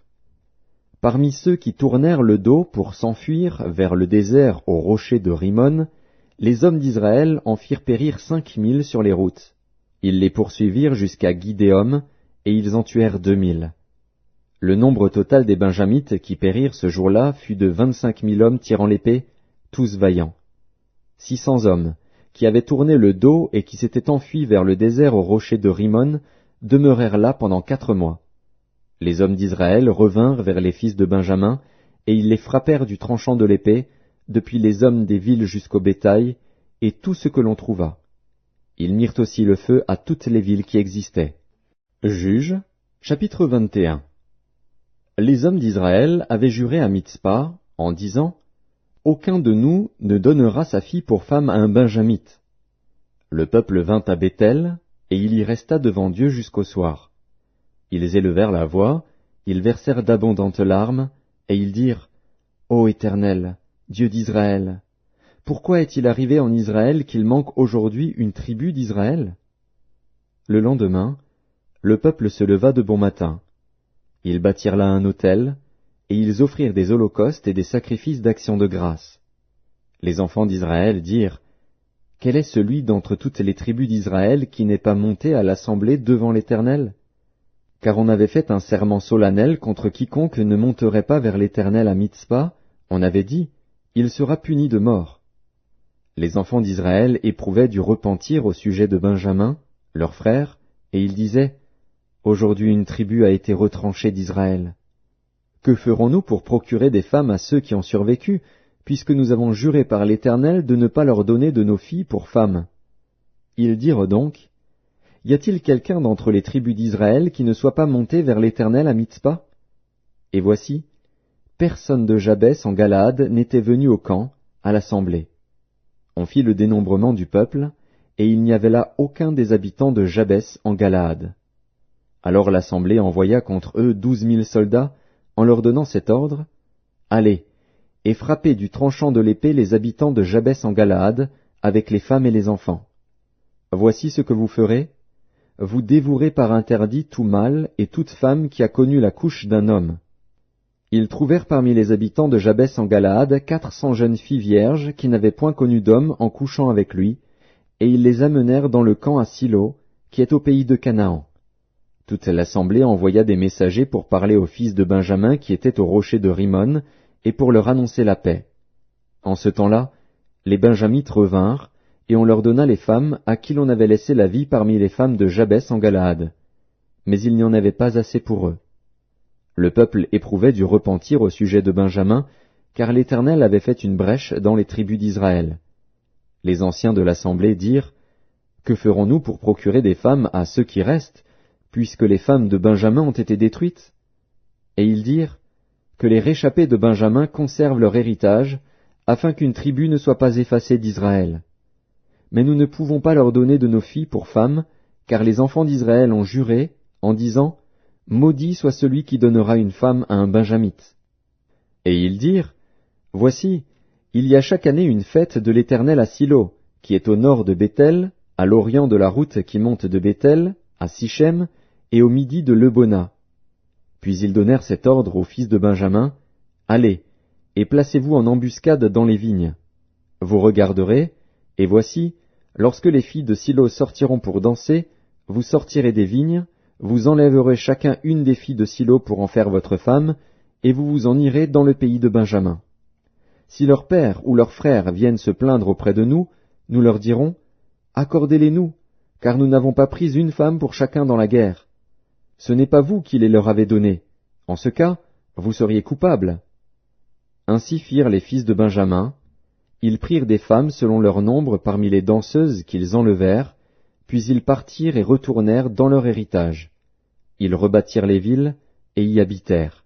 Parmi ceux qui tournèrent le dos pour s'enfuir vers le désert au rocher de Rimon, les hommes d'Israël en firent périr 5 000 sur les routes. Ils les poursuivirent jusqu'à Gidéom, et ils en tuèrent 2 000. Le nombre total des Benjamites qui périrent ce jour-là fut de 25 000 hommes tirant l'épée, tous vaillants. 600 hommes, qui avaient tourné le dos et qui s'étaient enfuis vers le désert au rocher de Rimon, demeurèrent là pendant 4 mois. Les hommes d'Israël revinrent vers les fils de Benjamin, et ils les frappèrent du tranchant de l'épée, depuis les hommes des villes jusqu'au bétail, et tout ce que l'on trouva. Ils mirent aussi le feu à toutes les villes qui existaient. Juges, chapitre 21. Les hommes d'Israël avaient juré à Mitzpa, en disant, « Aucun de nous ne donnera sa fille pour femme à un Benjamite. » Le peuple vint à Béthel, et il y resta devant Dieu jusqu'au soir. Ils élevèrent la voix, ils versèrent d'abondantes larmes, et ils dirent, « Ô Éternel, Dieu d'Israël, pourquoi est-il arrivé en Israël qu'il manque aujourd'hui une tribu d'Israël ?» Le lendemain, le peuple se leva de bon matin. Ils bâtirent là un autel, et ils offrirent des holocaustes et des sacrifices d'action de grâce. Les enfants d'Israël dirent, « Quel est celui d'entre toutes les tribus d'Israël qui n'est pas monté à l'assemblée devant l'Éternel ? Car on avait fait un serment solennel contre quiconque ne monterait pas vers l'Éternel à Mitzpa, on avait dit, il sera puni de mort. » Les enfants d'Israël éprouvaient du repentir au sujet de Benjamin, leur frère, et ils disaient, « Aujourd'hui une tribu a été retranchée d'Israël. Que ferons-nous pour procurer des femmes à ceux qui ont survécu, puisque nous avons juré par l'Éternel de ne pas leur donner de nos filles pour femmes ?» Ils dirent donc, « Y a-t-il quelqu'un d'entre les tribus d'Israël qui ne soit pas monté vers l'Éternel à Mitzpa ?» Et voici, personne de Jabès en Galaad n'était venu au camp, à l'assemblée. On fit le dénombrement du peuple, et il n'y avait là aucun des habitants de Jabès en Galaad. Alors l'assemblée envoya contre eux 12 000 soldats, en leur donnant cet ordre, « Allez, et frappez du tranchant de l'épée les habitants de Jabès en Galaad, avec les femmes et les enfants. Voici ce que vous ferez. Vous dévouerez par interdit tout mâle et toute femme qui a connu la couche d'un homme. » Ils trouvèrent parmi les habitants de Jabès en Galaad 400 jeunes filles vierges qui n'avaient point connu d'homme en couchant avec lui, et ils les amenèrent dans le camp à Silo, qui est au pays de Canaan. Toute l'assemblée envoya des messagers pour parler aux fils de Benjamin qui étaient au rocher de Rimon, et pour leur annoncer la paix. En ce temps-là, les Benjamites revinrent, et on leur donna les femmes à qui l'on avait laissé la vie parmi les femmes de Jabès en Galaad. Mais il n'y en avait pas assez pour eux. Le peuple éprouvait du repentir au sujet de Benjamin, car l'Éternel avait fait une brèche dans les tribus d'Israël. Les anciens de l'assemblée dirent, « Que ferons-nous pour procurer des femmes à ceux qui restent, puisque les femmes de Benjamin ont été détruites ?» Et ils dirent, « Que les réchappés de Benjamin conservent leur héritage, afin qu'une tribu ne soit pas effacée d'Israël. Mais nous ne pouvons pas leur donner de nos filles pour femmes, car les enfants d'Israël ont juré, en disant, « Maudit soit celui qui donnera une femme à un Benjamite. » Et ils dirent, « Voici, il y a chaque année une fête de l'Éternel à Silo, qui est au nord de Béthel, à l'orient de la route qui monte de Béthel, à Sichem, et au midi de Lebona. » Puis ils donnèrent cet ordre aux fils de Benjamin, « Allez, et placez-vous en embuscade dans les vignes. Vous regarderez, et voici, lorsque les filles de Silo sortiront pour danser, vous sortirez des vignes, vous enlèverez chacun une des filles de Silo pour en faire votre femme, et vous vous en irez dans le pays de Benjamin. Si leur père ou leurs frères viennent se plaindre auprès de nous, nous leur dirons, accordez-les-nous, car nous n'avons pas pris une femme pour chacun dans la guerre. Ce n'est pas vous qui les leur avez donnés. En ce cas, vous seriez coupables. Ainsi firent les fils de Benjamin. Ils prirent des femmes selon leur nombre parmi les danseuses qu'ils enlevèrent, puis ils partirent et retournèrent dans leur héritage. Ils rebâtirent les villes et y habitèrent.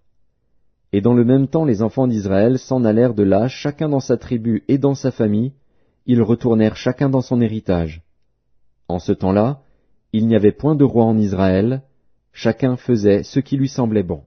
Et dans le même temps les enfants d'Israël s'en allèrent de là, chacun dans sa tribu et dans sa famille, ils retournèrent chacun dans son héritage. En ce temps-là, il n'y avait point de roi en Israël, chacun faisait ce qui lui semblait bon.